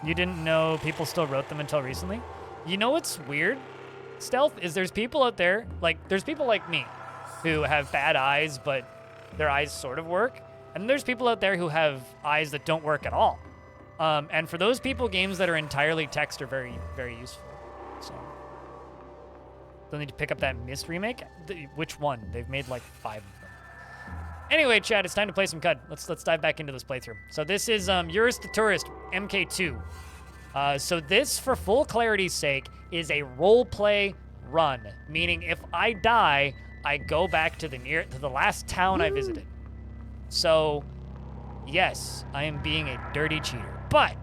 You didn't know people still wrote them until recently? You know what's weird, Stealth, is there's people out there, there's people like me who have bad eyes, but their eyes sort of work. And there's people out there who have eyes that don't work at all. And for those people, games that are entirely text are very, very useful. So, they'll need to pick up that Myst remake. Which one? They've made like 5 of them. Anyway, chat, it's time to play some CUD. Let's dive back into this playthrough. So this is Eurus the Tourist MK2. So this, for full clarity's sake, is a roleplay run, meaning if I die, I go back to the last town I visited. So, yes, I am being a dirty cheater, but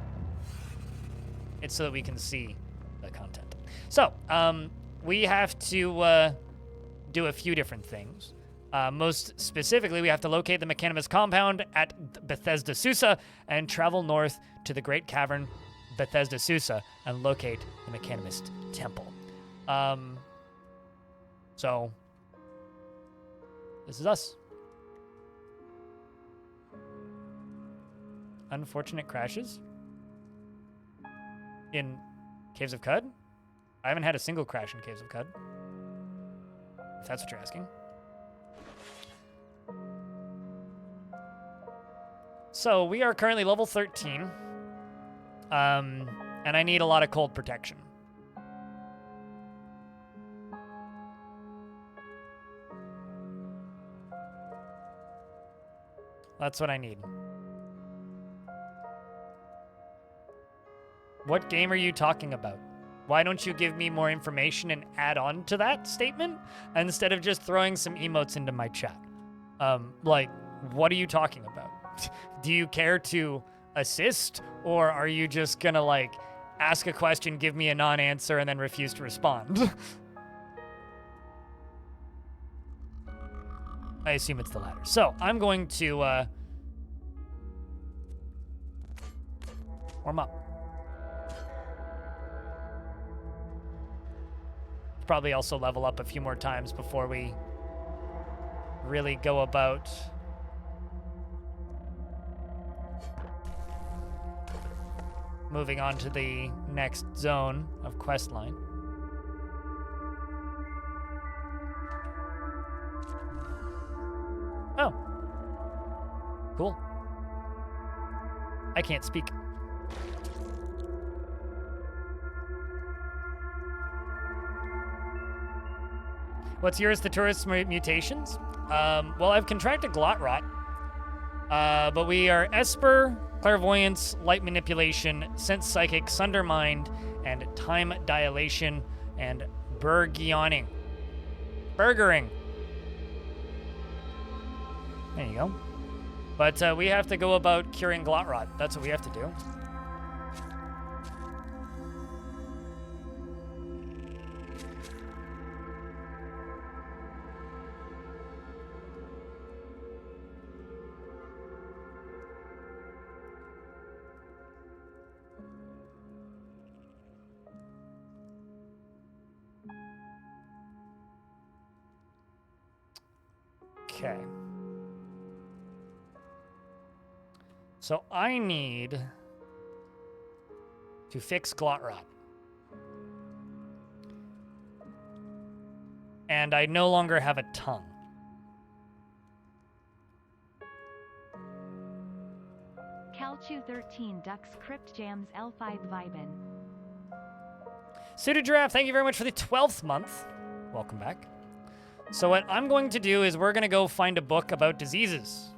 it's so that we can see the content. So, we have to do a few different things. Most specifically, we have to locate the Mechanimist compound at Bethesda Susa and travel north to the Great Cavern, Bethesda Susa, and locate the Mechanimist Temple. So, this is us. Unfortunate crashes in Caves of Qud? I haven't had a single crash in Caves of Qud, if that's what you're asking. So we are currently level 13, and I need a lot of cold protection. That's what I need. What game are you talking about? Why don't you give me more information and add on to that statement instead of just throwing some emotes into my chat? What are you talking about? Do you care to assist, or are you just gonna, ask a question, give me a non-answer, and then refuse to respond? I assume it's the latter. So, I'm going to, warm up. Probably also level up a few more times before we really go about moving on to the next zone of questline. Oh. Cool. I can't speak. What's yours, the tourist mutations? Well, I've contracted glot rot, but we are Esper, clairvoyance, light manipulation, sense psychic, sundermind, and time dilation, and burgioning. Burgering. There you go. But we have to go about curing glot rot. That's what we have to do. Okay. So I need to fix glot rot. And I no longer have a tongue. Calchu 13 Ducks Crypt Jams L5 Vibin. Suited Giraffe, thank you very much for the 12th month. Welcome back. So what I'm going to do is we're going to go find a book about diseases.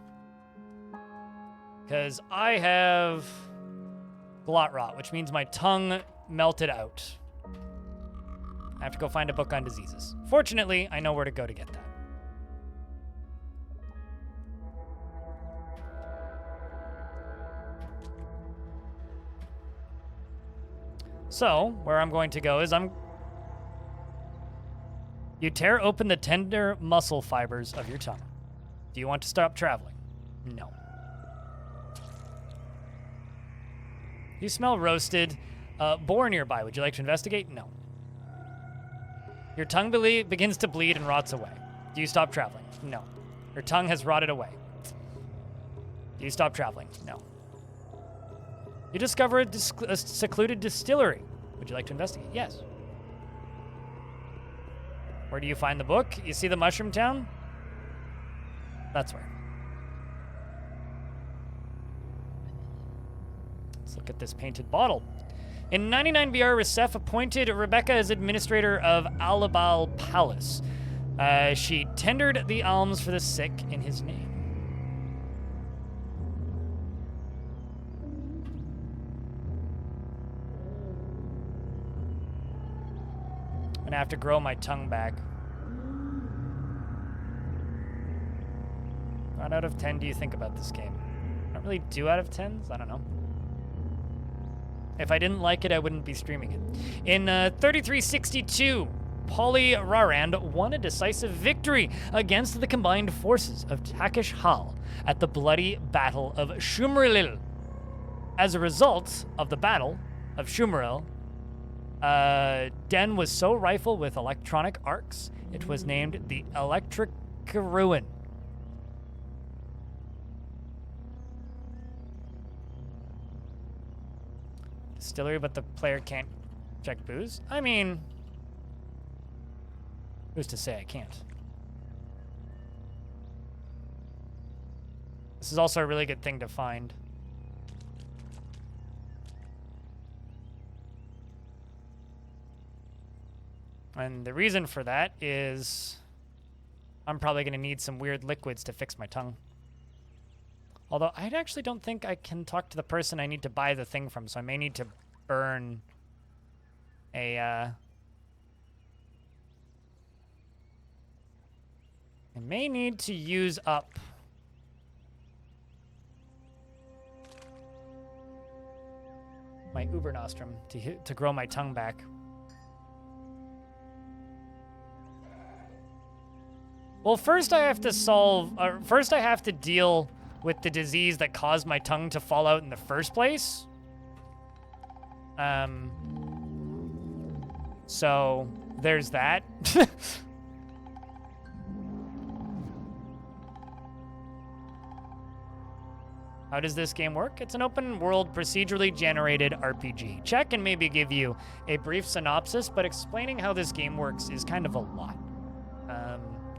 Because I have glot rot, which means my tongue melted out. I have to go find a book on diseases. Fortunately, I know where to go to get that. So, where I'm going to go is you tear open the tender muscle fibers of your tongue. Do you want to stop traveling? No. You smell roasted. Boar nearby. Would you like to investigate? No. Your tongue begins to bleed and rots away. Do you stop traveling? No. Your tongue has rotted away. Do you stop traveling? No. You discover a secluded distillery. Would you like to investigate? Yes. Where do you find the book? You see the Mushroom Town? That's where. Let's look at this painted bottle. In 99 BR, Recef appointed Rebecca as administrator of Alabal Palace. She tendered the alms for the sick in his name. I'm gonna have to grow my tongue back. What out of 10 do you think about this game? I don't really do out of 10s. I don't know. If I didn't like it, I wouldn't be streaming it. In 3362, Polly Rarand won a decisive victory against the combined forces of Takish Hal at the bloody Battle of Shumrilil. As a result of the Battle of Shumril, Den was so rifled with electronic arcs, it was named the Electric Ruin. Distillery, but the player can't check booze? I mean, who's to say I can't? This is also a really good thing to find. And the reason for that is I'm probably going to need some weird liquids to fix my tongue. Although I actually don't think I can talk to the person I need to buy the thing from, so I may need to burn a, I may need to use up my Uber Nostrum to grow my tongue back. Well, first I have to deal with the disease that caused my tongue to fall out in the first place. So there's that. How does this game work? It's an open world procedurally generated RPG. Check and maybe give you a brief synopsis, but explaining how this game works is kind of a lot.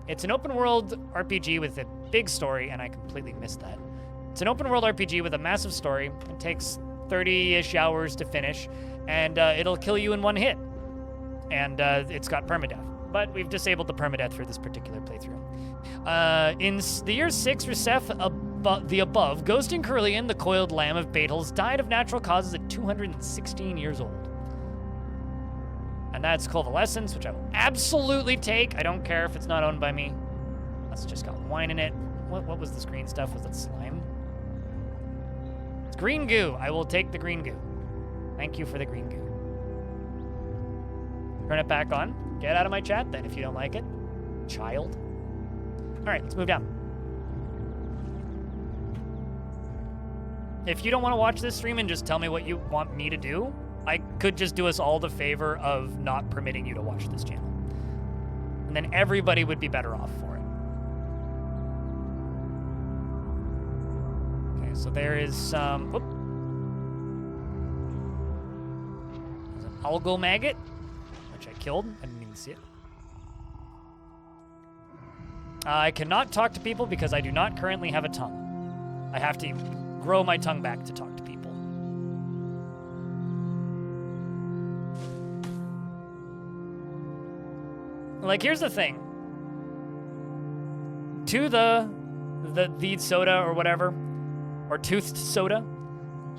It's an open world RPG with a big story, and I completely missed that. It's an open world RPG with a massive story. It takes 30-ish hours to finish, and it'll kill you in one hit. And it's got permadeath. But we've disabled the permadeath for this particular playthrough. In the year 6, Recef the above, Ghosting Carillion, the coiled lamb of Baetels, died of natural causes at 216 years old. And that's Convalescence, which I will absolutely take. I don't care if it's not owned by me. That's just got wine in it. What was this green stuff? Was it slime? It's green goo. I will take the green goo. Thank you for the green goo. Turn it back on. Get out of my chat then if you don't like it. Child. All right, let's move down. If you don't want to watch this stream and just tell me what you want me to do, I could just do us all the favor of not permitting you to watch this channel. And then everybody would be better off for it. Okay, so there is some... Whoop. There's an algal maggot, which I killed. I didn't even see it. I cannot talk to people because I do not currently have a tongue. I have to grow my tongue back to talk to people. Like, here's the thing. To the soda or whatever, or toothed soda,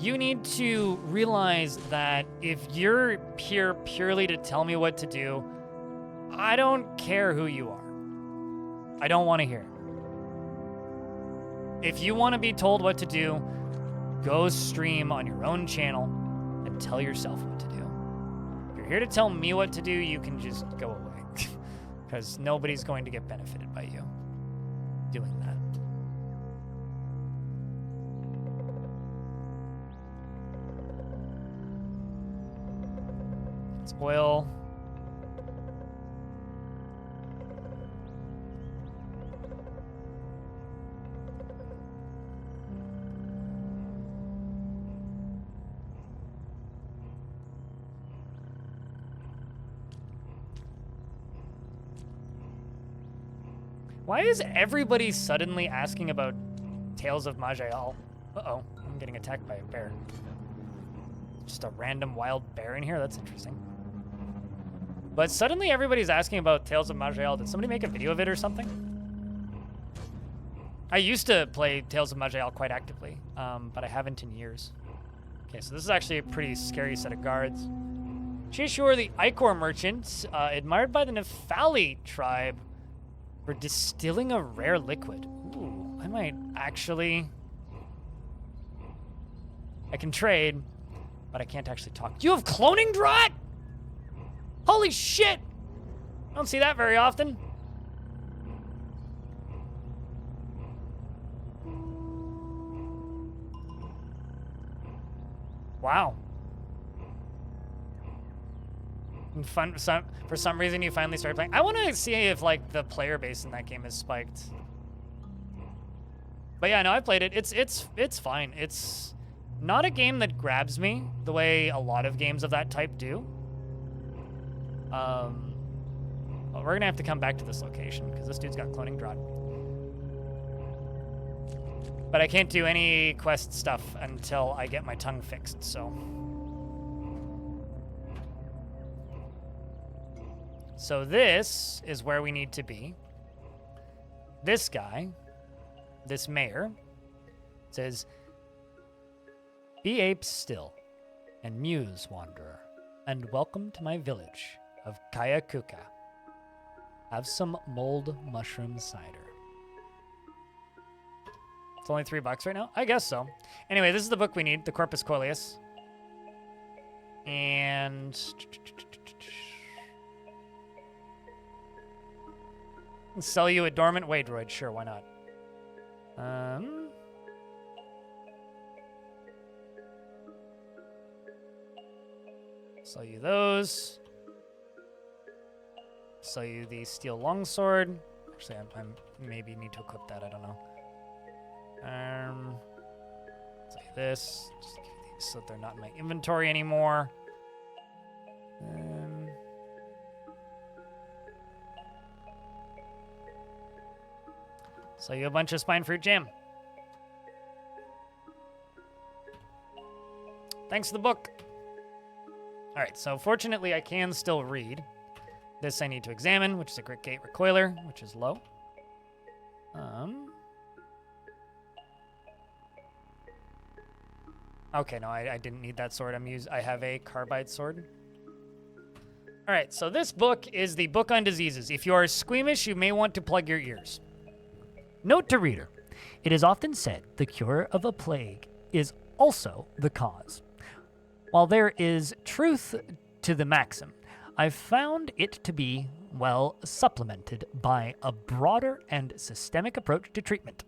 you need to realize that if you're here purely to tell me what to do, I don't care who you are. I don't want to hear it. If you want to be told what to do, go stream on your own channel and tell yourself what to do. If you're here to tell me what to do, you can just go away. Because nobody's going to get benefited by you doing that. It's oil. Why is everybody suddenly asking about Tales of Maj'Eyal? Uh-oh, I'm getting attacked by a bear. Just a random wild bear in here? That's interesting. But suddenly everybody's asking about Tales of Maj'Eyal. Did somebody make a video of it or something? I used to play Tales of Maj'Eyal quite actively, but I haven't in years. Okay, so this is actually a pretty scary set of guards. Chishur, the Ichor merchant, admired by the Nephali tribe for distilling a rare liquid. Ooh, I might actually... I can trade, but I can't actually talk. You have cloning draught? Holy shit! I don't see that very often. Wow. And for some reason you finally started playing. I want to see if like the player base in that game is spiked. But yeah, no, I played it. It's fine. It's not a game that grabs me the way a lot of games of that type do. Well, we're gonna have to come back to this location because this dude's got cloning draught. But I can't do any quest stuff until I get my tongue fixed, so. So this is where we need to be. This guy, this mayor, says, "Be apes still, and muse wanderer, and welcome to my village of Kayakuka. Have some mold mushroom cider." It's only $3 right now? I guess so. Anyway, this is the book we need, the Corpus Coelius. And... sell you a dormant Waydroid. Sure, why not? Sell you those. Sell you the steel longsword. Actually, I maybe need to equip that. I don't know. Sell you this. Just give you these so that they're not in my inventory anymore. Sell you a bunch of spine fruit jam. Thanks for the book. All right, so fortunately I can still read. This I need to examine, which is a Grit Gate Recoiler, which is low. Okay, no, I didn't need that sword. I have a carbide sword. All right, so this book is the book on diseases. If you are squeamish, you may want to plug your ears. Note to reader, it is often said the cure of a plague is also the cause. While there is truth to the maxim, I've found it to be well supplemented by a broader and systemic approach to treatment.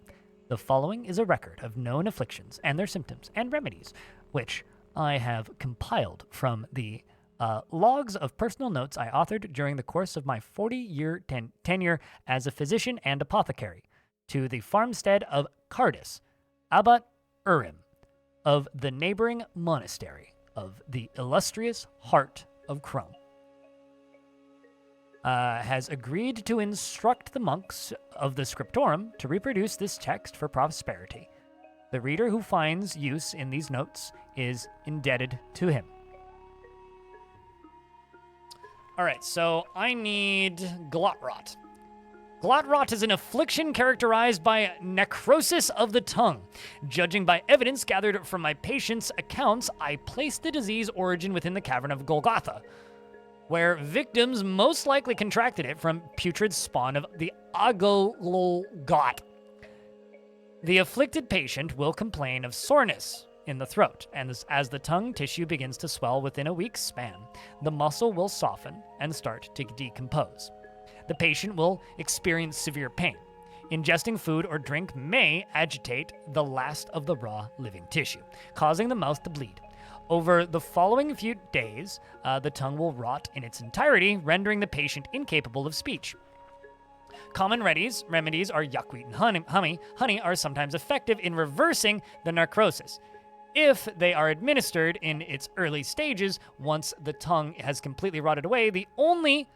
The following is a record of known afflictions and their symptoms and remedies, which I have compiled from the logs of personal notes I authored during the course of my 40-year tenure as a physician and apothecary, to the farmstead of Cardis, Abbot Urim, of the neighboring monastery of the illustrious Heart of Chrome, has agreed to instruct the monks of the Scriptorum to reproduce this text for prosperity. The reader who finds use in these notes is indebted to him. All right, so I need Glotrot. Glotrot is an affliction characterized by necrosis of the tongue. Judging by evidence gathered from my patient's accounts, I placed the disease origin within the cavern of Golgotha, where victims most likely contracted it from putrid spawn of the Agolgot. The afflicted patient will complain of soreness in the throat, and as the tongue tissue begins to swell within a week's span, the muscle will soften and start to decompose. The patient will experience severe pain. Ingesting food or drink may agitate the last of the raw living tissue, causing the mouth to bleed. Over the following few days, the tongue will rot in its entirety, rendering the patient incapable of speech. Common remedies are yuckweed and honey. Honey are sometimes effective in reversing the necrosis, if they are administered in its early stages. Once the tongue has completely rotted away, the only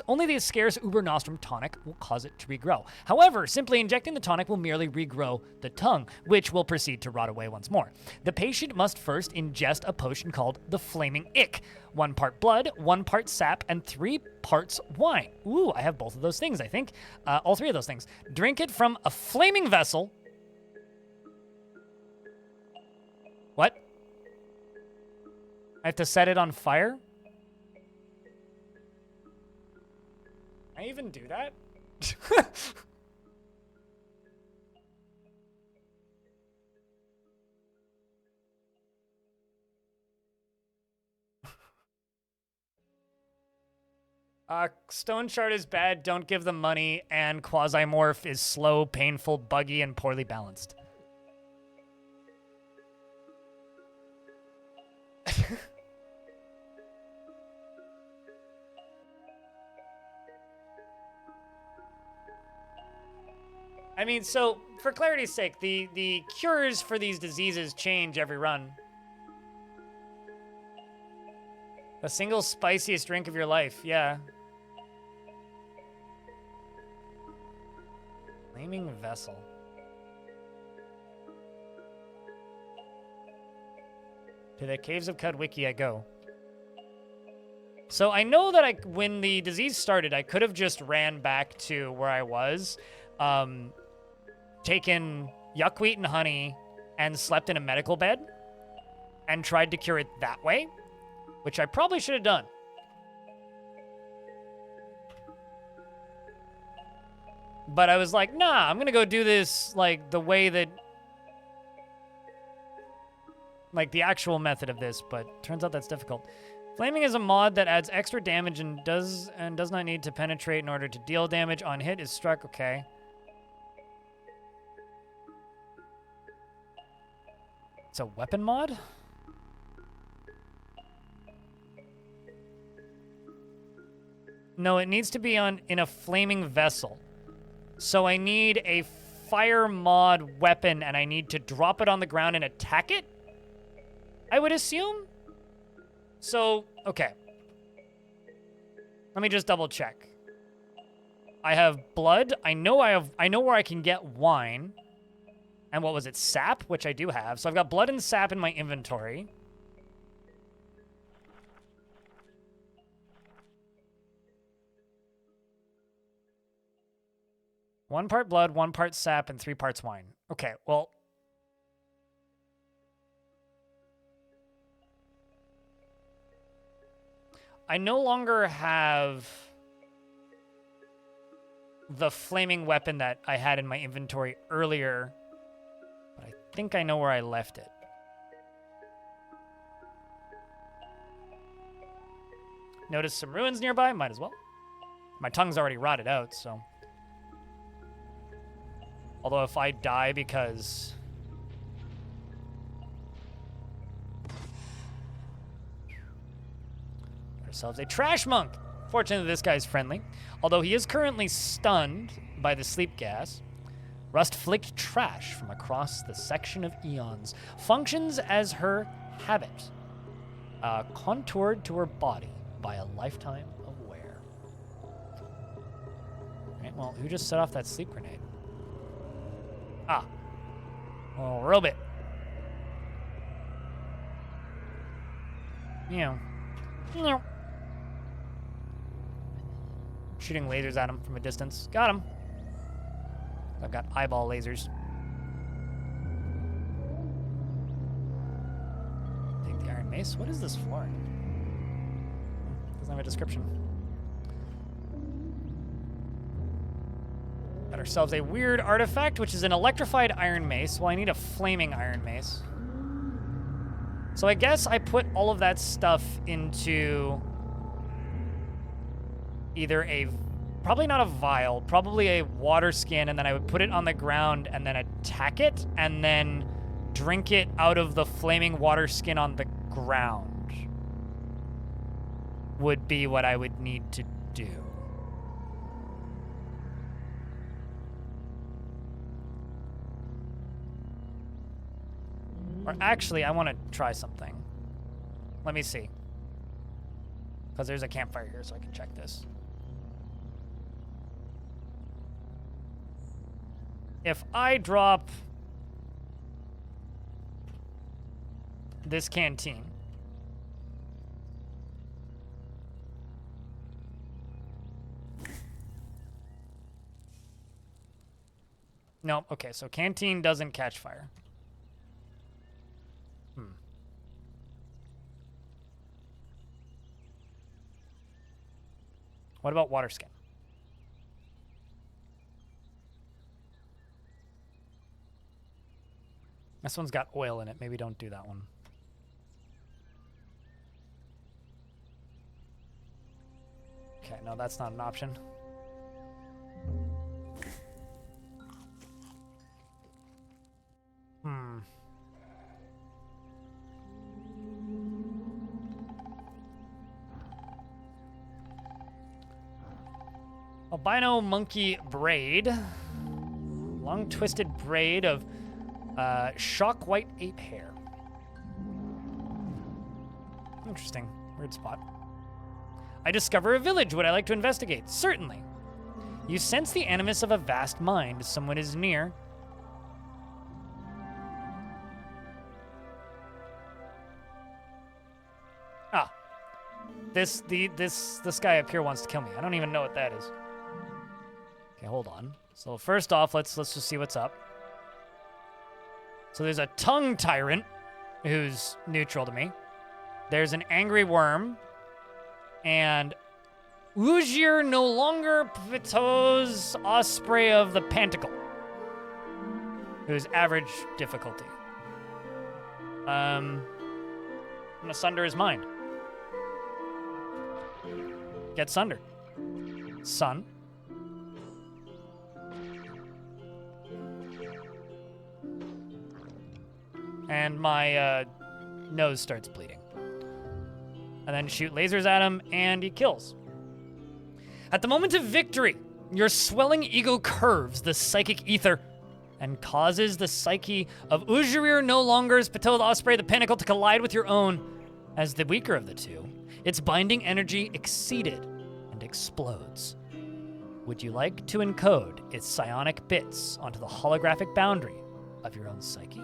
only the scarce Uber Nostrum tonic will cause it to regrow. However, simply injecting the tonic will merely regrow the tongue, which will proceed to rot away once more. The patient must first ingest a potion called the Flaming Ick. 1 part blood, 1 part sap, and 3 parts wine. Ooh, I have both of those things, I think. All 3 of those things. Drink it from a flaming vessel. What? I have to set it on fire? Can I even do that? Stone Shard is bad, don't give them money, and Quasimorph is slow, painful, buggy, and poorly balanced. I mean, so, for clarity's sake, the cures for these diseases change every run. The single spiciest drink of your life, yeah. Flaming Vessel. To the Caves of Kudwiki I go. So I know that when the disease started, I could have just ran back to where I was, taken yuckweed and honey, and slept in a medical bed, and tried to cure it that way, which I probably should have done. But I was like, nah, I'm gonna go do this, like, the way that... like, the actual method of this, but turns out that's difficult. Flaming is a mod that adds extra damage and does not need to penetrate in order to deal damage on hit is struck. Okay. It's a weapon mod? No, it needs to be in a flaming vessel. So I need a fire mod weapon, and I need to drop it on the ground and attack it? I would assume? So, okay. Let me just double check. I have blood. I know where I can get wine. And what was it? Sap, which I do have. So I've got blood and sap in my inventory. One part blood, 1 part sap, and 3 parts wine. Okay, well... I no longer have the flaming weapon that I had in my inventory earlier, but I think I know where I left it. Notice some ruins nearby, might as well. My tongue's already rotted out, so... Although if I die because... ourselves a trash monk. Fortunately, this guy's friendly. Although he is currently stunned by the sleep gas. Rust flicked trash from across the section of eons. Functions as her habit. Contoured to her body by a lifetime of wear. Right, well, who just set off that sleep grenade? Ah. Oh, robot. Meow. Meow. Shooting lasers at him from a distance. Got him. I've got eyeball lasers. Take the iron mace. What is this for? Doesn't have a description. Got ourselves a weird artifact, which is an electrified iron mace. Well, I need a flaming iron mace. So I guess I put all of that stuff into either probably not a vial, probably a water skin, and then I would put it on the ground and then attack it, and then drink it out of the flaming water skin on the ground. Would be what I would need to do. Or actually, I want to try something. Let me see. Because there's a campfire here, so I can check this. if I drop this canteen, no, okay, so canteen doesn't catch fire. What about water skin? This one's got oil in it. Maybe don't do that one. Okay, no, that's not an option. Albino monkey braid. Long twisted braid of shock white ape hair. Interesting. Weird spot. I discover a village. Would I like to investigate? Certainly. You sense the animus of a vast mind. Someone is near. Ah. This guy up here wants to kill me. I don't even know what that is. Okay, hold on. So first off, let's just see what's up. So there's a tongue tyrant who's neutral to me. There's an angry worm. And Ujir no longer Pitos Osprey of the Pantacle, who's average difficulty. I'm gonna sunder his mind. Get sundered. Sun. And my nose starts bleeding. And then shoot lasers at him, and he kills. At the moment of victory, your swelling ego curves the psychic ether and causes the psyche of Ujirir no longer's Patola Osprey the Pinnacle to collide with your own. As the weaker of the two, its binding energy exceeded and explodes. Would you like to encode its psionic bits onto the holographic boundary of your own psyche?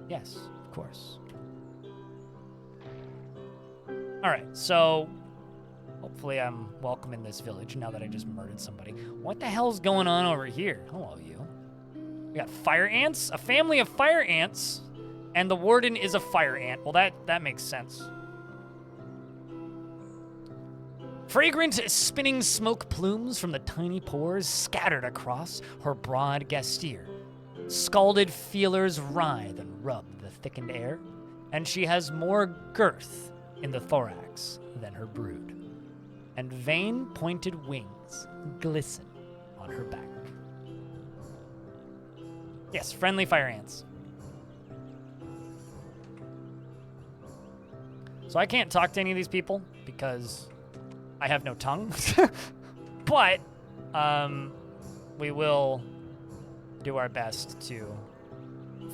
Yes, of course. All right, so hopefully I'm welcome in this village now that I just murdered somebody. What the hell's going on over here? Hello, you. We got fire ants, a family of fire ants, and the warden is a fire ant. Well, that makes sense. Fragrant spinning smoke plumes from the tiny pores scattered across her broad gastere. Scalded feelers writhe and rub the thickened air, and she has more girth in the thorax than her brood, and vein-pointed wings glisten on her back. Yes, friendly fire ants. So I can't talk to any of these people because I have no tongue, but we will do our best to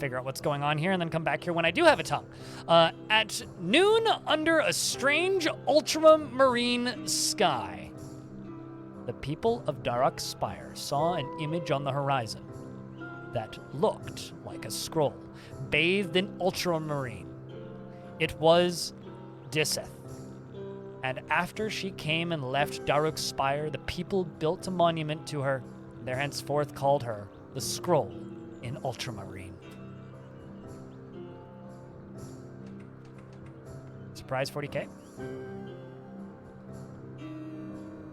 figure out what's going on here and then come back here when I do have a tongue. At noon, under a strange ultramarine sky, the people of Daruk Spire saw an image on the horizon that looked like a scroll, bathed in ultramarine. It was Diseth. And after she came and left Daruk Spire, the people built a monument to her, and there henceforth called her the Scroll in Ultramarine. Surprise 40k.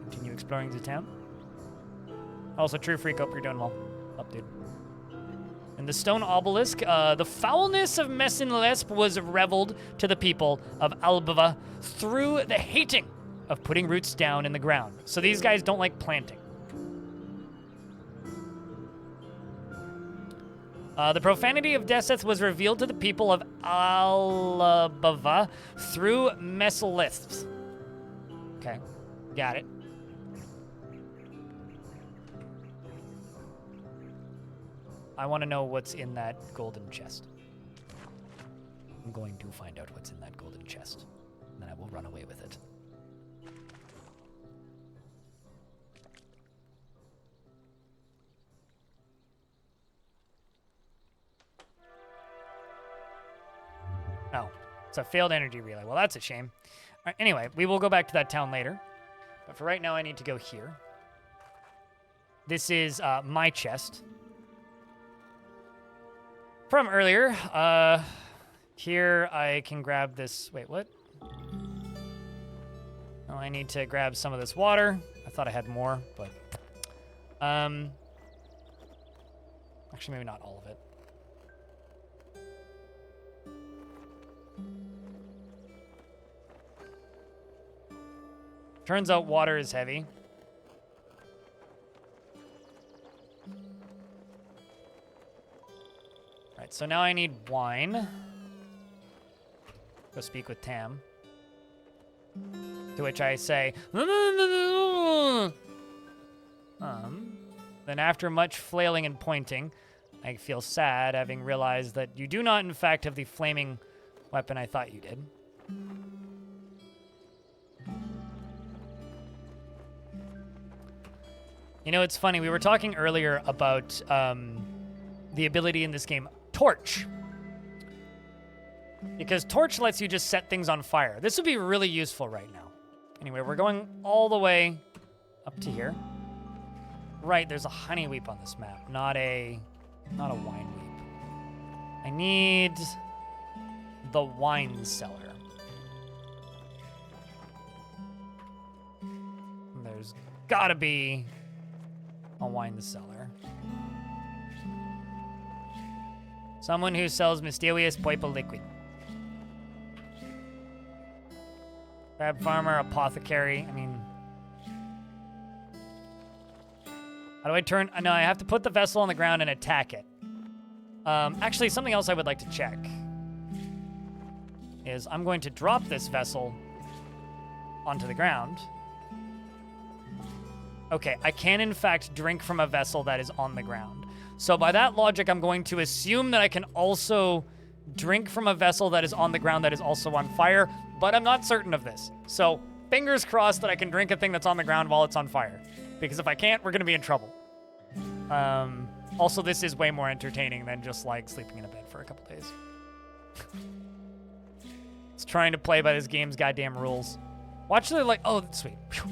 Continue exploring the town. Also, True Freak, hope you're doing well. Up, dude. In the stone obelisk, the foulness of Messin Lesp was reveled to the people of Albava through the hating of putting roots down in the ground. So these guys don't like planting. The profanity of Deseth was revealed to the people of Albava through Messiliths. Okay, got it. I want to know what's in that golden chest. I'm going to find out what's in that golden chest, and then I will run away with it. It's a failed energy relay. Well, that's a shame. All right, anyway, we will go back to that town later. But for right now, I need to go here. This is my chest. From earlier, here I can grab this. Wait, what? Oh, I need to grab some of this water. I thought I had more, but actually maybe not all of it. Turns out water is heavy. Right, so now I need wine. Go speak with Tam. To which I say, then after much flailing and pointing, I feel sad having realized that you do not in fact have the flaming weapon I thought you did. You know, it's funny, we were talking earlier about the ability in this game, Torch. Because Torch lets you just set things on fire. This would be really useful right now. Anyway, we're going all the way up to here. Right, there's a honey weep on this map, not a wine weep. I need the wine cellar. There's gotta be a wine cellar. Someone who sells mysterious purple liquid. Crab farmer, apothecary. I mean, how do I turn? No, I have to put the vessel on the ground and attack it. Actually, something else I would like to check is I'm going to drop this vessel onto the ground. Okay, I can in fact drink from a vessel that is on the ground. So by that logic, I'm going to assume that I can also drink from a vessel that is on the ground that is also on fire, but I'm not certain of this. So fingers crossed that I can drink a thing that's on the ground while it's on fire. Because if I can't, we're going to be in trouble. Also, this is way more entertaining than just like sleeping in a bed for a couple days. It's trying to play by this game's goddamn rules. Watch the like, oh, sweet. Whew.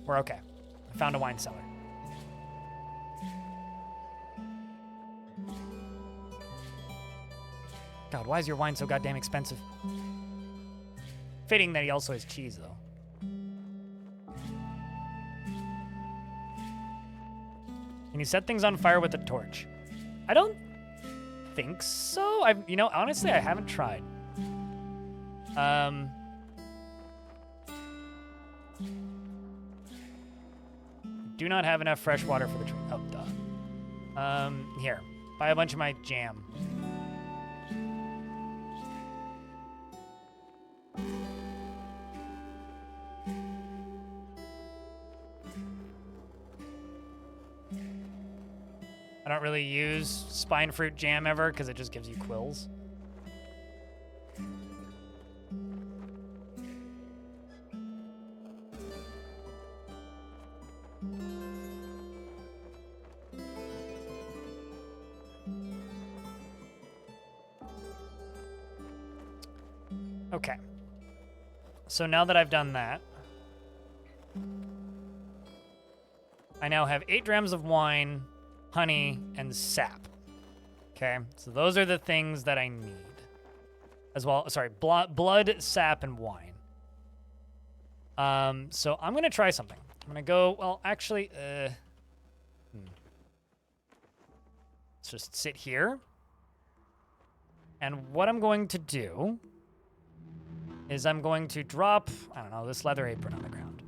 We're okay. I found a wine cellar. God, why is your wine so goddamn expensive? Fitting that he also has cheese, though. Can you set things on fire with a torch? I don't think so. You know, honestly, I haven't tried. Do not have enough fresh water for the tree. Oh, duh. Here. Buy a bunch of my jam. I don't really use spine fruit jam ever because it just gives you quills. Okay. So now that I've done that, I now have 8 drams of wine, honey, and sap. Okay, so those are the things that I need. As well, sorry, blood, sap, and wine. So I'm gonna try something. I'm gonna go, well, actually, let's just sit here. And what I'm going to do is I'm going to drop, I don't know, this leather apron on the ground.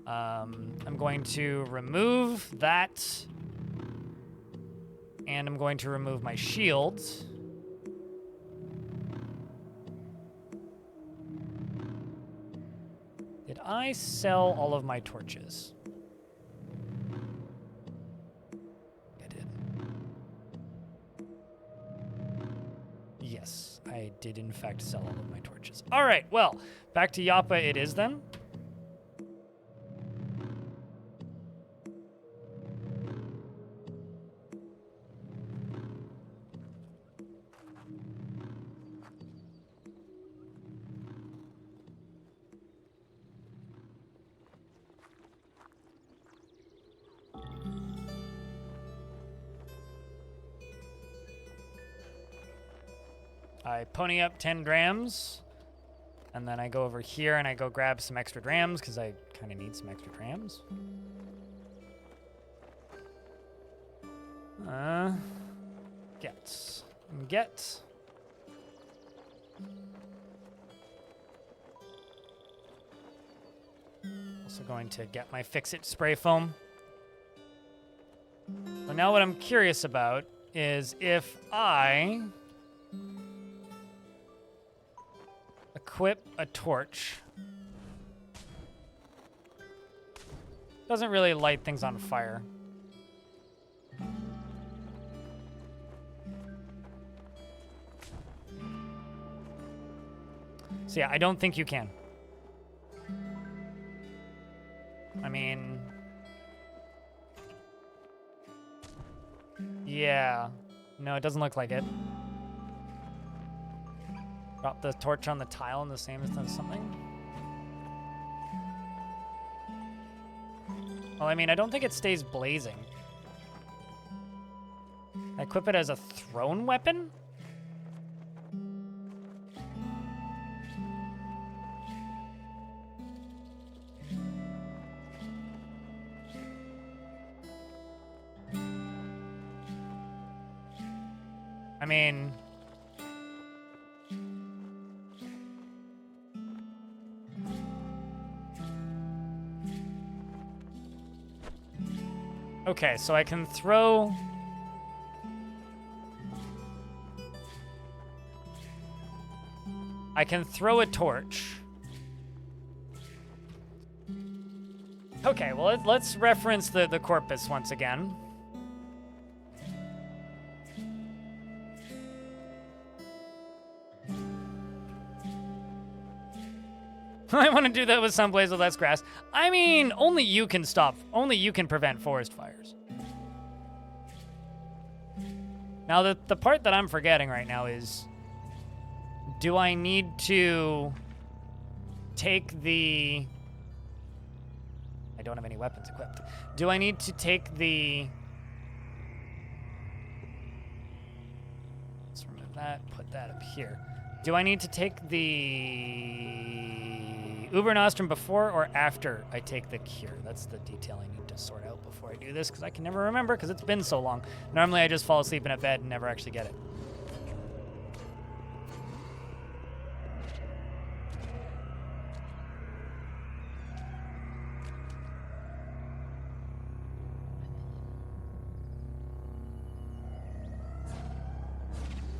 I'm going to remove that. And I'm going to remove my shield. Did I sell all of my torches? I did. Yes, I did in fact sell all of my torches. All right, well, back to Yappa it is then. I pony up 10 drams, and then I go over here and I go grab some extra drams because I kind of need some extra drams. Get. Also going to get my Fix-It spray foam. So now what I'm curious about is if I equip a torch. Doesn't really light things on fire. So yeah, I don't think you can. I mean... yeah. No, it doesn't look like it. Drop the torch on the tile and the same as does something. Well, I mean, I don't think it stays blazing. I equip it as a thrown weapon? I mean... okay, so I can throw... I can throw a torch. Okay, well, let's reference the corpus once again. I want to do that with some place with less grass. I mean, only you can prevent forest fires. Now, the part that I'm forgetting right now is, do I need to take the... I don't have any weapons equipped. Do I need to take the... let's remove that, put that up here. Do I need to take the Ubernostrum before or after I take the cure? That's the detail I need to sort out before I do this, because I can never remember because it's been so long. Normally I just fall asleep in a bed and never actually get it.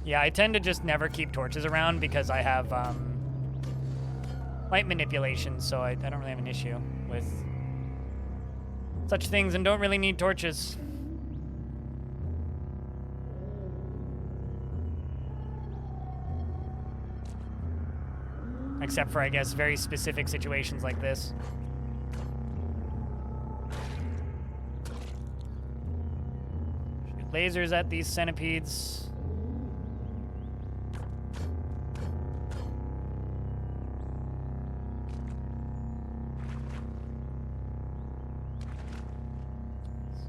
Yeah, I tend to just never keep torches around because I have light manipulation, so I don't really have an issue with such things and don't really need torches. Except for, I guess, very specific situations like this. Shoot lasers at these centipedes.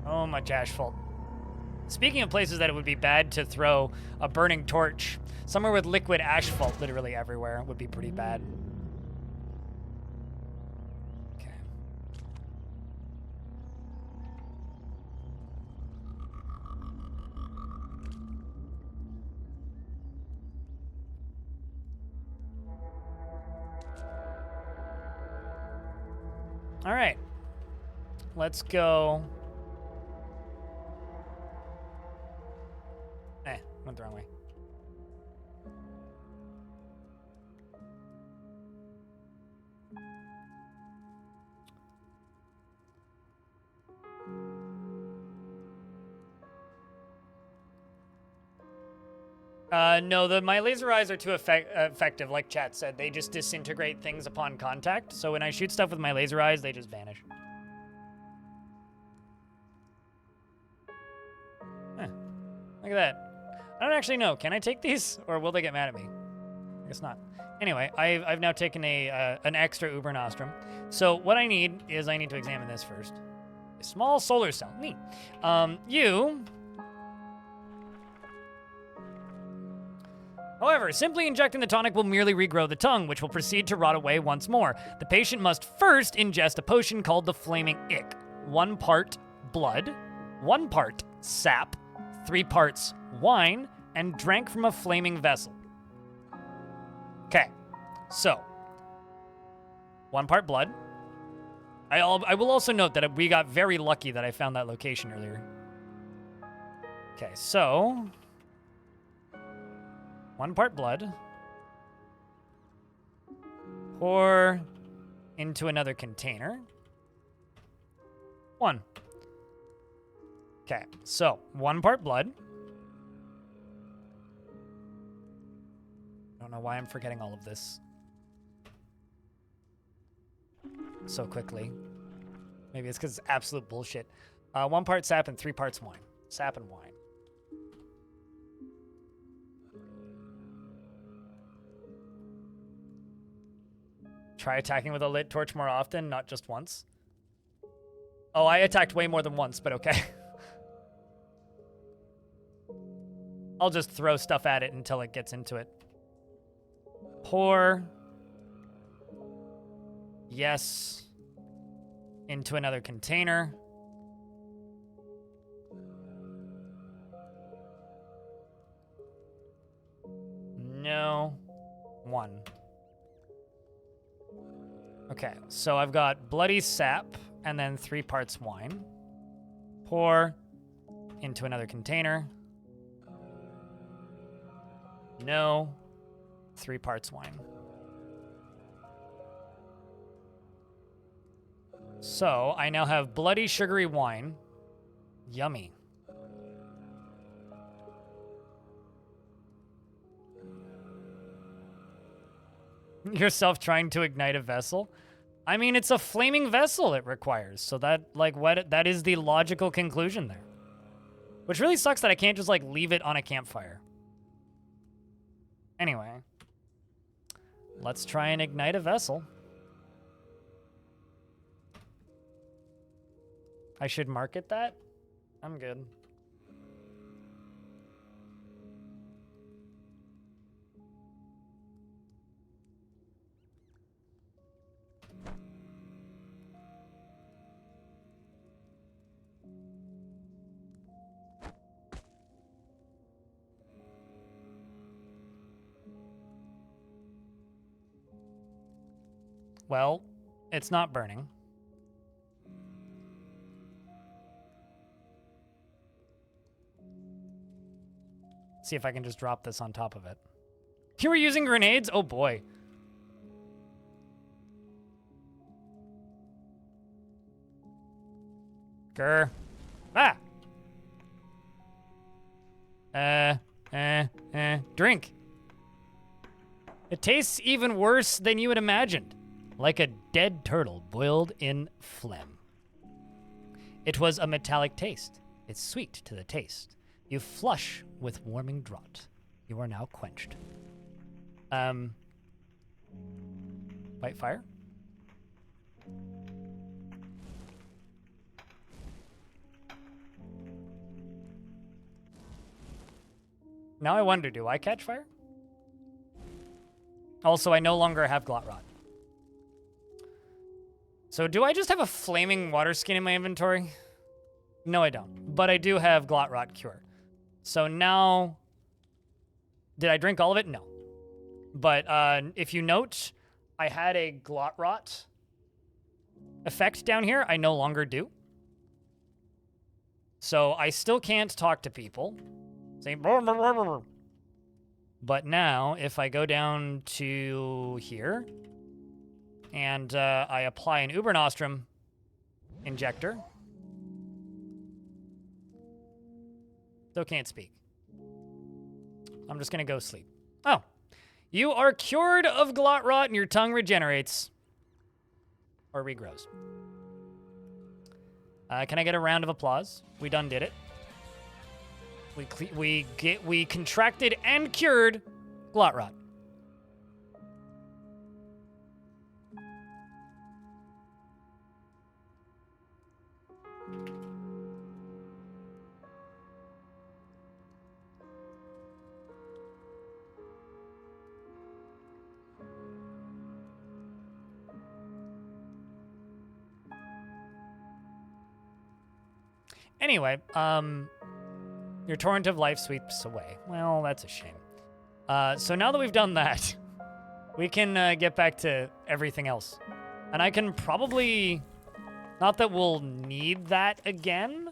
So much asphalt. Speaking of places that it would be bad to throw a burning torch, somewhere with liquid asphalt literally everywhere would be pretty bad. Okay. All right. Let's go. Went the wrong way. No, my laser eyes are too effective, like chat said. They just disintegrate things upon contact. So when I shoot stuff with my laser eyes, they just vanish. Huh. Look at that. I don't actually know. Can I take these, or will they get mad at me? I guess not. Anyway, I've now taken an extra Ubernostrum. So what I need is I need to examine this first. A small solar cell. Neat. However, simply injecting the tonic will merely regrow the tongue, which will proceed to rot away once more. The patient must first ingest a potion called the Flaming Ick. 1 part blood, 1 part sap, 3 parts wine, and drank from a flaming vessel. Okay, so 1 part blood. I will also note that we got very lucky that I found that location earlier. Okay, so 1 part blood. Pour into another container. 1. Okay, so 1 part blood. I don't know why I'm forgetting all of this so quickly. Maybe it's because it's absolute bullshit. 1 part sap and 3 parts wine. Sap and wine. Try attacking with a lit torch more often, not just once. Oh, I attacked way more than once, but okay. I'll just throw stuff at it until it gets into it. Pour. Yes. Into another container. No. 1. Okay, so I've got bloody sap and then 3 parts wine. Pour into another container. No. 3 parts wine. So I now have bloody sugary wine. Yummy. Yourself trying to ignite a vessel? I mean, it's a flaming vessel it requires. So that is the logical conclusion there. Which really sucks that I can't just, like, leave it on a campfire. Anyway. Let's try and ignite a vessel. I should market that? I'm good. Well, it's not burning. See if I can just drop this on top of it. You were using grenades? Oh boy. Grr. Ah! Drink. It tastes even worse than you had imagined. Like a dead turtle boiled in phlegm. It was a metallic taste. It's sweet to the taste. You flush with warming draught. You are now quenched. White fire? Now I wonder, do I catch fire? Also, I no longer have Glot Rot. So do I just have a flaming water skin in my inventory? No, I don't. But I do have Glot Rot Cure. So now... Did I drink all of it? No. But if you note, I had a Glot Rot effect down here. I no longer do. So I still can't talk to people. Say... But now, if I go down to here... and I apply an Uber Nostrum injector. Still can't speak. I'm just going to go sleep. Oh. You are cured of Glot Rot and your tongue regenerates. Or regrows. Can I get a round of applause? We done did it. We contracted and cured Glot Rot. Anyway, your torrent of life sweeps away. Well, that's a shame. So now that we've done that, we can get back to everything else. And I can probably... Not that we'll need that again,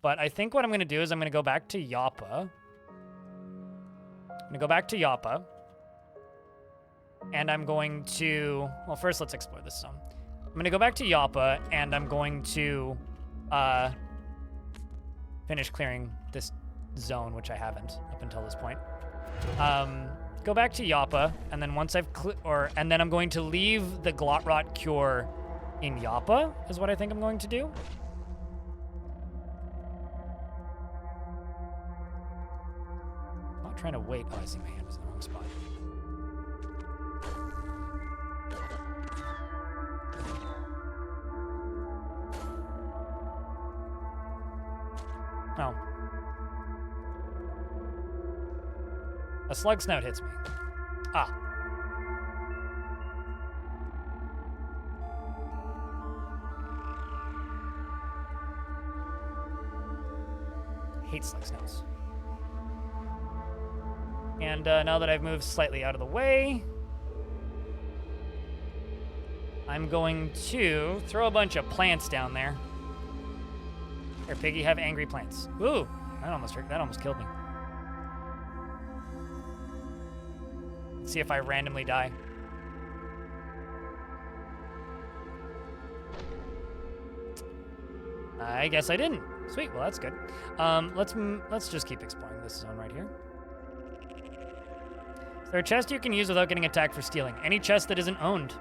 but I think what I'm going to do is I'm going to go back to Yappa. And I'm going to... Well, first let's explore this zone. I'm going to go back to Yappa, and I'm going to finish clearing this zone, which I haven't up until this point. Go back to Yappa, and then once I've and then I'm going to leave the Glotrot Cure in Yappa, is what I think I'm going to do. I'm not trying to wait. Oh, I see my hand was in the wrong spot. Oh. A slug snout hits me. Ah. Hate slug snouts. And now that I've moved slightly out of the way, I'm going to throw a bunch of plants down there. Here, Piggy, have angry plants. Ooh, that almost killed me. Let's see if I randomly die. I guess I didn't. Sweet, well that's good. Let's just keep exploring this zone right here. Is there a chest you can use without getting attacked for stealing? Any chest that isn't owned.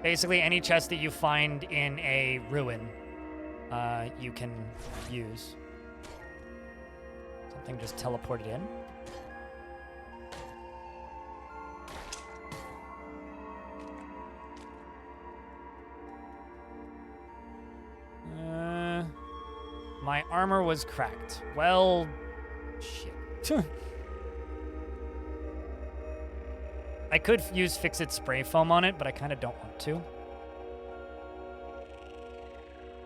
Basically, any chest that you find in a ruin, you can use. Something just teleported in. My armor was cracked. Well, shit. I could use Fix-It spray foam on it, but I kind of don't want to.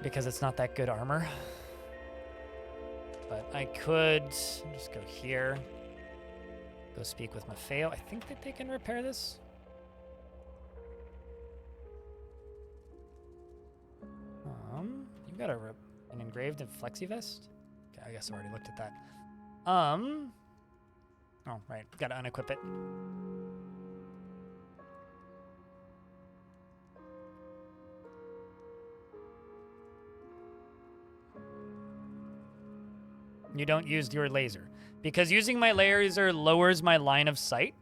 Because it's not that good armor. But I could just go here. Go speak with Maffeo. I think that they can repair this. You got an engraved flexi vest? Okay, I guess I already looked at that. Oh, right. Gotta unequip it. You don't use your laser. Because using my laser lowers my line of sight.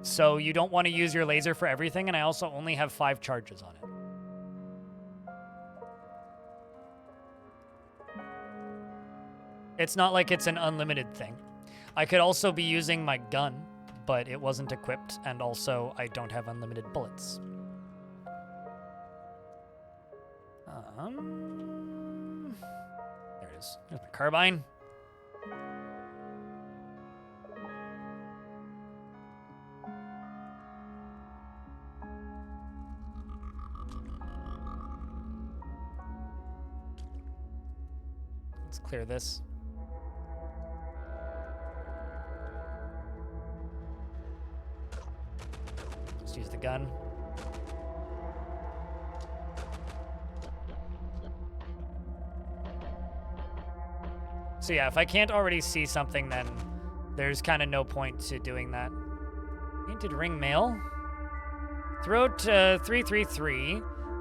So you don't want to use your laser for everything, and I also only have 5 charges on it. It's not like it's an unlimited thing. I could also be using my gun, but it wasn't equipped, and also I don't have unlimited bullets. There it is. There's my carbine. Let's clear this. Let's use the gun. So yeah, if I can't already see something, then there's kind of no point to doing that. Painted ring mail. Throughout 333,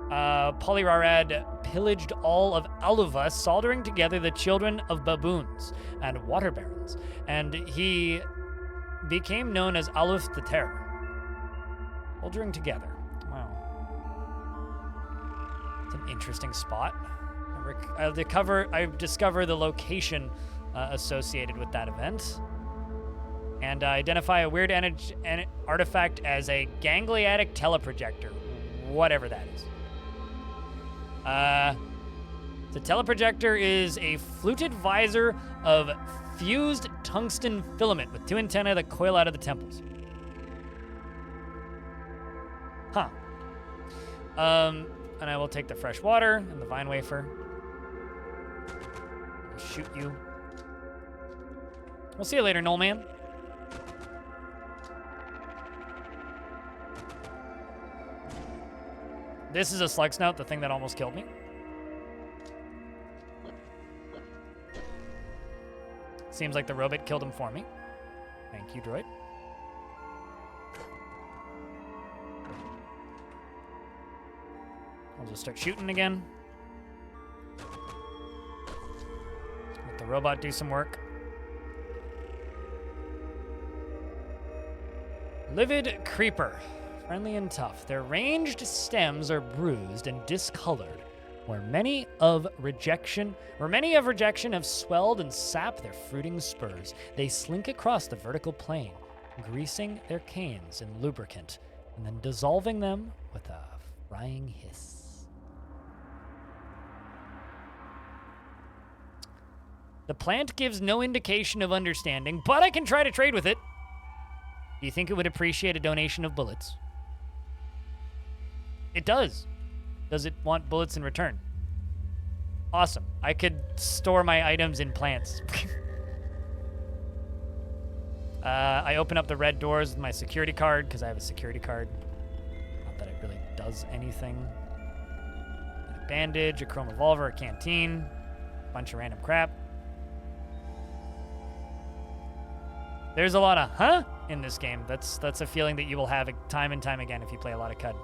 Polyrarad pillaged all of Aluva, soldering together the children of baboons and water barons, and he became known as Aluf the Terror. Soldering together. Wow. It's an interesting spot. I discover the location associated with that event. And identify a weird artifact as a gangliatic teleprojector. Whatever that is. The teleprojector is a fluted visor of fused tungsten filament with 2 antennae that coil out of the temples. Huh. and I will take the fresh water and the vine wafer. I'll shoot you. We'll see you later, Knoll Man. This is a slug snout, the thing that almost killed me. Seems like the robot killed him for me. Thank you, droid. I'll just start shooting again. Let the robot do some work. Livid Creeper. Friendly and tough. Their ranged stems are bruised and discolored, where many of rejection have swelled and sapped their fruiting spurs. They slink across the vertical plane, greasing their canes in lubricant, and then dissolving them with a frying hiss. The plant gives no indication of understanding, but I can try to trade with it. Do you think it would appreciate a donation of bullets? It does. Does it want bullets in return? Awesome. I could store my items in plants. I open up the red doors with my security card because I have a security card. Not that it really does anything. A bandage, a chrome revolver, a canteen, a bunch of random crap. There's a lot of huh in this game. That's a feeling that you will have time and time again if you play a lot of CUD.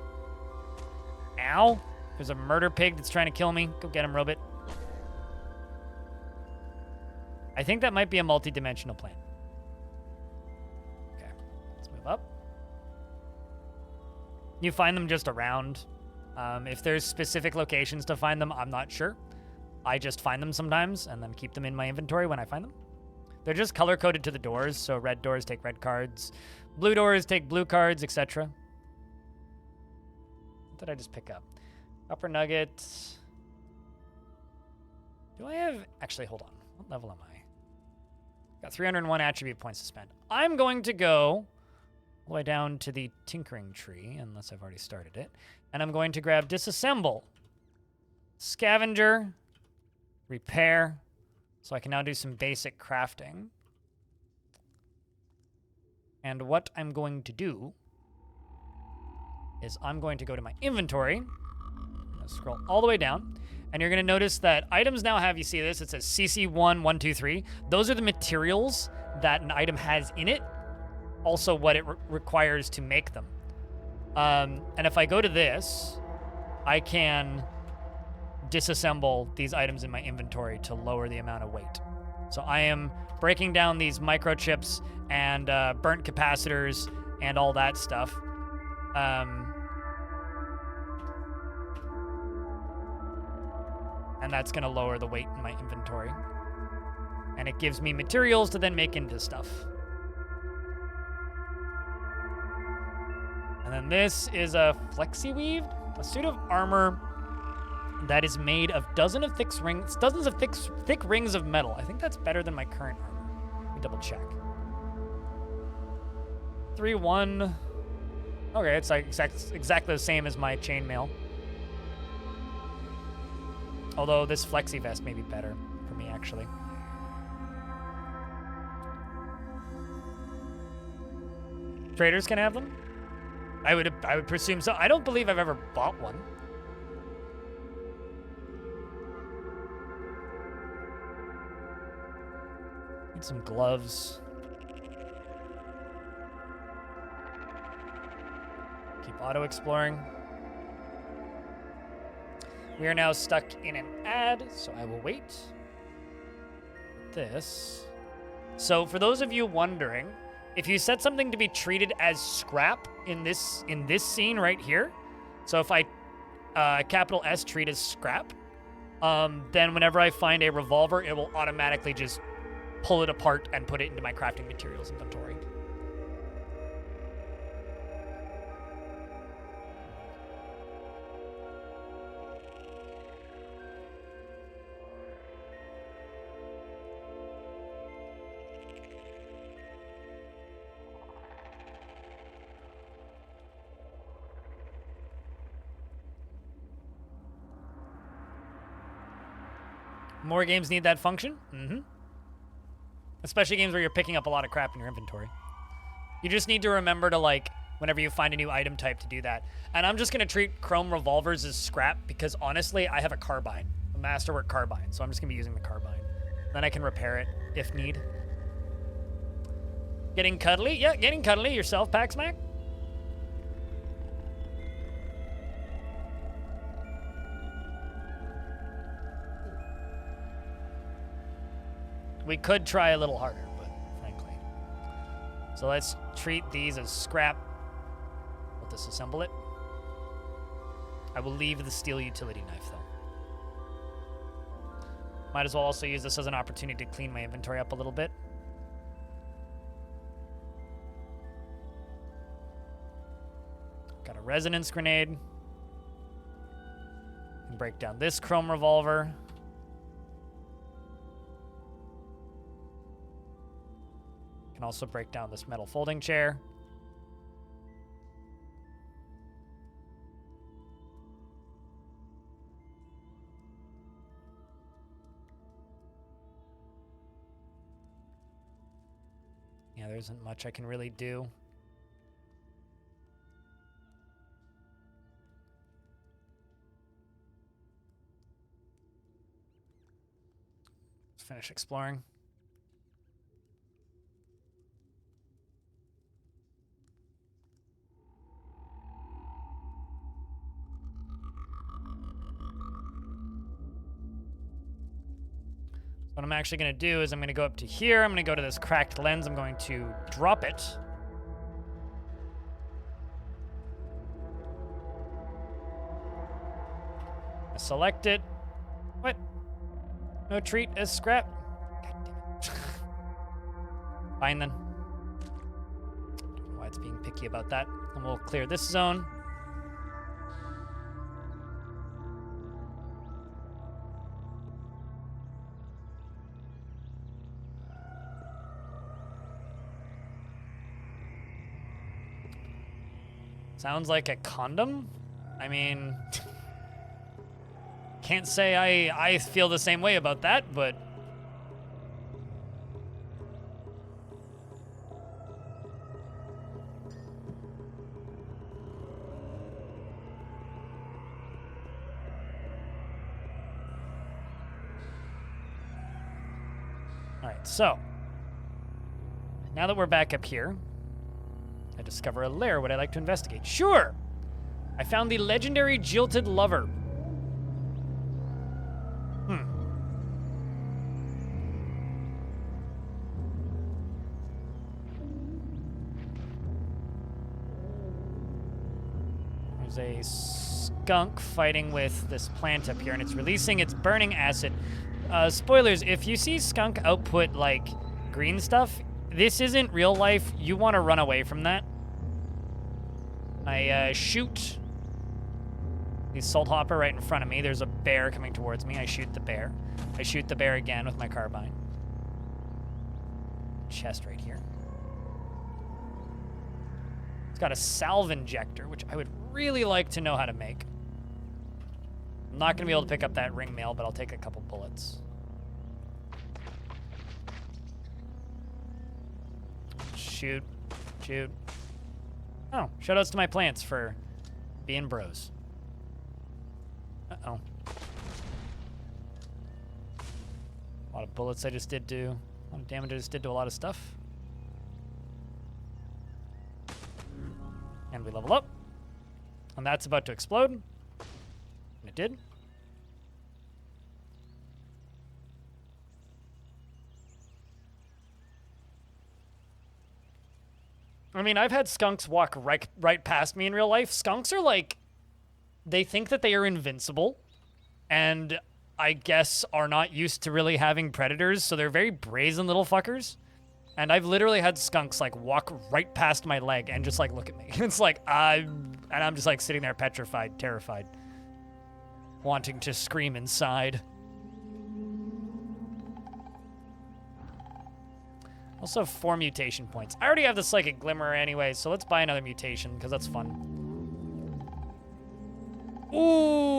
Ow. There's a murder pig that's trying to kill me. Go get him, Robit. I think that might be a multi-dimensional plane. Okay, let's move up. You find them just around. If there's specific locations to find them, I'm not sure. I just find them sometimes and then keep them in my inventory when I find them. They're just color-coded to the doors, so red doors take red cards, blue doors take blue cards, etc. What did I just pick up? Upper nugget. Do I have... Actually, hold on. What level am I? Got 301 attribute points to spend. I'm going to go all the way down to the tinkering tree, unless I've already started it. And I'm going to grab disassemble, scavenger, repair, so I can now do some basic crafting. And what I'm going to do is I'm going to go to my inventory. I'm going to scroll all the way down. And you're going to notice that items now have, you see this, it says CC1, 1, 2, 3. Those are the materials that an item has in it. Also what it requires to make them. And if I go to this, I can disassemble these items in my inventory to lower the amount of weight. So I am breaking down these microchips and burnt capacitors and all that stuff. And that's going to lower the weight in my inventory. And it gives me materials to then make into stuff. And then this is a flexi-weaved, a suit of armor that is made of dozens of thick rings of metal. I think that's better than my current armor. Let me double check. 3-1. Okay, it's like exactly the same as my chainmail. Although this flexi vest may be better for me, actually. Traders can have them? I would presume so. I don't believe I've ever bought one. Need some gloves. Keep auto-exploring. We are now stuck in an ad, so I will wait. This. So for those of you wondering, if you set something to be treated as scrap in this scene right here, so if I capital S treat as scrap, then whenever I find a revolver, it will automatically just pull it apart and put it into my crafting materials inventory. More games need that function. Mm-hmm. Especially games where you're picking up a lot of crap in your inventory. You just need to remember to, like, whenever you find a new item type to do that. And I'm just going to treat chrome revolvers as scrap because, honestly, I have a carbine. A masterwork carbine. So I'm just going to be using the carbine. Then I can repair it if need. Getting cuddly? Yeah, getting cuddly yourself, Paxmac. We could try a little harder, but frankly. So let's treat these as scrap. We'll disassemble it. I will leave the steel utility knife, though. Might as well also use this as an opportunity to clean my inventory up a little bit. Got a resonance grenade. And break down this chrome revolver. Can also break down this metal folding chair. Yeah, there isn't much I can really do. Let's finish exploring. What I'm actually going to do is I'm going to go up to here. I'm going to go to this cracked lens. I'm going to drop it. I select it. What? No treat as scrap? God damn it. Fine then. Don't know why it's being picky about that. And we'll clear this zone. Sounds like a condom? I mean, can't say I feel the same way about that, but... Alright, so... now that we're back up here, I discover a lair. Would I like to investigate? Sure! I found the legendary Jilted Lover. There's a skunk fighting with this plant up here, and it's releasing its burning acid. Spoilers, if you see skunk output, like, green stuff, this isn't real life. You want to run away from that. I shoot the salt hopper right in front of me. There's a bear coming towards me. I shoot the bear. I shoot the bear again with my carbine. Chest right here. It's got a salve injector, which I would really like to know how to make. I'm not going to be able to pick up that ring mail, but I'll take a couple bullets. Shoot. Shoot. Oh, shoutouts to my plants for being bros. Uh-oh. A lot of bullets I just did to... a lot of damage I just did to a lot of stuff. And we level up. And that's about to explode. And it did. I mean, I've had skunks walk right past me in real life. Skunks are like, they think that they are invincible, and I guess are not used to really having predators, so they're very brazen little fuckers. And I've literally had skunks like walk right past my leg and just like look at me. It's like, and I'm just like sitting there petrified, terrified, wanting to scream inside. Also have 4 mutation points. I already have the Psychic Glimmer anyway, so let's buy another mutation, because that's fun. Ooh.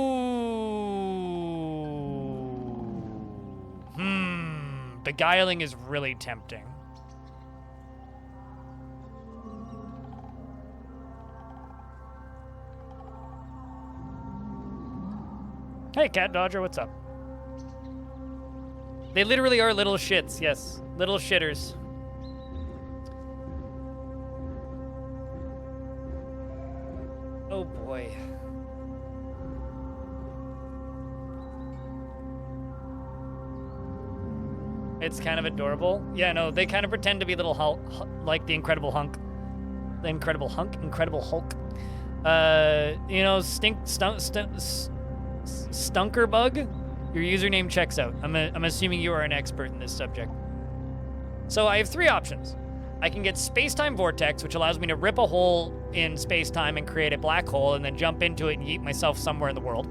Beguiling is really tempting. Hey, Cat Dodger, what's up? They literally are little shits, yes. Little shitters. Oh boy. It's kind of adorable. Yeah, no, they kind of pretend to be little like the Incredible Hulk. The Incredible Hulk? Incredible Hulk. You know, Stunker Bug? Your username checks out. I'm assuming you are an expert in this subject. So I have 3 options. I can get Space-Time Vortex, which allows me to rip a hole in space-time and create a black hole and then jump into it and yeet myself somewhere in the world.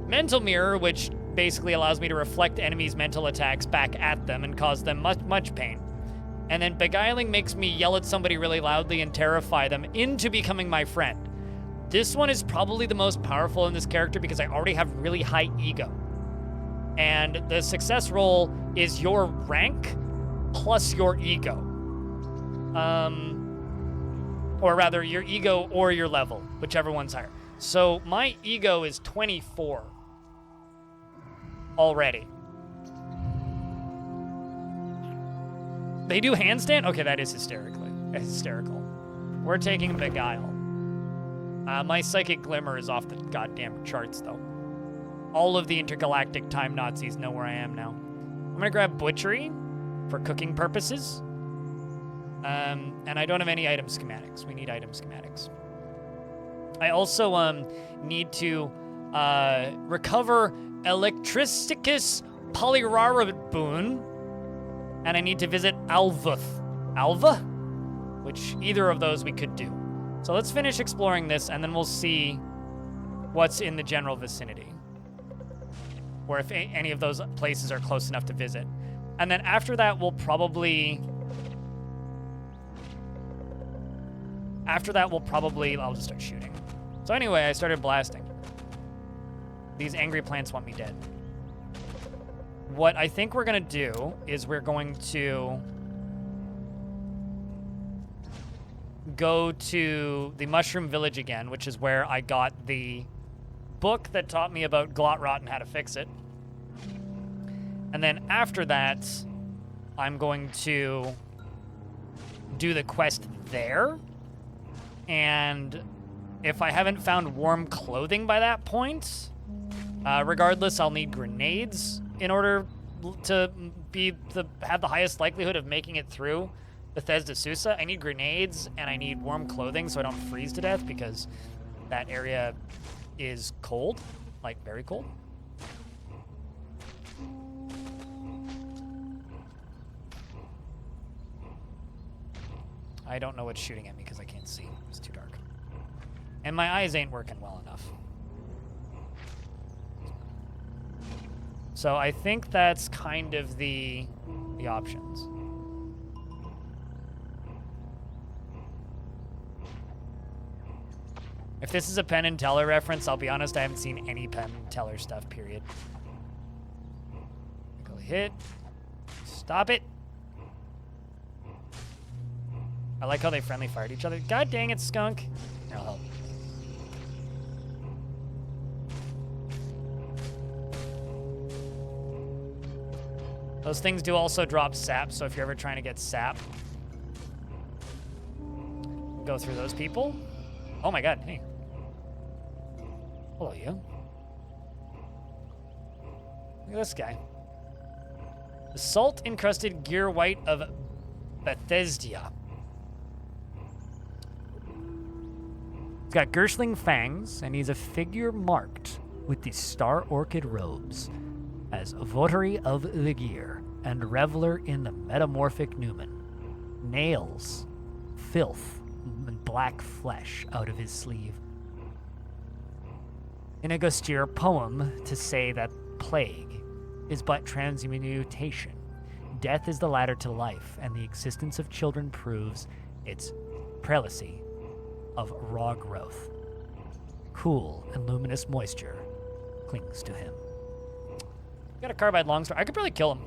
Mental Mirror, which basically allows me to reflect enemies' mental attacks back at them and cause them much pain. And then Beguiling makes me yell at somebody really loudly and terrify them into becoming my friend. This one is probably the most powerful in this character because I already have really high ego. And the success roll is your rank plus your ego. Or rather, your ego or your level, whichever one's higher. So my ego is 24 already. They do handstand? Okay, that is hysterical. We're taking Beguile. My Psychic Glimmer is off the goddamn charts, though. All of the intergalactic time Nazis know where I am now. I'm gonna grab Butchery for cooking purposes. And I don't have any item schematics. We need item schematics. I also need to recover Electricus Polyrarabun, and I need to visit Alvuth. Alva? Which either of those we could do. So let's finish exploring this, and then we'll see what's in the general vicinity. Or if any of those places are close enough to visit. And then after that, we'll probably... I'll just start shooting. So anyway, I started blasting. These angry plants want me dead. What I think we're going to do is we're going to go to the Mushroom Village again, which is where I got the book that taught me about Glotrot and how to fix it. And then after that, I'm going to do the quest there. And if I haven't found warm clothing by that point, regardless, I'll need grenades in order to have the highest likelihood of making it through Bethesda Susa. I need grenades and I need warm clothing so I don't freeze to death because that area is cold, like very cold. I don't know what's shooting at me because I can't see. It's too dark. And my eyes ain't working well enough. So I think that's kind of the options. If this is a Penn and Teller reference, I'll be honest, I haven't seen any Penn and Teller stuff, period. Go hit. Stop it. I like how they friendly fired each other. God dang it, skunk. Here, I'll help. Those things do also drop sap, so if you're ever trying to get sap, go through those people. Oh my god, hey. Hello, you. Look at this guy. The salt-encrusted gear white of Bethesda. He's got Gershling fangs, and he's a figure marked with the star orchid robes as votary of the gear and reveler in the metamorphic numen. Nails, filth, and black flesh out of his sleeve. In a austere poem to say that plague is but transmutation. Death is the ladder to life, and the existence of children proves its prelacy of raw growth. Cool and luminous moisture clings to him. Got a carbide longsword. I could probably kill him.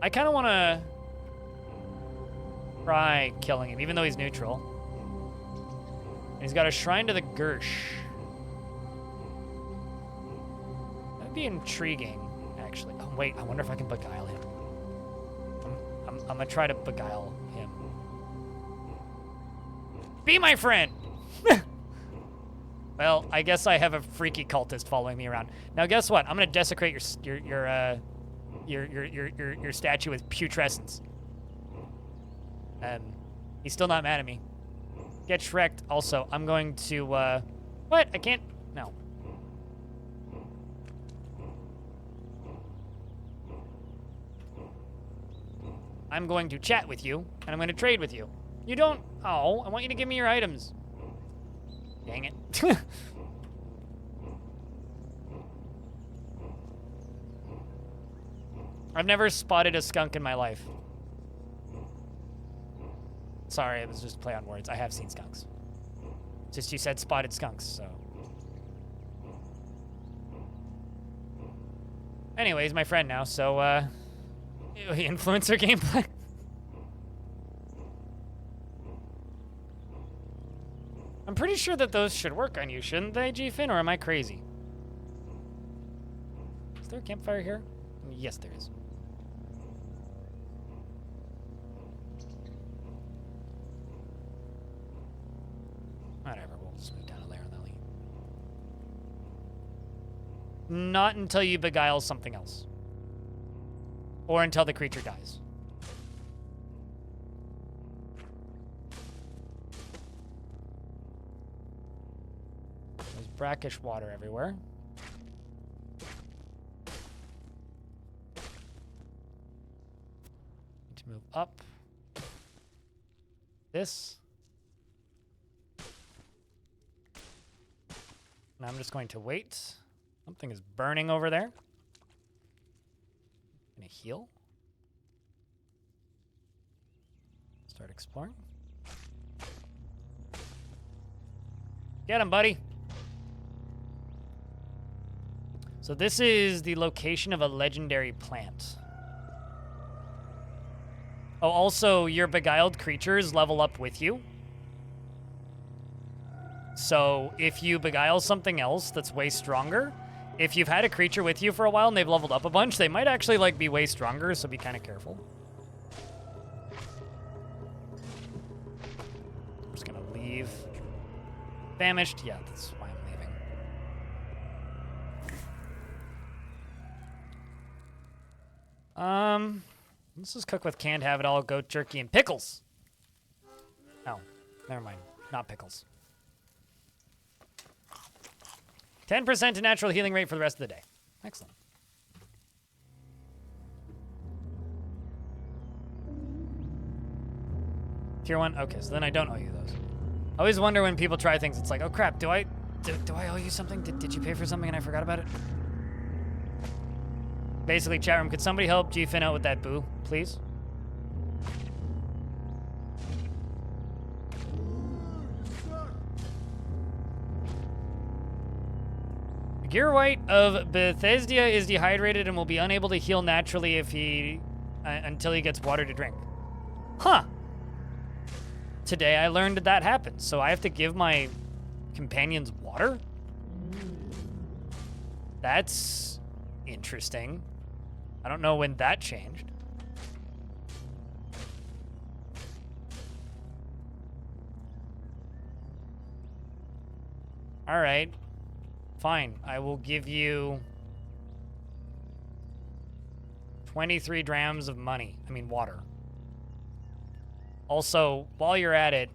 I kind of want to try killing him, even though he's neutral. And he's got a shrine to the Gersh. That'd be intriguing, actually. Oh, wait, I wonder if I can beguile him. I'm gonna try to beguile him. Be my friend! Well, I guess I have a freaky cultist following me around. Now, guess what? I'm gonna desecrate your statue with putrescence. He's still not mad at me. Get Shrek'd. Also, I'm going to, what? I can't, no. I'm going to chat with you, and I'm going to trade with you. You don't, oh, I want you to give me your items. Dang it. I've never spotted a skunk in my life. Sorry, it was just a play on words. I have seen skunks. Just you said spotted skunks, so. Anyway, he's my friend now, so, influencer gameplay. I'm pretty sure that those should work on you, shouldn't they, G-Fin, or am I crazy? Is there a campfire here? Yes, there is. Whatever, we'll just move down a layer on that lane. Not until you beguile something else. Or until the creature dies. There's brackish water everywhere. Need to move up. This. And I'm just going to wait. Something is burning over there. Gonna heal. Start exploring. Get him, buddy. So this is the location of a legendary plant. Oh, also, your beguiled creatures level up with you. So if you beguile something else that's way stronger, if you've had a creature with you for a while and they've leveled up a bunch, they might actually like be way stronger, so be kind of careful. I'm just gonna leave. Famished? Yeah, that's why I'm leaving. Let's just cook with canned have it all, goat jerky, and pickles. Oh, never mind. Not pickles. 10% to natural healing rate for the rest of the day. Excellent. Tier 1? Okay, so then I don't owe you those. I always wonder when people try things, it's like, oh crap, do I owe you something? Did you pay for something and I forgot about it? Basically, chat room, could somebody help G-Fin out with that boo, please? Gearwhite of Bethesda is dehydrated and will be unable to heal naturally if he until he gets water to drink. Huh. Today I learned that happens, so I have to give my companions water? That's interesting. I don't know when that changed. All right. Fine, I will give you 23 drams of money. I mean, water. Also, while you're at it,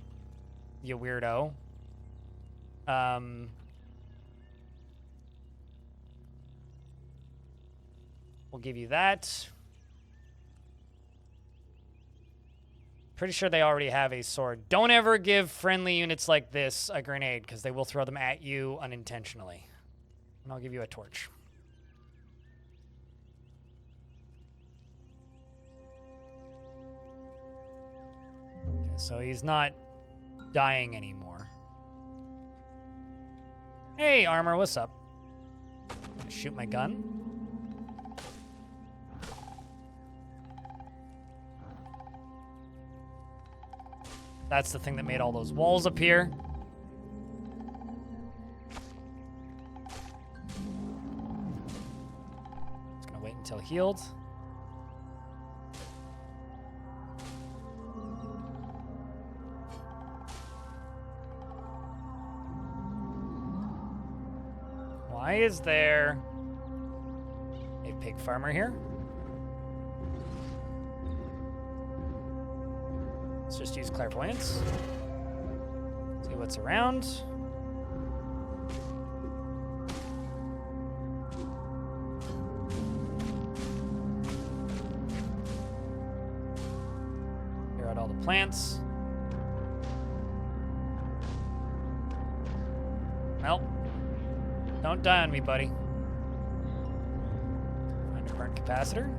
you weirdo, we'll give you that. Pretty sure they already have a sword. Don't ever give friendly units like this a grenade, because they will throw them at you unintentionally. And I'll give you a torch. Okay, so he's not dying anymore. Hey, Armor, what's up? Shoot my gun. That's the thing that made all those walls appear. Just gonna wait until healed. Why is there a pig farmer here? Let's just use clairvoyance. See what's around. Clear out all the plants. Well, don't die on me, buddy. Find a burnt capacitor.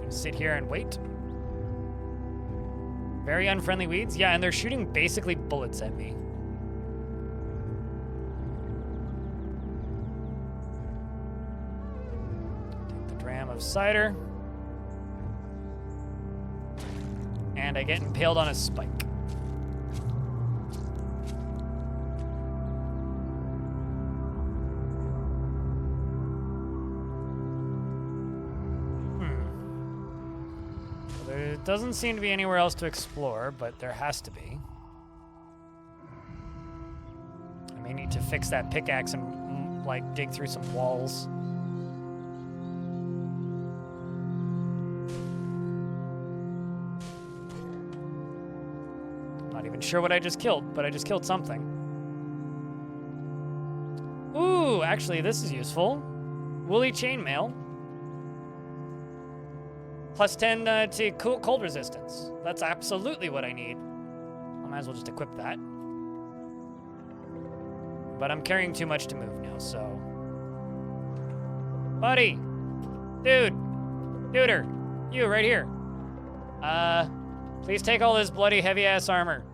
Sit here and wait. Very unfriendly weeds. Yeah, and they're shooting basically bullets at me. Take the dram of cider. And I get impaled on a spike. There doesn't seem to be anywhere else to explore, but there has to be. I may need to fix that pickaxe and, like, dig through some walls. Not even sure what I just killed, but I just killed something. Ooh, actually, this is useful. Woolly chainmail. Plus 10 to cold resistance. That's absolutely what I need. I might as well just equip that. But I'm carrying too much to move now, so... Buddy! Dude! Duder! You, right here. Please take all this bloody heavy-ass armor.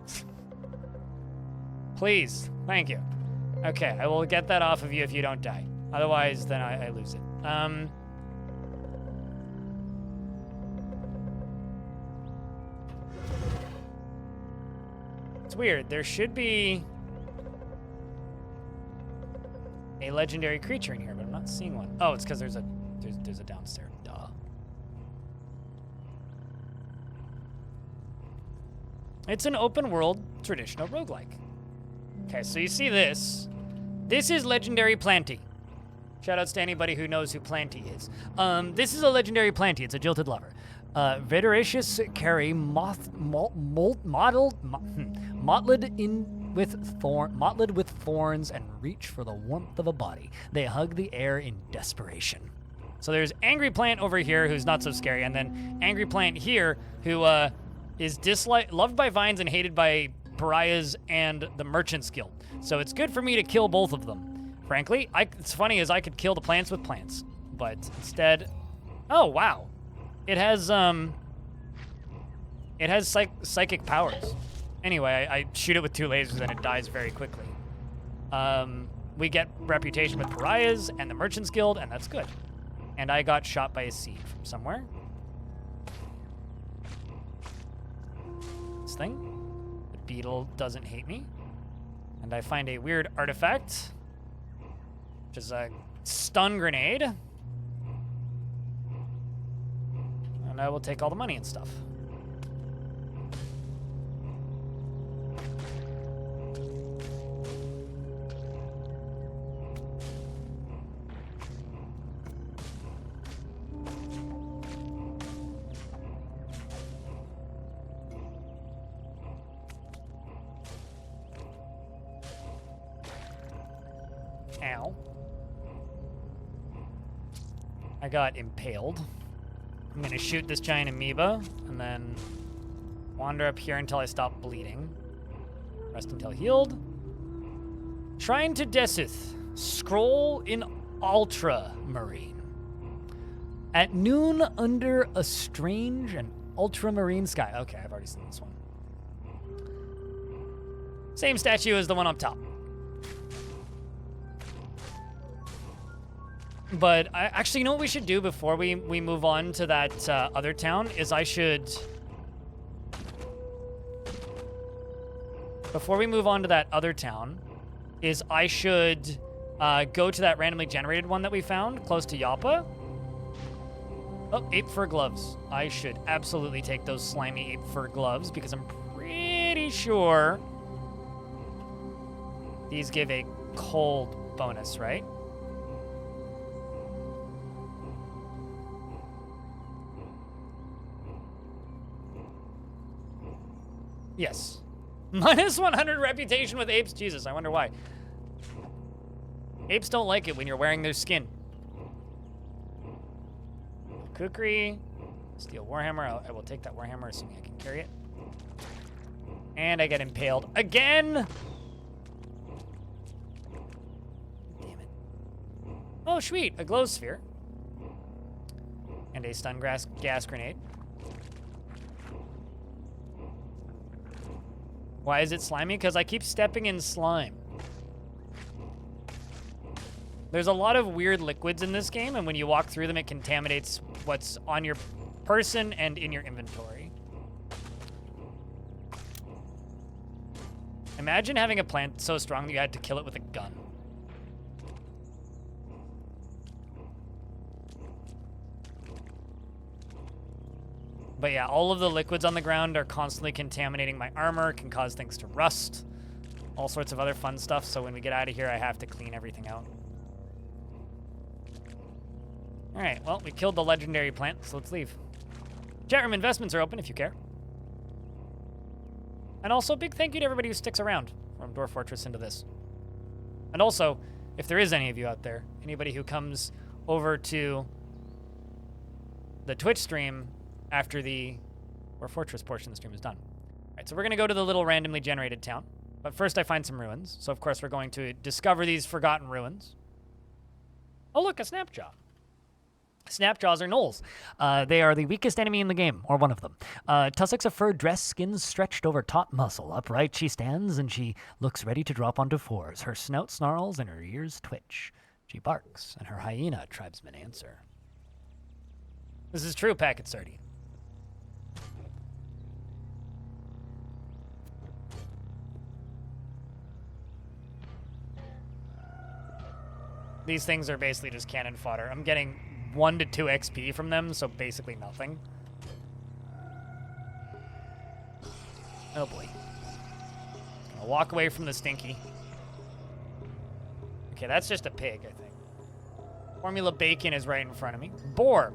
Please. Thank you. Okay, I will get that off of you if you don't die. Otherwise, then I lose it. It's weird. There should be a legendary creature in here, but I'm not seeing one. Oh, it's because there's a downstairs. Duh. It's an open world traditional roguelike. Okay, so you see this. This is legendary Planty. Shoutouts to anybody who knows who Planty is. This is a legendary Planty. It's a jilted lover. Vederacious carry mottled with thorns and reach for the warmth of a body. They hug the air in desperation. So there's Angry Plant over here, who's not so scary, and then Angry Plant here, who is loved by vines and hated by pariahs and the Merchants Guild. So it's good for me to kill both of them. Frankly, it's funny as I could kill the plants with plants, but instead, oh wow, it has psychic powers. Anyway, I shoot it with 2 lasers and it dies very quickly. We get reputation with pariahs and the Merchants Guild, and that's good. And I got shot by a seed from somewhere. This thing. The beetle doesn't hate me. And I find a weird artifact, which is a stun grenade. And I will take all the money and stuff. Ow. I got impaled. I'm gonna shoot this giant amoeba and then wander up here until I stop bleeding. Rest until healed. Shrine to Desuth. Scroll in ultramarine. At noon under a strange and ultramarine sky. Okay, I've already seen this one. Same statue as the one up top. But actually, you know what we should do before we move on to that other town is before we move on to that other town, I should go to that randomly generated one that we found close to Yappa. Oh, ape fur gloves. I should absolutely take those slimy ape fur gloves because I'm pretty sure these give a cold bonus, right? Yes. Minus 100 reputation with apes. Jesus, I wonder why. Apes don't like it when you're wearing their skin. Kukri. Steel Warhammer. I will take that Warhammer assuming I can carry it. And I get impaled again! Damn it. Oh, sweet. A glow sphere. And a stun gas grenade. Why is it slimy? Because I keep stepping in slime. There's a lot of weird liquids in this game, and when you walk through them, it contaminates what's on your person and in your inventory. Imagine having a plant so strong that you had to kill it with a gun. But yeah, all of the liquids on the ground are constantly contaminating my armor, can cause things to rust, all sorts of other fun stuff, so when we get out of here, I have to clean everything out. All right, well, we killed the legendary plant, so let's leave. Chat room investments are open if you care. And also, big thank you to everybody who sticks around from Dwarf Fortress into this. And also, if there is any of you out there, anybody who comes over to the Twitch stream after the Dwarf Fortress portion of the stream is done. All right, so we're going to go to the little randomly generated town. But first I find some ruins. So, of course, we're going to discover these forgotten ruins. Oh, look, a Snapjaw. Snapjaws are gnolls. They are the weakest enemy in the game, or one of them. Tussocks of fur, dress, skins stretched over taut muscle. Upright she stands, and she looks ready to drop onto fours. Her snout snarls, and her ears twitch. She barks, and her hyena tribesmen answer. This is true, Packet Sardi. These things are basically just cannon fodder. I'm getting 1 to 2 XP from them, so basically nothing. Oh boy. Gonna walk away from the stinky. Okay, that's just a pig, I think. Formula Bacon is right in front of me. Boar.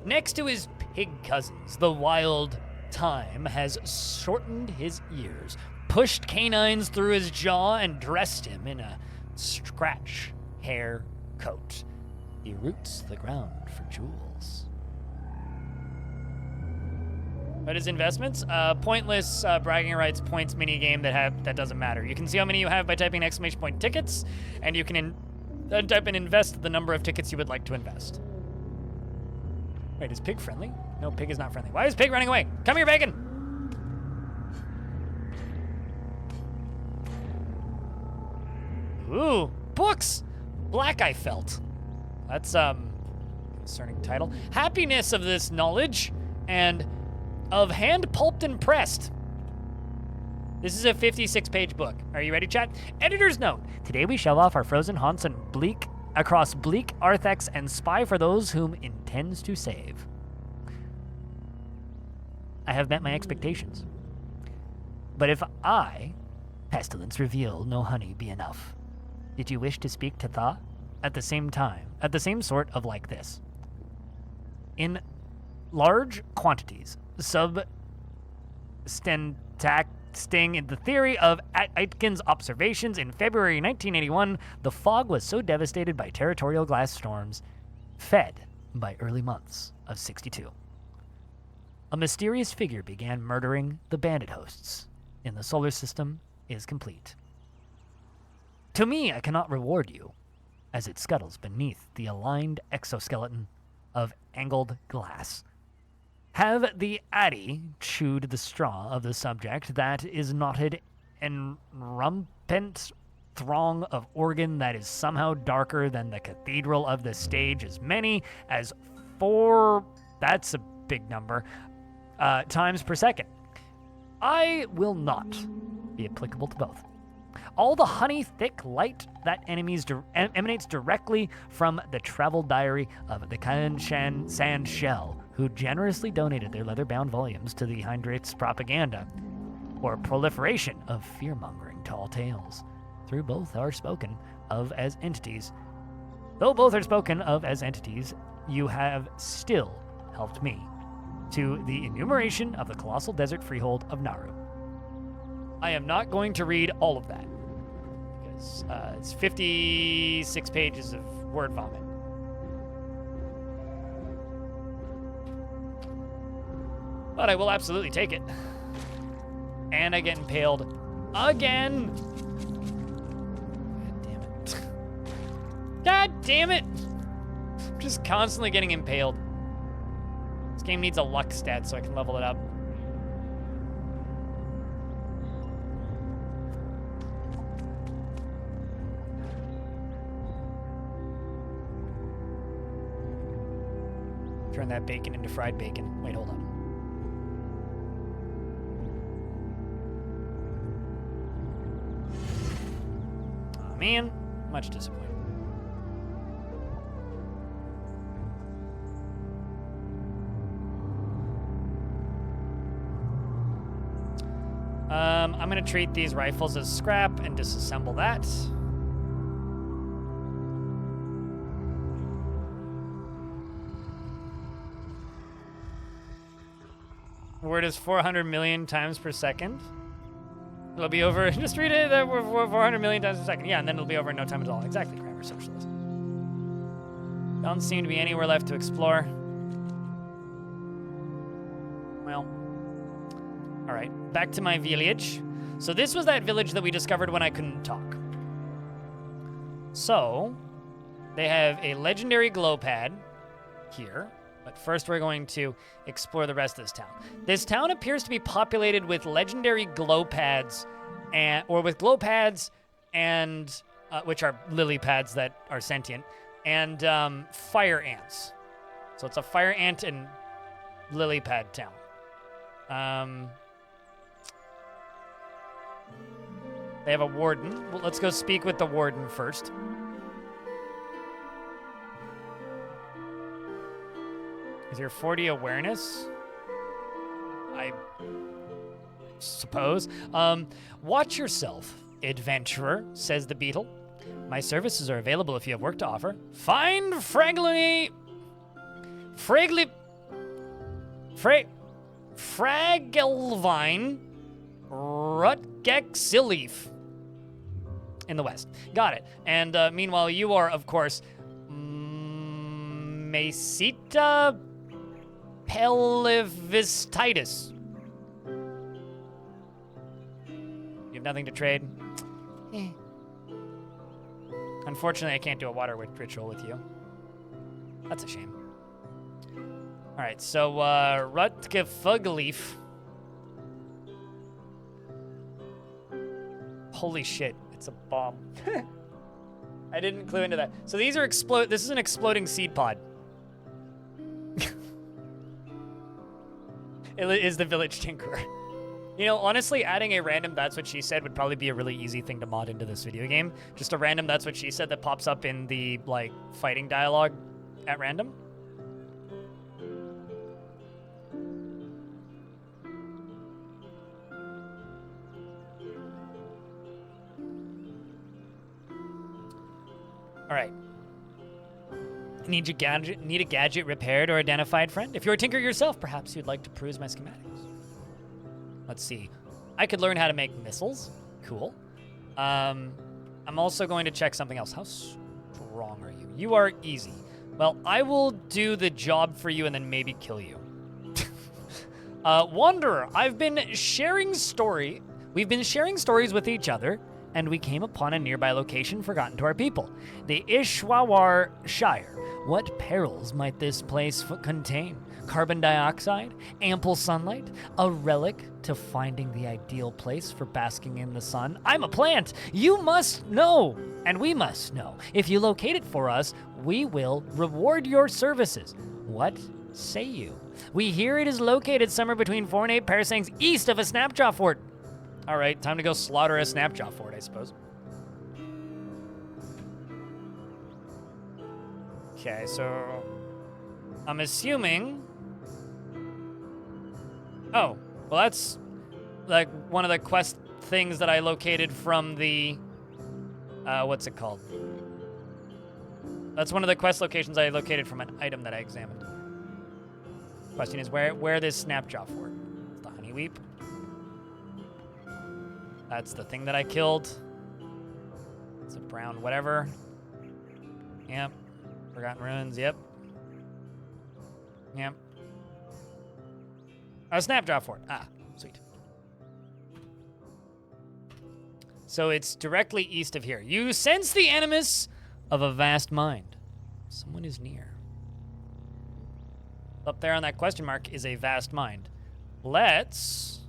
Next to his pig cousins, the Wild Time has shortened his ears, pushed canines through his jaw, and dressed him in a scratch hair coat. He roots the ground for jewels. What is investments? Pointless bragging rights points minigame that doesn't matter. You can see how many you have by typing ! tickets, and you can type in invest the number of tickets you would like to invest. Wait, is pig friendly? No, pig is not friendly. Why is pig running away? Come here, bacon! Ooh, books! Black I felt. That's, concerning title. Happiness of this knowledge, and of hand pulped and pressed. This is a 56-page book. Are you ready, chat? Editor's note. Today we shove off our frozen haunts and across bleak Arthex and spy for those whom intends to save. I have met my expectations. But if pestilence reveal no honey be enough, did you wish to speak to Tha at the same time, at the same sort of like this? In large quantities, substandacting in the theory of Aitken's observations in February 1981, the fog was so devastated by territorial glass storms, fed by early months of 62. A mysterious figure began murdering the bandit hosts in the solar system is complete. To me, I cannot reward you, as it scuttles beneath the aligned exoskeleton of angled glass. Have the addy chewed the straw of the subject that is knotted and rampant throng of organ that is somehow darker than the cathedral of the stage as many as 4, that's a big number, times per second. I will not be applicable to both. All the honey-thick light that emanates directly from the travel diary of the Kanshan Sand Shell, who generously donated their leather-bound volumes to the Heinrich's propaganda, or proliferation of fear-mongering tall tales, through both are spoken of as entities. Though both are spoken of as entities, you have still helped me to the enumeration of the colossal desert freehold of Naru. I am not going to read all of that, because it's 56 pages of word vomit. But I will absolutely take it. And I get impaled again. God damn it. God damn it. I'm just constantly getting impaled. This game needs a luck stat so I can level it up. Turn that bacon into fried bacon. Wait, hold on. Oh, man, much disappointed. I'm gonna treat these rifles as scrap and disassemble that. Word is 400 million times per second. It'll be over. Just read it. 400 million times per second. Yeah, and then it'll be over in no time at all. Exactly, Kramer Socialist. Don't seem to be anywhere left to explore. Well, all right. Back to my village. So this was that village that we discovered when I couldn't talk. So they have a legendary glow pad here. But first we're going to explore the rest of this town. This town appears to be populated with legendary glow pads, or with glow pads and, which are lily pads that are sentient, and fire ants. So it's a fire ant and lily pad town. They have a warden. Well, let's go speak with the warden first. Is your 40 awareness? I suppose. Watch yourself, adventurer, says the beetle. My services are available if you have work to offer. Find Fraglevine Rutgexilleaf in the west. Got it. And meanwhile, you are, of course, Mesita Pellevistitis. You have nothing to trade? Unfortunately, I can't do a water ritual with you. That's a shame. All right, so Rutgefugleaf. Holy shit, it's a bomb. I didn't clue into that. So these are this is an exploding seed pod. It is the village tinkerer. You know, honestly, adding a random "that's what she said" would probably be a really easy thing to mod into this video game. Just a random "that's what she said" that pops up in the, like, fighting dialogue at random. All right. Need a gadget repaired or identified, friend? If you're a tinker yourself, perhaps you'd like to peruse my schematics. Let's see. I could learn how to make missiles. Cool. I'm also going to check something else. How strong are you? You are easy. Well, I will do the job for you and then maybe kill you. Wanderer, We've been sharing stories with each other, and we came upon a nearby location forgotten to our people, the Ishwawar Shire. What perils might this place contain? carbon dioxide, ample sunlight, a relic to finding the ideal place for basking in the sun. I'm a plant. You must know, and we must know. If you locate it for us, we will reward your services. What say you? We hear it is located somewhere between 4 and 8 parasangs east of a Snapjaw Fort. All right, time to go slaughter a Snapjaw Fort, I suppose. Okay, so I'm assuming... Oh, well that's like one of the quest things that I located from the... what's it called? That's one of the quest locations I located from an item that I examined. Question is where this Snapjaw Fort? It's the Honeyweep. That's the thing that I killed. It's a brown whatever. Yep. Forgotten Ruins, yep. Yep. A Snapjaw Fort. Ah, sweet. So it's directly east of here. You sense the animus of a vast mind. Someone is near. Up there on that question mark is a vast mind. Let's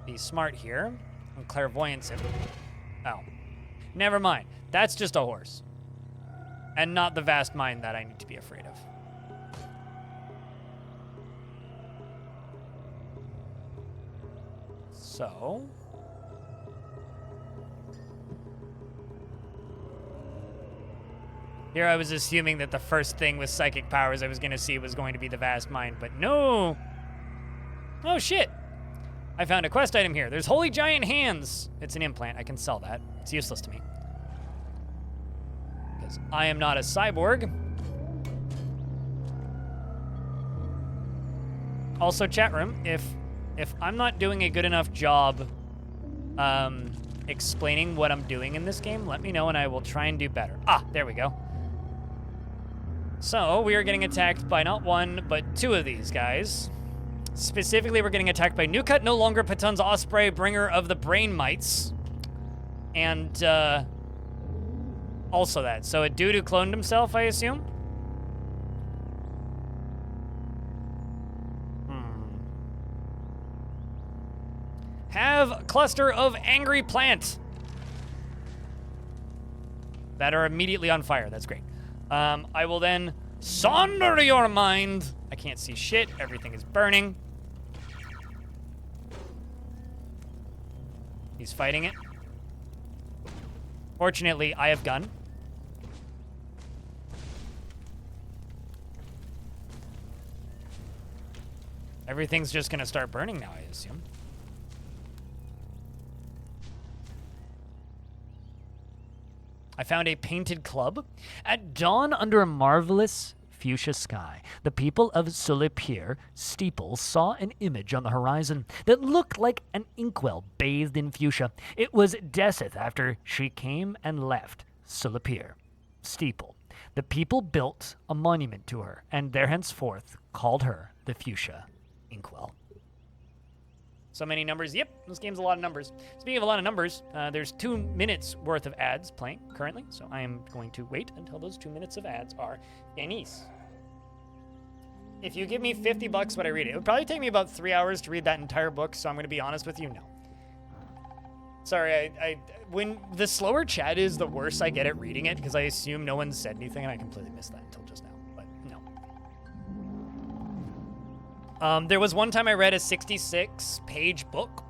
be smart here and clairvoyance him. Oh, never mind. That's just a horse. And not the vast mind that I need to be afraid of. So... here I was assuming that the first thing with psychic powers I was going to see was going to be the vast mind, but no! Oh shit! I found a quest item here. There's holy giant hands! It's an implant. I can sell that. It's useless to me. Because I am not a cyborg. Also, chat room, if I'm not doing a good enough job explaining what I'm doing in this game, let me know and I will try and do better. Ah, there we go. So, we are getting attacked by not one, but 2 of these guys. Specifically, we're getting attacked by Newcut, no longer Patun's Osprey, bringer of the brain mites. And, also that. So, a dude who cloned himself, I assume? Have cluster of angry plant. That are immediately on fire. That's great. I will then sonder your mind. I can't see shit. Everything is burning. He's fighting it. Fortunately, I have gun. Everything's just gonna start burning now, I assume. I found a painted club. At dawn under a marvelous fuchsia sky, the people of Solipir Steeple saw an image on the horizon that looked like an inkwell bathed in fuchsia. It was Deseth after she came and left Solipir Steeple. The people built a monument to her, and there henceforth called her the Fuchsia Inkwell. So many numbers. Yep, this game's a lot of numbers. Speaking of a lot of numbers, there's 2 minutes worth of ads playing currently, so I am going to wait until those 2 minutes of ads are finished. If you give me $50 when I read it, it would probably take me about 3 hours to read that entire book, so I'm going to be honest with you, no. Sorry, I when the slower chat is, the worse I get at reading it, because I assume no one said anything, and I completely missed that until just now, but no. There was one time I read a 66-page book,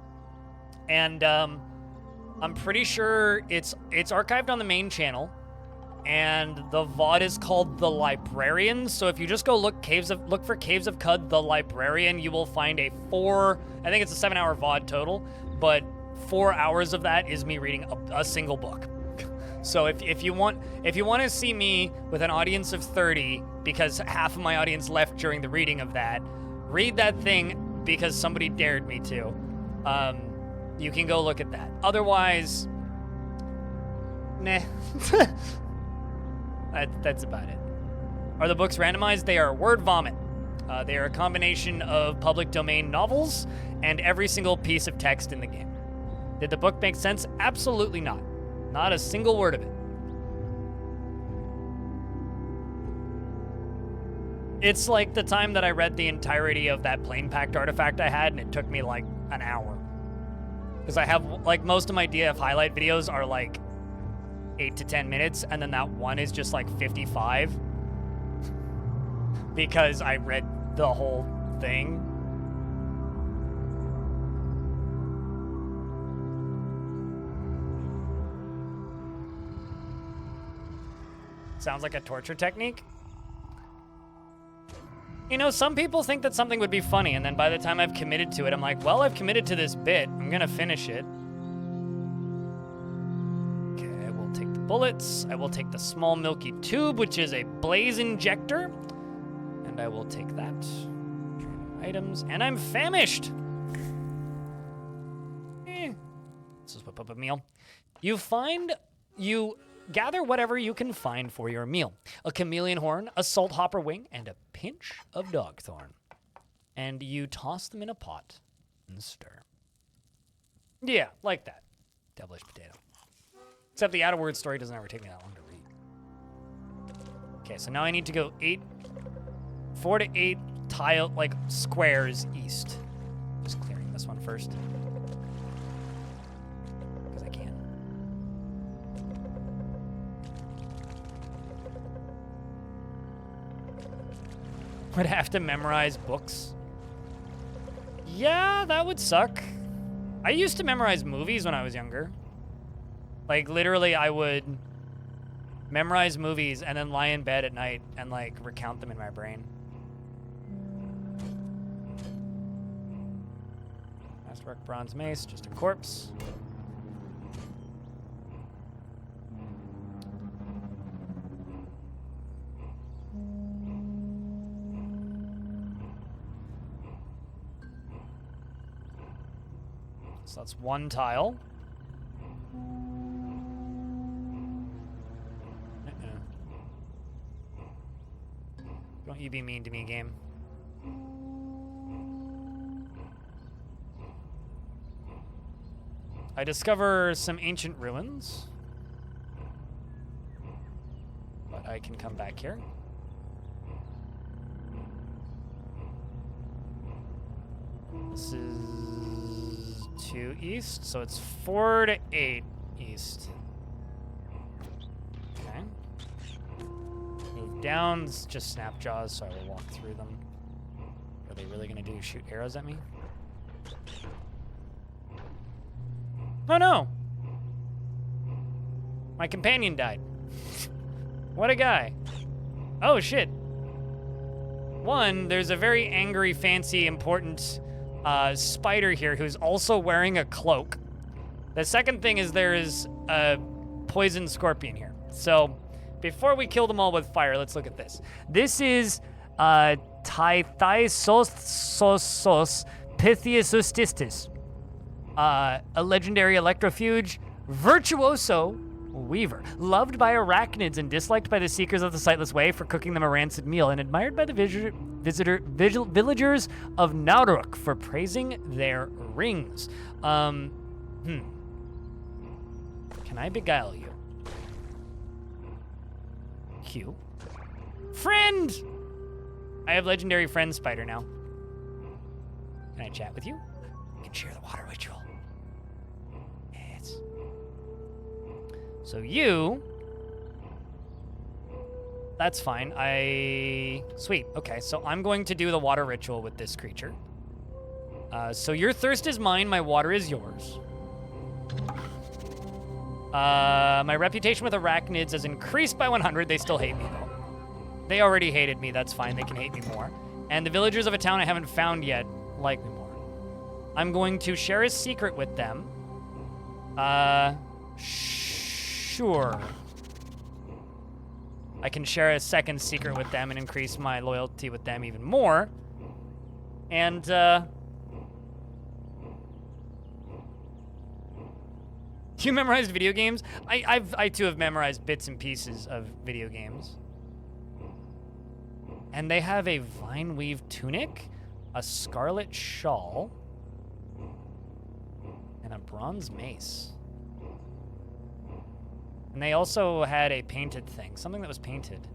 and I'm pretty sure it's archived on the main channel, and the VOD is called The Librarian. So if you just go look for Caves of Cud, The Librarian, you will find I think it's a 7-hour VOD total, but 4 hours of that is me reading a single book. So if you want to see me with an audience of 30, because half of my audience left during the reading of that, read that thing because somebody dared me to. You can go look at that. Otherwise, nah. That's about it. Are the books randomized? They are word vomit. They are a combination of public domain novels and every single piece of text in the game. Did the book make sense? Absolutely not. Not a single word of it. It's like the time that I read the entirety of that plane packed artifact I had, and it took me like an hour. Because I have, like, most of my DF highlight videos are like 8 to 10 minutes, and then that one is just like 55. Because I read the whole thing. Sounds like a torture technique. You know, some people think that something would be funny, and then by the time I've committed to it, I'm like, well, I've committed to this bit. I'm gonna finish it. Okay, I will take the bullets. I will take the small milky tube, which is a blaze injector. And I will take that. Training items. And I'm famished! This is whip up a meal. You gather whatever you can find for your meal. A chameleon horn, a salt hopper wing, and a pinch of dogthorn. And you toss them in a pot and stir. Yeah, like that. Devilish potato. Except the out-of-word story doesn't ever take me that long to read. Okay, so now I need to go 4 to 8 tile, like, squares east. Just clearing this one first. Because I can. Would have to memorize books. Yeah, that would suck. I used to memorize movies when I was younger. Like, literally, I would memorize movies and then lie in bed at night and, like, recount them in my brain. Masterwork bronze mace, just a corpse. So that's one tile. Don't you be mean to me, game. I discover some ancient ruins. But I can come back here. This is 2 east, so it's 4 to 8 east. Okay. Move down, it's just snapjaws, so I will walk through them. Are they really gonna shoot arrows at me? Oh no! My companion died. What a guy. Oh shit. One, there's a very angry, fancy, important spider here who's also wearing a cloak. The second thing is there is a poison scorpion here. So before we kill them all with fire, let's look at this. This is Tithaisos Pythiosustistis. A legendary electrofuge virtuoso weaver, loved by arachnids and disliked by the seekers of the sightless way for cooking them a rancid meal, and admired by the villagers of Nauruk for praising their rings. Can I beguile you? Q. Friend! I have legendary friend spider now. Can I chat with you? We can share the water ritual. Yes. So you... That's fine. Sweet. Okay, so I'm going to do the water ritual with this creature. So your thirst is mine, my water is yours. My reputation with arachnids has increased by 100. They still hate me, though. They already hated me. That's fine. They can hate me more. And the villagers of a town I haven't found yet like me more. I'm going to share a secret with them. Sure. I can share a second secret with them and increase my loyalty with them even more. And, you memorized video games? I too have memorized bits and pieces of video games. And they have a vine weave tunic, a scarlet shawl, and a bronze mace. And they also had a painted thing, something that was painted.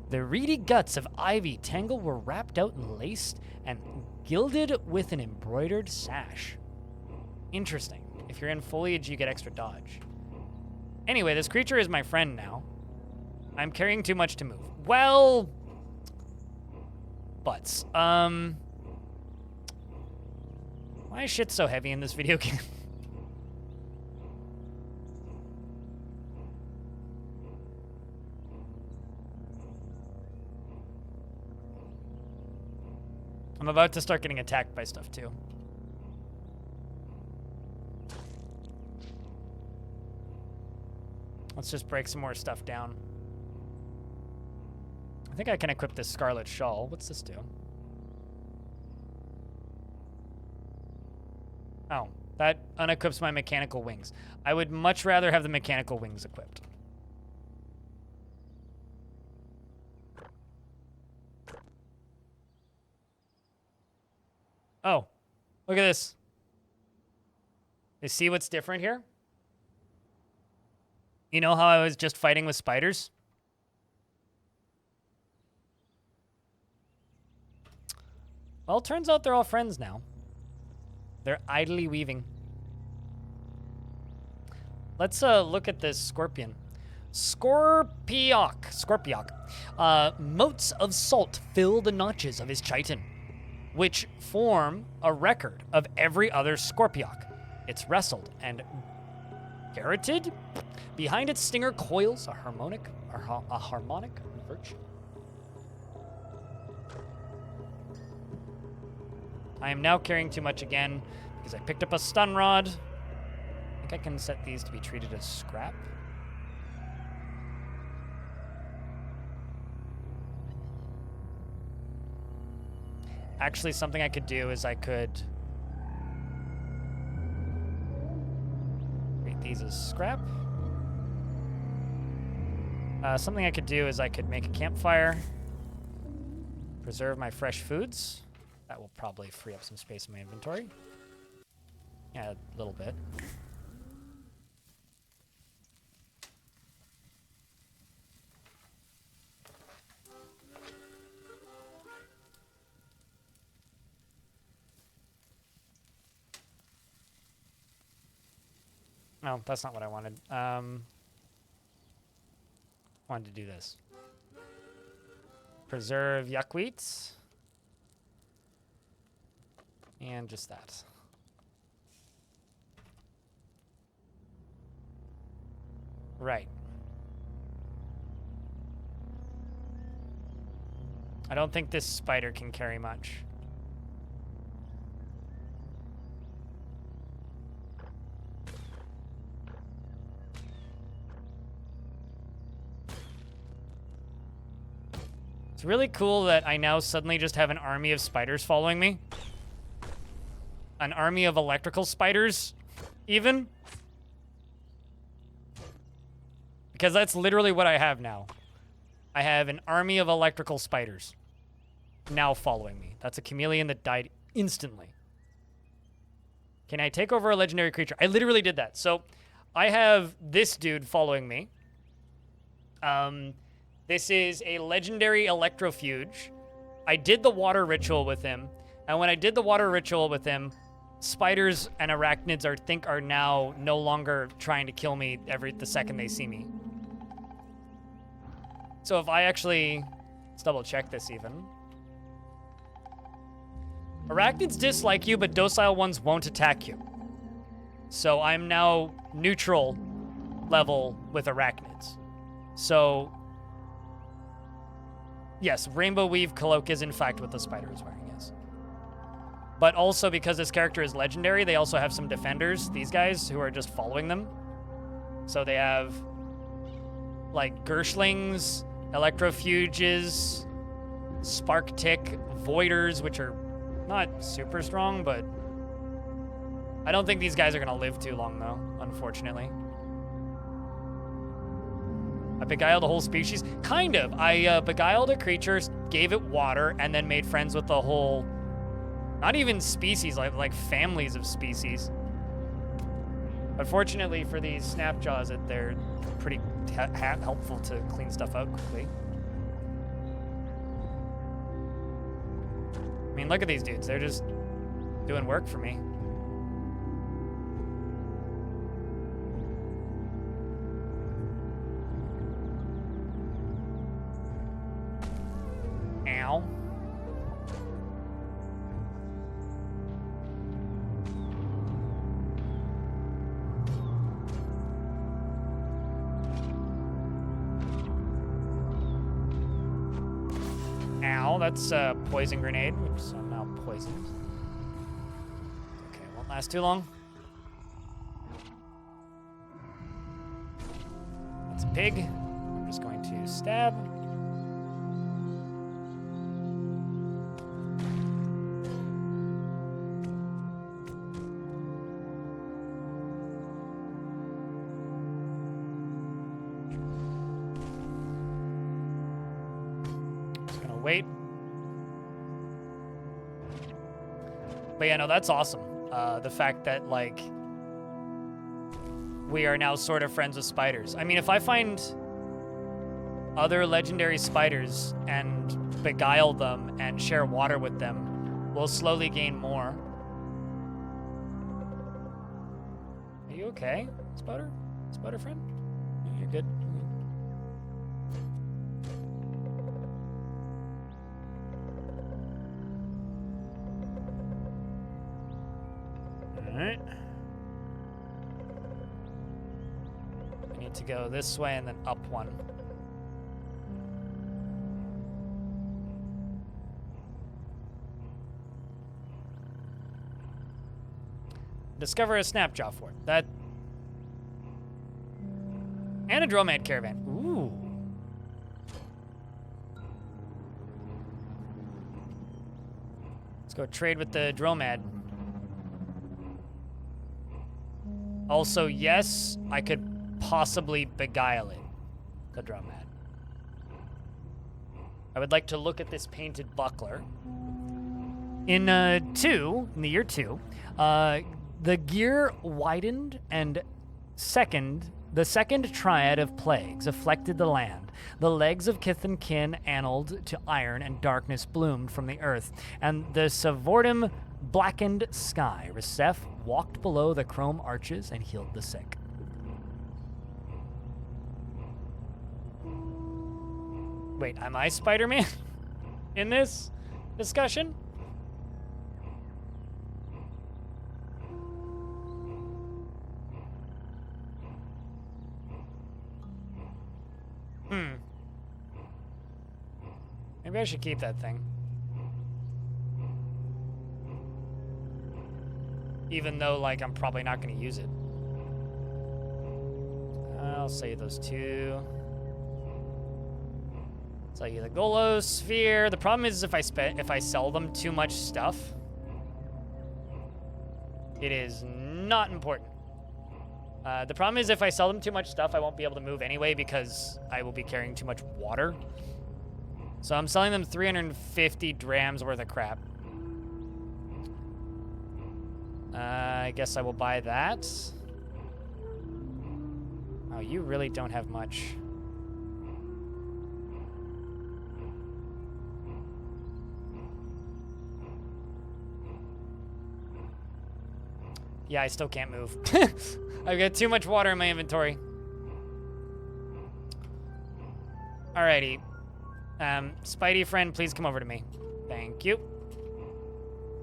The reedy guts of Ivy Tangle were wrapped out and laced and gilded with an embroidered sash. Interesting. If you're in foliage, you get extra dodge. Anyway, this creature is my friend now. I'm carrying too much to move. Well, butts. Why is shit so heavy in this video game? I'm about to start getting attacked by stuff too. Let's just break some more stuff down. I think I can equip this Scarlet Shawl. What's this do? Oh, that unequips my mechanical wings. I would much rather have the mechanical wings equipped. Oh, look at this. You see what's different here? You know how I was just fighting with spiders? Well, turns out they're all friends now. They're idly weaving. Let's look at this scorpion. Scorpiock. Motes of salt fill the notches of his chitin, which form a record of every other Scorpiock. It's wrestled and garroted. Behind its stinger coils a harmonic virtue. I am now carrying too much again because I picked up a stun rod. I think I can set these to be treated as scrap. Actually, something I could do is I could treat these as scrap. Something I could do is I could make a campfire, preserve my fresh foods. That will probably free up some space in my inventory. Yeah, a little bit. No, that's not what I wanted. Wanted to do this. Preserve yuckweeds. And just that. Right. I don't think this spider can carry much. It's really cool that I now suddenly just have an army of spiders following me. An army of electrical spiders, even. Because that's literally what I have now. I have an army of electrical spiders now following me. That's a chameleon that died instantly. Can I take over a legendary creature? I literally did that. So I have this dude following me. This is a legendary electrofuge. I did the water ritual with him. And when I did the water ritual with him, spiders and arachnids are now no longer trying to kill me the second they see me. So if I actually, let's double check this even. Arachnids dislike you, but docile ones won't attack you. So I'm now neutral level with arachnids. So yes, Rainbow Weave Cloak is in fact what the spider is wearing, yes. But also because this character is legendary, they also have some defenders, these guys, who are just following them. So they have, like, Gershlings, Electrofuges, Spark Tick, Voiders, which are not super strong, but I don't think these guys are going to live too long, though, unfortunately. I beguiled a whole species? Kind of. I beguiled a creature, gave it water, and then made friends with the whole... Not even species, like families of species. Unfortunately for these Snapjaws, they're pretty helpful to clean stuff out quickly. mean, look at these dudes. They're just doing work for me. Ow. Ow, that's a poison grenade, which I'm now poisoned. Okay, won't last too long. That's a pig. I'm just going to stab. Wait. But yeah, no, that's awesome. The fact that, like, we are now sort of friends with spiders. I mean, if I find other legendary spiders and beguile them and share water with them, we'll slowly gain more. Are you okay, Spider? Spider friend? You're good? Alright. I need to go this way and then up one. Discover a snapjaw fort. That... And a dromad caravan. Ooh. Let's go trade with the dromad. Also, yes, I could possibly beguile it, the dromad. I would like to look at this painted buckler. In the year 2, the gear widened and the second triad of plagues afflicted the land. The legs of kith and kin annaled to iron, and darkness bloomed from the earth. And the Savordum blackened sky. Resef walked below the chrome arches and healed the sick. Wait, am I Spider-Man in this discussion? Maybe I should keep that thing. Even though, like, I'm probably not going to use it. I'll save those two. Sell you the Golos sphere. The problem is if I sell them too much stuff, it is not important. The problem is if I sell them too much stuff, I won't be able to move anyway because I will be carrying too much water. So I'm selling them 350 drams worth of crap. I guess I will buy that. Oh, you really don't have much. Yeah, I still can't move. I've got too much water in my inventory. Alrighty. Spidey friend, please come over to me. Thank you.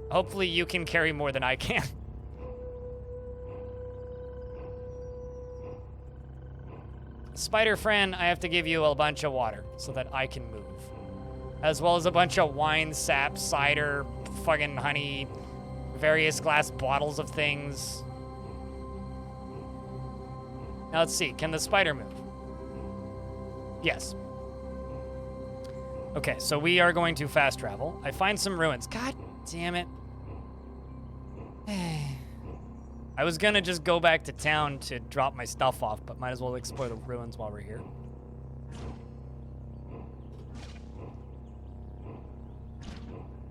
Hopefully you can carry more than I can. Spider friend, I have to give you a bunch of water so that I can move. As well as a bunch of wine, sap, cider, fucking honey, various glass bottles of things. Now let's see, can the spider move? Yes. Okay, so we are going to fast travel. I find some ruins. God damn it. I was gonna just go back to town to drop my stuff off, but might as well explore the ruins while we're here.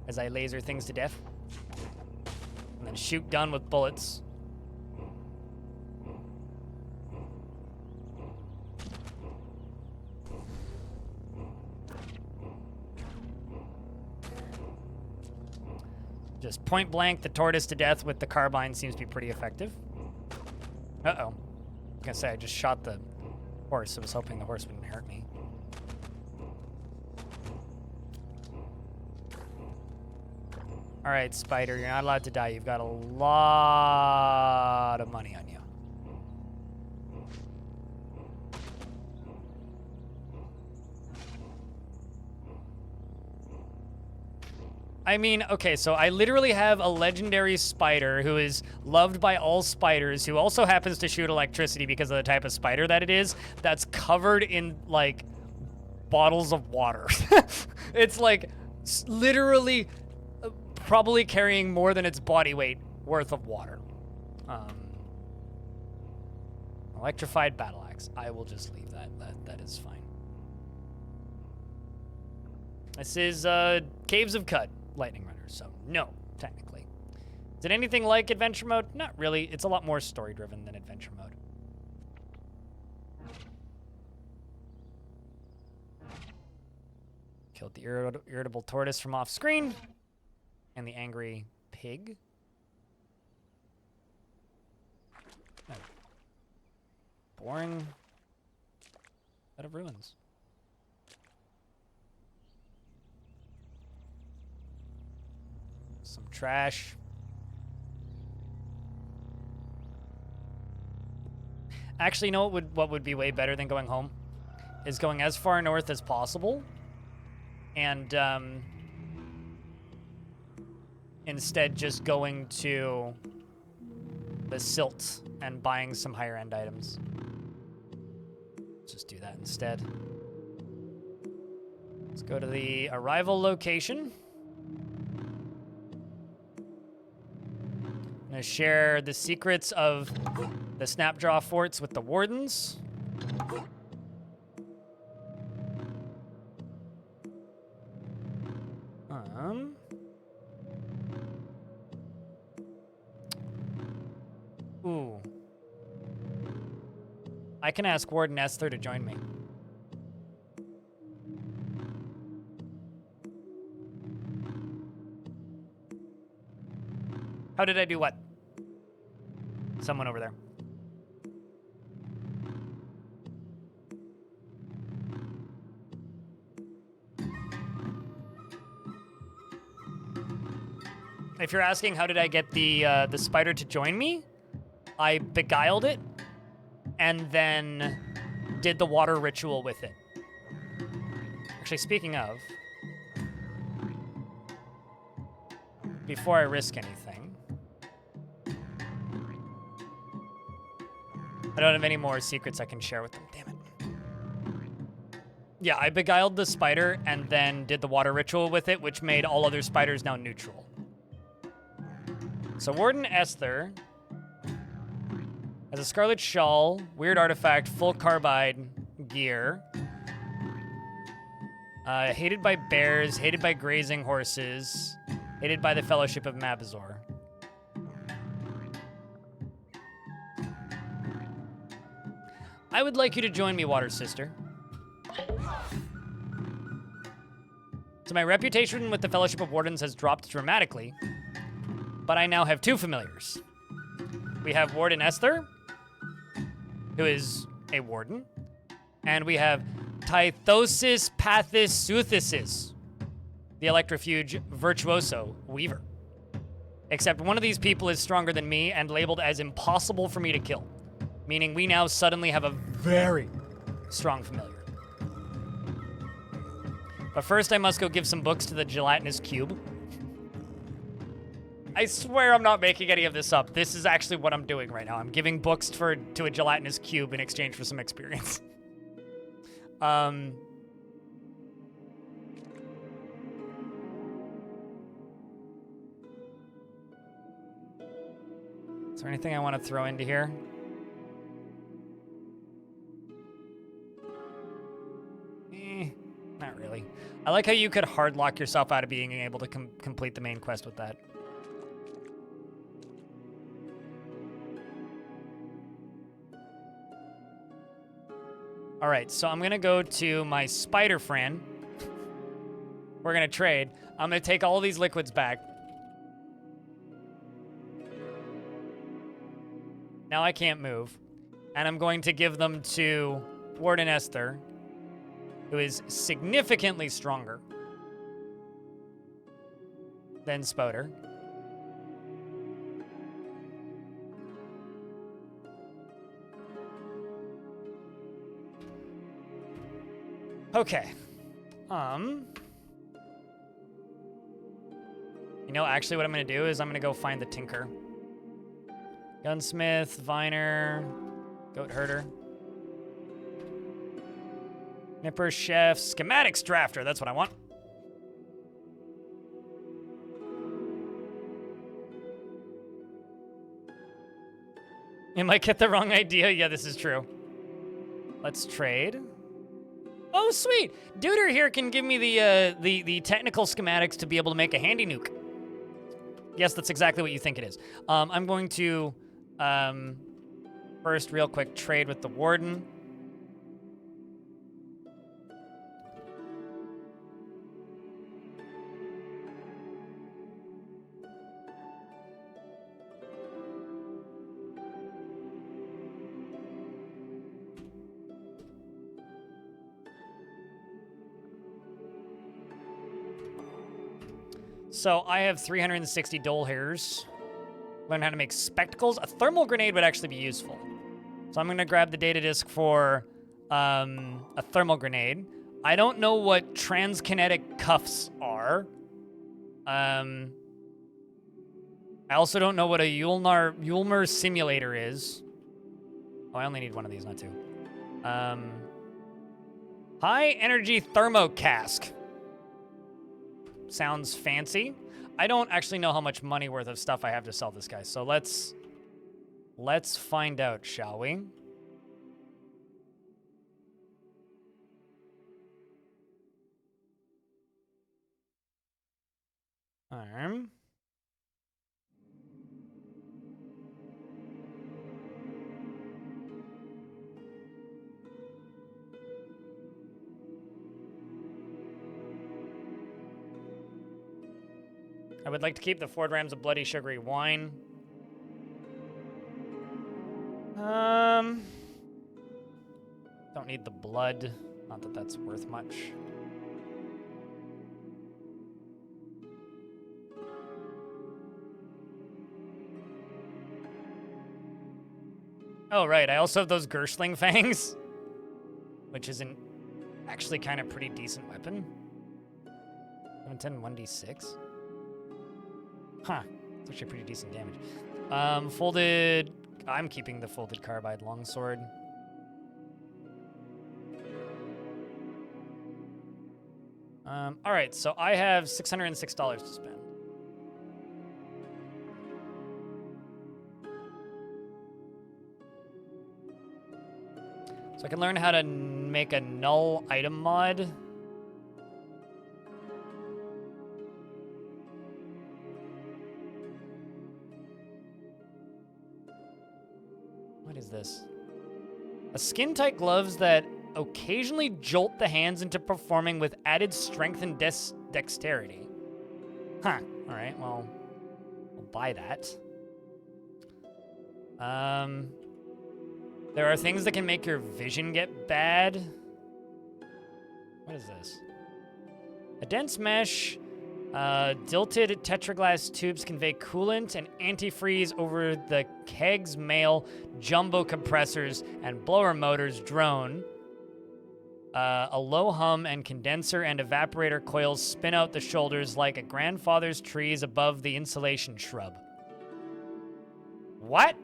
As I laser things to death. And then shoot gun with bullets. Just point blank the tortoise to death with the carbine seems to be pretty effective. Uh-oh. I was gonna say, I just shot the horse. I was hoping the horse wouldn't hurt me. All right, Spider, you're not allowed to die. You've got a lot of money on you. I mean, okay, so I literally have a legendary spider who is loved by all spiders, who also happens to shoot electricity because of the type of spider that it is, that's covered in, like, bottles of water. It's, like, literally probably carrying more than its body weight worth of water. Electrified battle axe. I will just leave that. That is fine. This is Caves of Cut Lightning Runner, so no, technically. Is it anything like adventure mode? Not really. It's a lot more story driven than adventure mode. Killed the irritable tortoise from off screen. And the angry pig. Oh. Boring set of ruins. Some trash. Actually, you know what would be way better than going home? Is going as far north as possible. And, instead just going to the Silt and buying some higher end items. Just do that instead. Let's go to the arrival location. I'm gonna share the secrets of the Snapjaw forts with the wardens. Ooh. I can ask Warden Esther to join me. How did I do what? Someone over there. If you're asking how did I get the spider to join me, I beguiled it and then did the water ritual with it. Actually, speaking of, before I risk anything, I don't have any more secrets I can share with them. Damn it. Yeah, I beguiled the spider and then did the water ritual with it, which made all other spiders now neutral. So Warden Esther has a scarlet shawl, weird artifact, full carbide gear. Hated by bears, hated by grazing horses, hated by the Fellowship of Mabazor. I would like you to join me, Water Sister. So my reputation with the Fellowship of Wardens has dropped dramatically, but I now have two familiars. We have Warden Esther, who is a warden, and we have Tythosis Pathis Southisis, the Electrofuge Virtuoso Weaver. Except one of these people is stronger than me and labeled as impossible for me to kill, meaning we now suddenly have a very strong familiar. But first I must go give some books to the gelatinous cube. I swear I'm not making any of this up. This is actually what I'm doing right now. I'm giving books to a gelatinous cube in exchange for some experience. Is there anything I want to throw into here? Not really. I like how you could hard lock yourself out of being able to complete the main quest with that. All right, so I'm gonna go to my spider friend. We're gonna trade. I'm gonna take all these liquids back. Now I can't move. And I'm going to give them to Warden Esther, who is significantly stronger than Spoder. Okay. You know, actually what I'm going to do is I'm going to go find the Tinker. Gunsmith, Viner, Goat Herder. Nipper, Chef, Schematics Drafter. That's what I want. You might get the wrong idea. Yeah, this is true. Let's trade. Oh, sweet. Duder here can give me the technical schematics to be able to make a handy nuke. Yes, that's exactly what you think it is. I'm going to first, real quick, trade with the Warden. So I have 360 dole hairs. Learn how to make spectacles. A thermal grenade would actually be useful. So I'm going to grab the data disk for a thermal grenade. I don't know what transkinetic cuffs are. I also don't know what a Ulmer simulator is. Oh, I only need one of these, not two. High energy thermocask. Sounds fancy. I don't actually know how much money worth of stuff I have to sell this guy. So let's find out, shall we? Arm. I would like to keep the 4 grams of bloody sugary wine. Don't need the blood. Not that that's worth much. Oh, right. I also have those Gershling fangs, which is an actually kind of pretty decent weapon. 110, 1d6. Huh. It's actually pretty decent damage. Folded... I'm keeping the folded carbide longsword. Alright, so I have $606 to spend. So I can learn how to make a null item mod. What is this? A skin-tight gloves that occasionally jolt the hands into performing with added strength and dexterity. Huh. All right, well, I'll buy that. There are things that can make your vision get bad. What is this? A dense mesh. Dilted tetraglass tubes convey coolant and antifreeze over the keg's male jumbo compressors and blower motors drone. A low hum and condenser and evaporator coils spin out the shoulders like a grandfather's trees above the insulation shrub. What?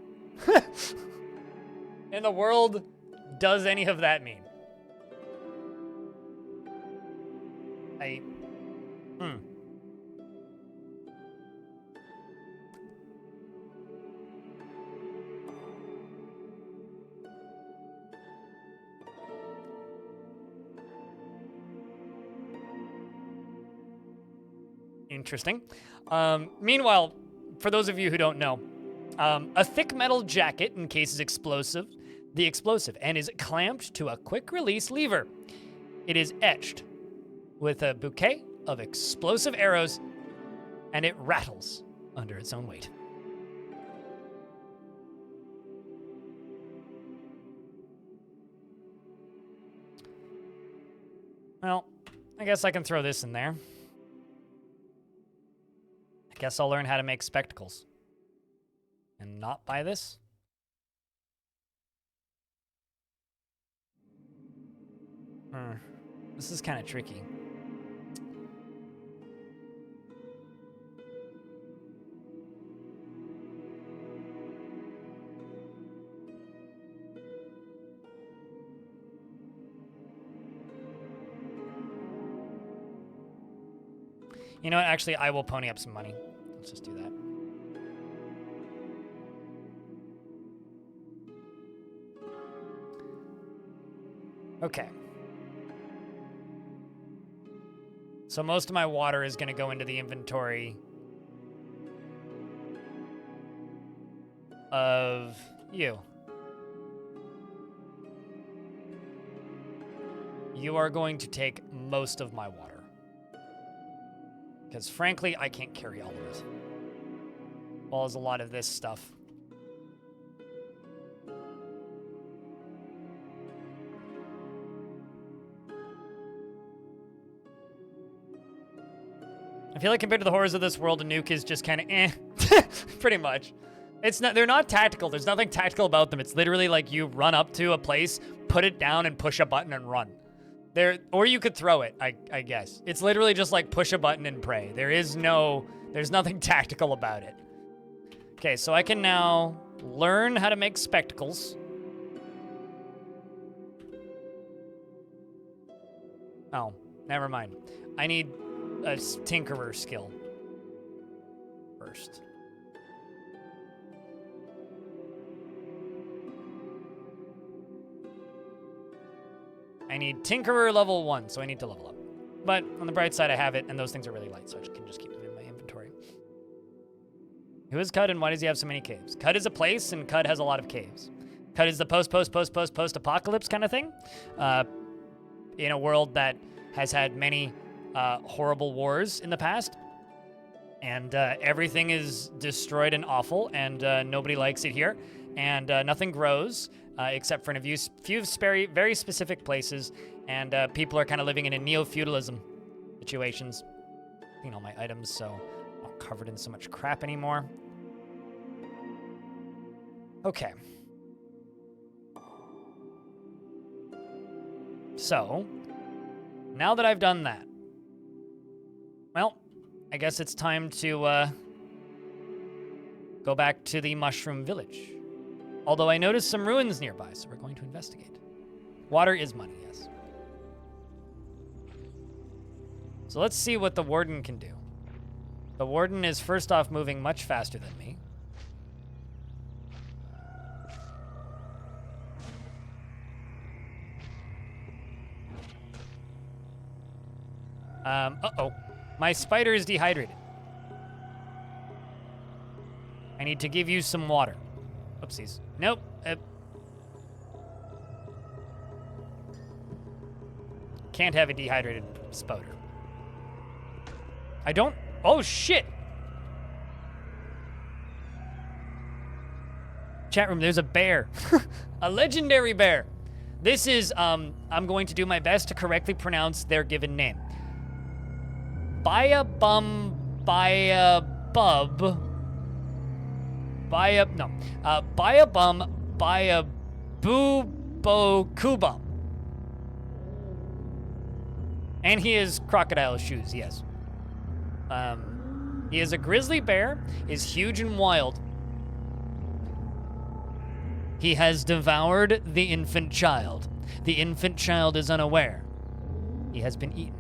In the world does any of that mean? Interesting. Meanwhile, for those of you who don't know, a thick metal jacket encases the explosive, and is clamped to a quick-release lever. It is etched with a bouquet of explosive arrows, and it rattles under its own weight. Well, I guess I can throw this in there. I guess I'll learn how to make spectacles. And not buy this? This is kind of tricky. You know what? Actually, I will pony up some money. Let's just do that. Okay. So most of my water is going to go into the inventory of you. You are going to take most of my water. Because frankly, I can't carry all of it. Well, as a lot of this stuff. I feel like compared to the horrors of this world, a nuke is just kind of eh. Pretty much. It's not, they're not tactical. There's nothing tactical about them. It's literally like you run up to a place, put it down, and push a button and run. Or you could throw it, I guess. It's literally just like push a button and pray. There's nothing tactical about it. Okay, so I can now learn how to make spectacles. Oh, never mind. I need a tinkerer skill first. I need Tinkerer level 1, so I need to level up. But on the bright side, I have it, and those things are really light, so I can just keep them in my inventory. Who is Cud, and why does he have so many caves? Cud is a place, and Cud has a lot of caves. Cud is the post-apocalypse kind of thing. In a world that has had many horrible wars in the past. And everything is destroyed and awful, and nobody likes it here. And nothing grows. Except for in a few very specific places, and people are kind of living in a neo-feudalism situations. You know, my items, so I'm not covered in so much crap anymore. Okay. So, now that I've done that, well, I guess it's time to go back to the Mushroom Village. Although I noticed some ruins nearby, so we're going to investigate. Water is money, yes. So let's see what the Warden can do. The Warden is first off moving much faster than me. Uh-oh. My spider is dehydrated. I need to give you some water. Oopsies. Nope. Can't have a dehydrated spider. I don't... Oh, shit! Chat room, there's a bear. A legendary bear. This is, I'm going to do my best to correctly pronounce their given name. Bayabum Bayabub. Bayabum Bayabubokubum. And he has crocodile shoes, yes. He is a grizzly bear, is huge and wild. He has devoured the infant child. The infant child is unaware. He has been eaten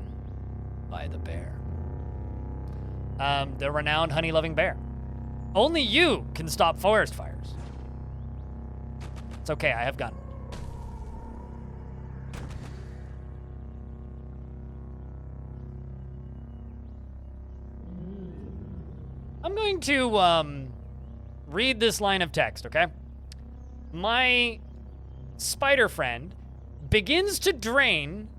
by the bear. The renowned honey-loving bear. Only you can stop forest fires. It's okay, I have gun. I'm going to read this line of text, okay? My spider friend begins to drain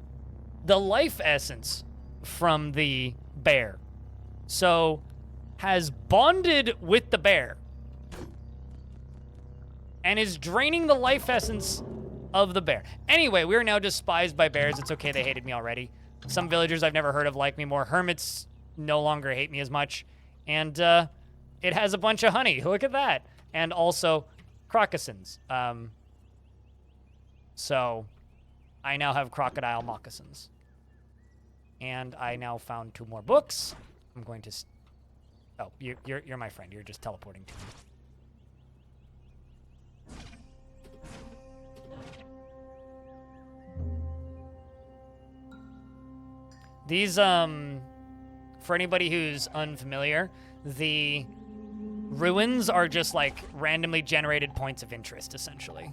the life essence from the bear. So, has bonded with the bear and is draining the life essence of the bear. Anyway, we are now despised by bears. It's okay, they hated me already. Some villagers I've never heard of like me more. Hermits no longer hate me as much. And it has a bunch of honey. Look at that. And also crocossins. So I now have crocodile moccasins. And I now found 2 more books. I'm going to... Oh, you're my friend. You're just teleporting to me. These, for anybody who's unfamiliar, the ruins are just like randomly generated points of interest, essentially.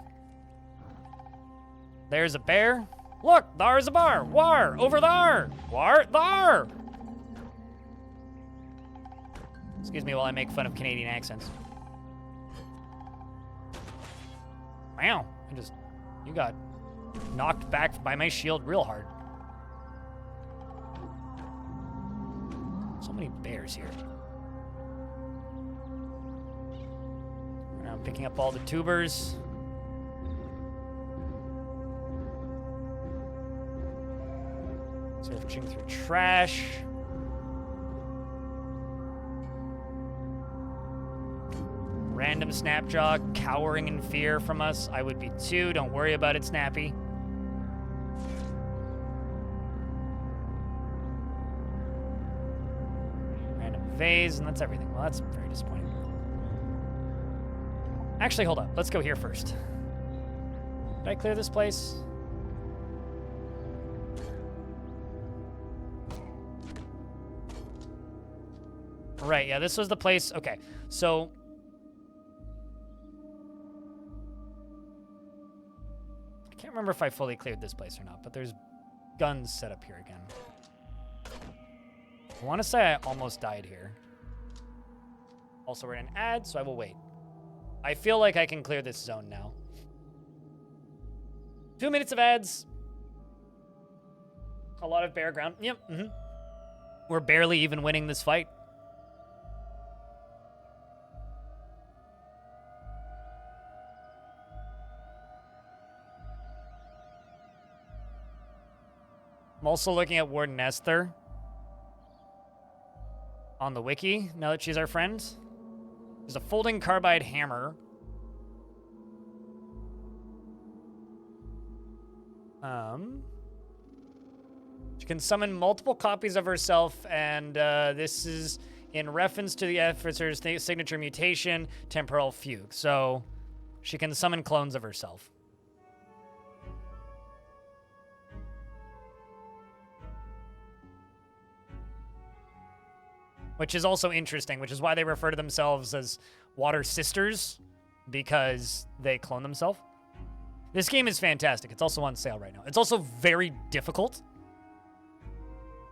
There's a bear. Look, there's a bar. War, over there. War, there. Excuse me while I make fun of Canadian accents. Wow, you got knocked back by my shield real hard. So many bears here. I'm picking up all the tubers. Searching through trash. Random Snapjaw cowering in fear from us. I would be too. Don't worry about it, Snappy. Random vase, and that's everything. Well, that's very disappointing. Actually, hold up. Let's go here first. Did I clear this place? Right, yeah, this was the place. Okay, so... I can't remember if I fully cleared this place or not, but there's guns set up here again. I want to say I almost died here. Also, we're in an ad, so I will wait. I feel like I can clear this zone now. 2 minutes of ads. A lot of bare ground. Yep, We're barely even winning this fight. I'm also looking at Warden Esther on the wiki, now that she's our friend. There's a folding carbide hammer. She can summon multiple copies of herself, and this is in reference to the officer's signature mutation, Temporal Fugue. So she can summon clones of herself. Which is also interesting, which is why they refer to themselves as Water Sisters, because they clone themselves. This game is fantastic. It's also on sale right now. It's also very difficult.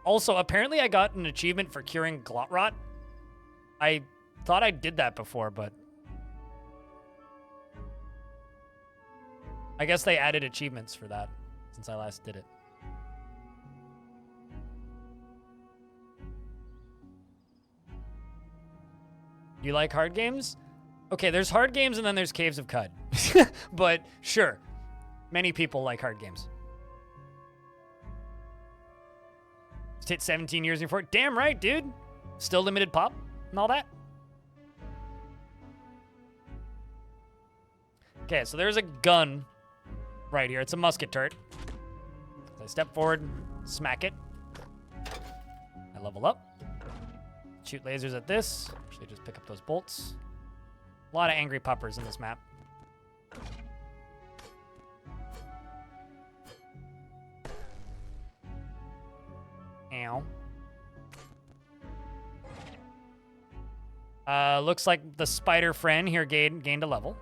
Also, apparently I got an achievement for curing glot rot. I thought I did that before, but... I guess they added achievements for that since I last did it. You like hard games? Okay, there's hard games and then there's Caves of Cud. But sure, many people like hard games. Just hit 17 years before. Damn right, dude. Still limited pop and all that. Okay, so there's a gun right here. It's a musket turret. So I step forward, smack it. I level up. Shoot lasers at this. Actually, just pick up those bolts. A lot of angry puppers in this map. Ow. Looks like the spider friend here gained a level.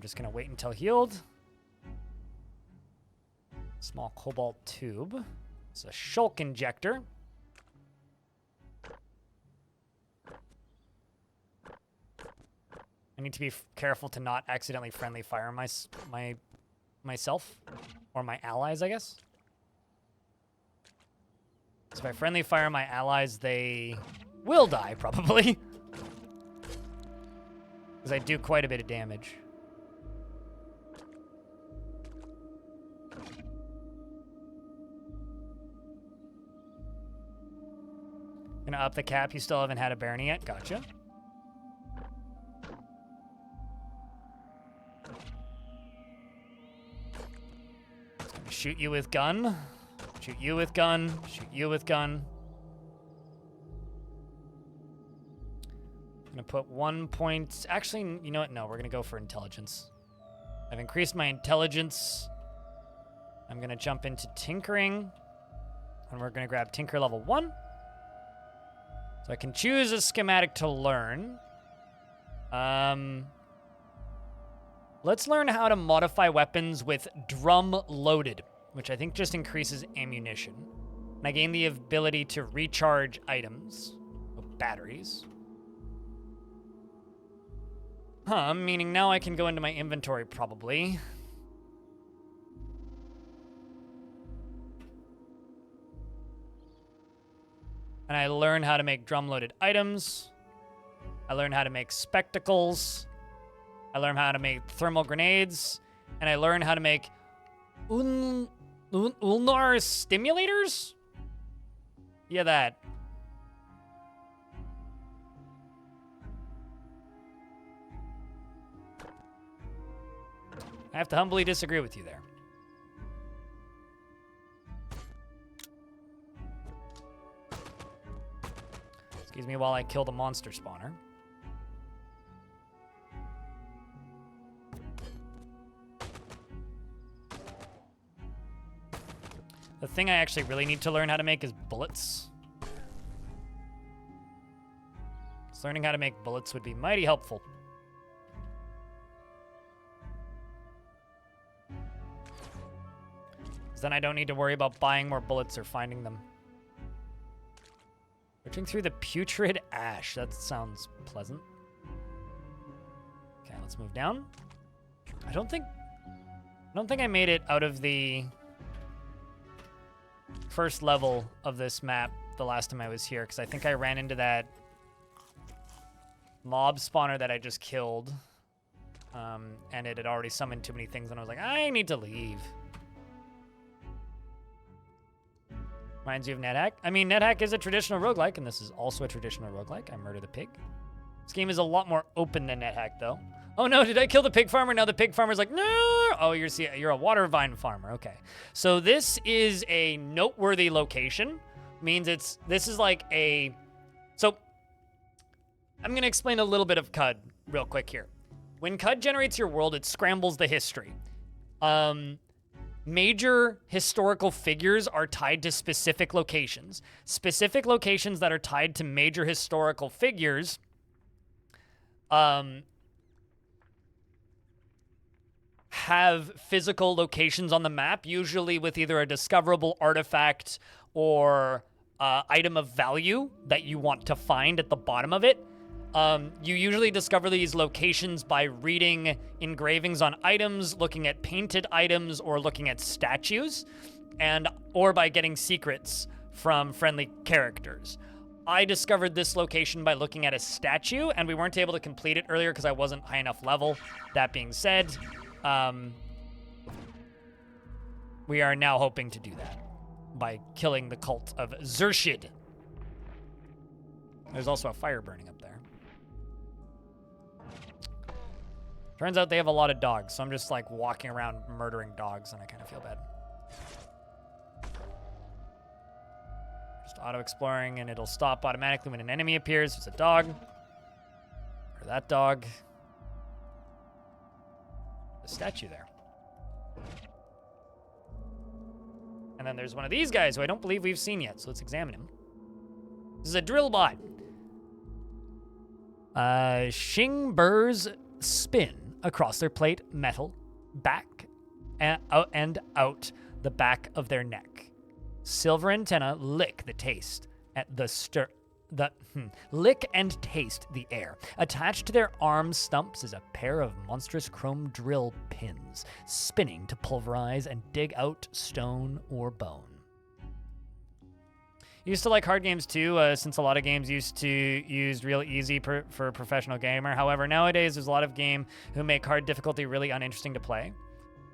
Just gonna wait until healed. Small cobalt tube. It's a shulk injector. I need to be careful to not accidentally friendly fire myself. Or my allies, I guess. So if I friendly fire my allies, they will die, probably. Because I do quite a bit of damage. Gonna up the cap. You still haven't had a Barony yet. Gotcha. Shoot you with gun. Shoot you with gun. Shoot you with gun. I'm gonna put 1 point. Actually, you know what? No, we're gonna go for intelligence. I've increased my intelligence. I'm gonna jump into tinkering. And we're gonna grab tinker level 1. So I can choose a schematic to learn. Let's learn how to modify weapons with drum loaded, which I think just increases ammunition. And I gain the ability to recharge items, batteries. Meaning now I can go into my inventory probably. And I learn how to make drum-loaded items. I learn how to make spectacles. I learn how to make thermal grenades. And I learn how to make ulnar stimulators? Yeah, that. I have to humbly disagree with you there. Excuse me while I kill the monster spawner. The thing I actually really need to learn how to make is bullets. So learning how to make bullets would be mighty helpful. Then I don't need to worry about buying more bullets or finding them. Searching through the putrid ash. That sounds pleasant. Okay, let's move down. I don't think I made it out of the first level of this map the last time I was here, because I think I ran into that mob spawner that I just killed. And it had already summoned too many things, and I was like, I need to leave. Reminds you of NetHack? I mean, NetHack is a traditional roguelike, and this is also a traditional roguelike. I murder the pig. This game is a lot more open than NetHack, though. Oh no, did I kill the pig farmer? Now the pig farmer's like, no! Oh, you're a water vine farmer. Okay. So this is a noteworthy location. Means this is like a... So, I'm going to explain a little bit of CUD real quick here. When CUD generates your world, it scrambles the history. Major historical figures are tied to specific locations. Specific locations that are tied to major historical figures have physical locations on the map, usually with either a discoverable artifact or item of value that you want to find at the bottom of it. You usually discover these locations by reading engravings on items, looking at painted items, or looking at statues, or by getting secrets from friendly characters. I discovered this location by looking at a statue, and we weren't able to complete it earlier because I wasn't high enough level. That being said, we are now hoping to do that by killing the cult of Zurshid. There's also a fire burning up there. Turns out they have a lot of dogs, so I'm just like walking around murdering dogs, and I kind of feel bad. Just auto-exploring, and it'll stop automatically when an enemy appears. It's a dog. Or that dog. A statue there. And then there's one of these guys who I don't believe we've seen yet, so let's examine him. This is a drill bot. Shingbur's spin across their plate metal, back and out the back of their neck. Silver antenna lick the taste at the lick and taste the air. Attached to their arm stumps is a pair of monstrous chrome drill pins, spinning to pulverize and dig out stone or bone. Used to like hard games too, since a lot of games used to use real easy for a professional gamer. However, nowadays there's a lot of game who make hard difficulty really uninteresting to play.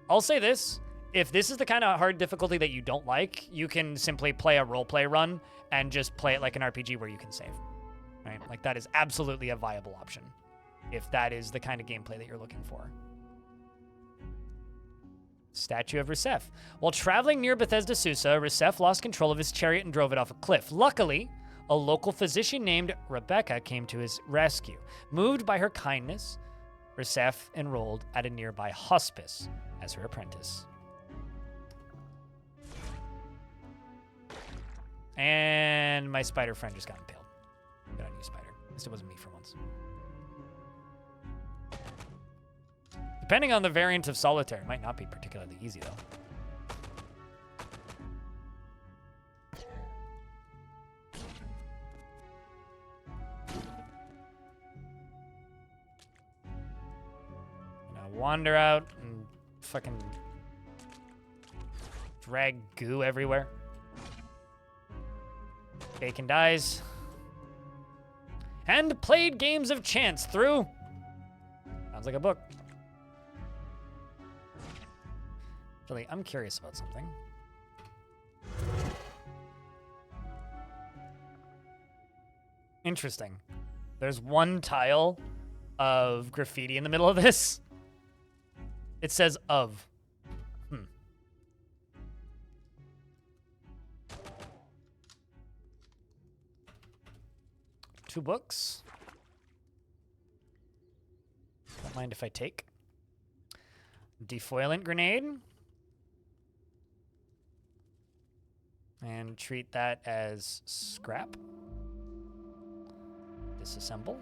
I'll say this. If this is the kind of hard difficulty that you don't like, you can simply play a roleplay run and just play it like an RPG where you can save, right? Like that is absolutely a viable option if that is the kind of gameplay that you're looking for. Statue of Rusef. While traveling near Bethesda Susa, Rusef lost control of his chariot and drove it off a cliff. Luckily, a local physician named Rebecca came to his rescue. Moved by her kindness, Rusef enrolled at a nearby hospice as her apprentice. And my spider friend just got impaled. Good on you, spider. At least it wasn't me for once. Depending on the variant of solitaire, it might not be particularly easy, though. Gonna wander out and fucking drag goo everywhere. Bacon dies. And played games of chance through. Sounds like a book. Actually, I'm curious about something. Interesting. There's one tile of graffiti in the middle of this. It says of. 2 books. Don't mind if I take. Defoilant grenade. And treat that as scrap. Disassemble.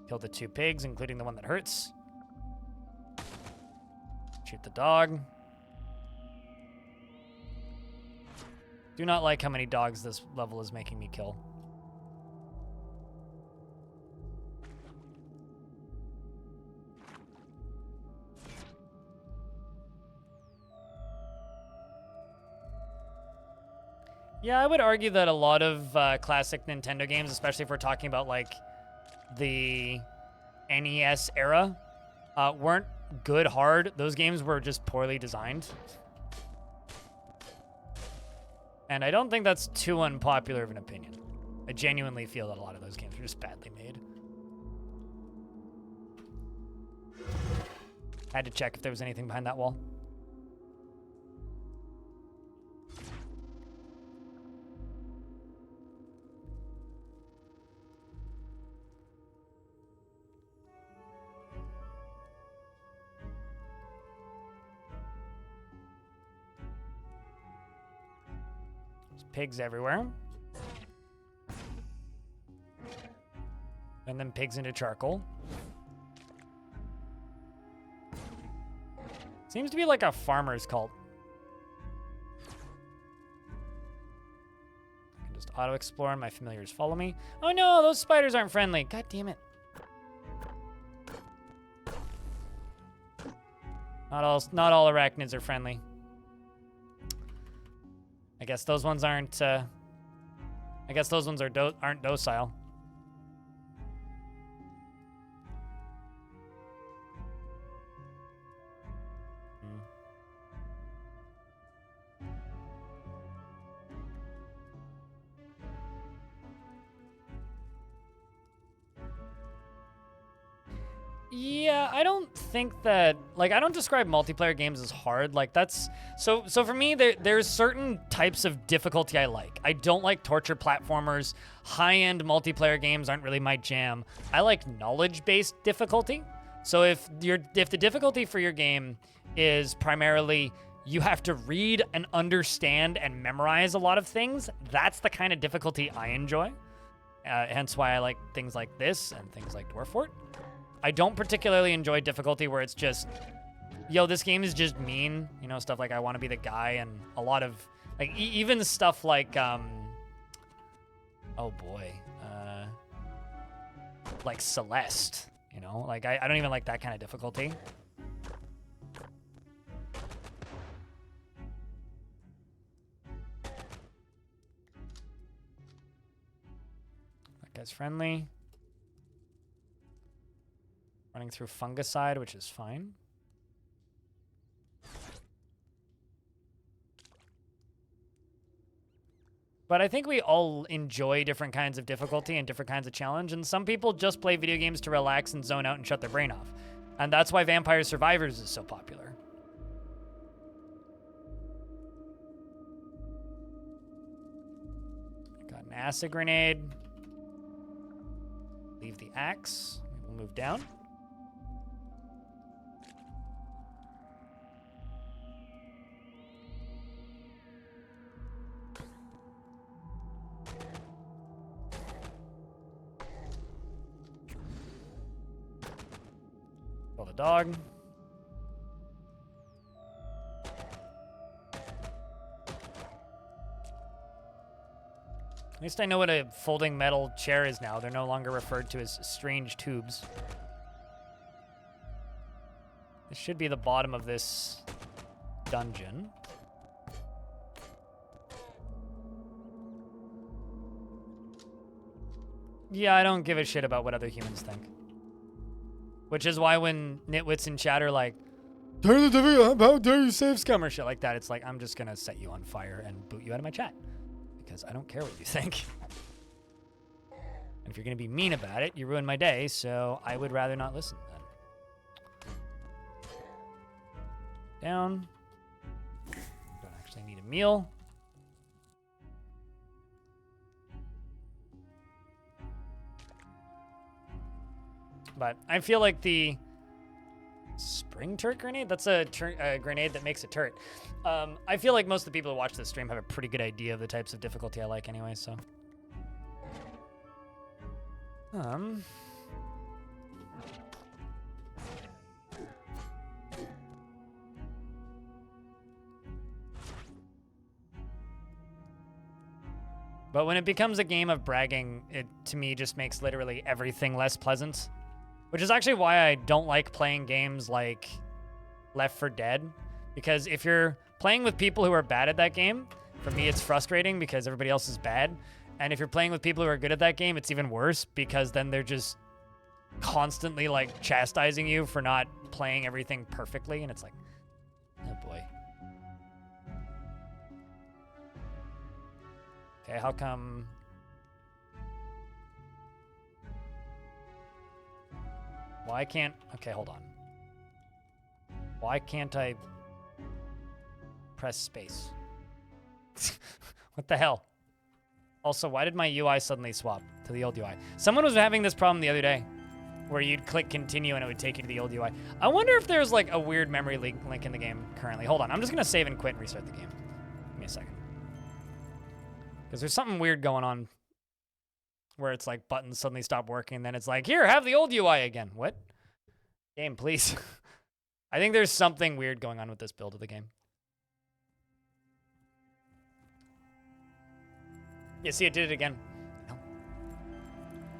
Kill the 2 pigs, including the one that hurts. Shoot the dog. Do not like how many dogs this level is making me kill. Yeah, I would argue that a lot of classic Nintendo games, especially if we're talking about like the NES era, weren't good hard. Those games were just poorly designed. And I don't think that's too unpopular of an opinion. I genuinely feel that a lot of those games are just badly made. Had to check if there was anything behind that wall. Pigs everywhere. And then pigs into charcoal. Seems to be like a farmer's cult. I can just auto-explore and my familiars follow me. Oh no, those spiders aren't friendly. God damn it. Not all arachnids are friendly. I guess those ones aren't. I guess those ones aren't docile. Yeah, I don't think that, like, I don't describe multiplayer games as hard. Like, that's, so for me, there's certain types of difficulty I like. I don't like torture platformers. High-end multiplayer games aren't really my jam. I like knowledge-based difficulty. So if the difficulty for your game is primarily you have to read and understand and memorize a lot of things, that's the kind of difficulty I enjoy. Hence why I like things like this and things like Dwarf Fort. I don't particularly enjoy difficulty where it's just, yo, this game is just mean. You know, stuff like I want to be the guy, and a lot of, like, even stuff like, oh boy, like Celeste, you know? Like, I don't even like that kind of difficulty. That guy's friendly. Running through fungicide, which is fine. But I think we all enjoy different kinds of difficulty and different kinds of challenge, and some people just play video games to relax and zone out and shut their brain off. And that's why Vampire Survivors is so popular. Got an acid grenade. Leave the axe. We'll move down. Kill the dog. At least I know what a folding metal chair is now. They're no longer referred to as strange tubes. This should be the bottom of this dungeon. Yeah, I don't give a shit about what other humans think. Which is why when nitwits in chat are like, turn the TV, how dare you save scum or shit like that, it's like, I'm just gonna set you on fire and boot you out of my chat. Because I don't care what you think. And if you're gonna be mean about it, you ruin my day, so I would rather not listen then. Down. Don't actually need a meal. But I feel like the spring turret grenade, that's a grenade that makes a turret. I feel like most of the people who watch this stream have a pretty good idea of the types of difficulty I like anyway, so. But when it becomes a game of bragging, it to me just makes literally everything less pleasant. Which is actually why I don't like playing games like Left 4 Dead. Because if you're playing with people who are bad at that game, for me it's frustrating because everybody else is bad. And if you're playing with people who are good at that game, it's even worse because then they're just constantly like chastising you for not playing everything perfectly. And it's like, oh boy. Okay, how come... Why can't... Okay, hold on. Why can't I press space? What the hell? Also, why did my UI suddenly swap to the old UI? Someone was having this problem the other day where you'd click continue and it would take you to the old UI. I wonder if there's like a weird memory link in the game currently. Hold on, I'm just going to save and quit and restart the game. Give me a second. Because there's something weird going on where it's like buttons suddenly stop working, and then it's like, here, have the old UI again. What? Game, please. I think there's something weird going on with this build of the game. Yeah, see, it did it again. No.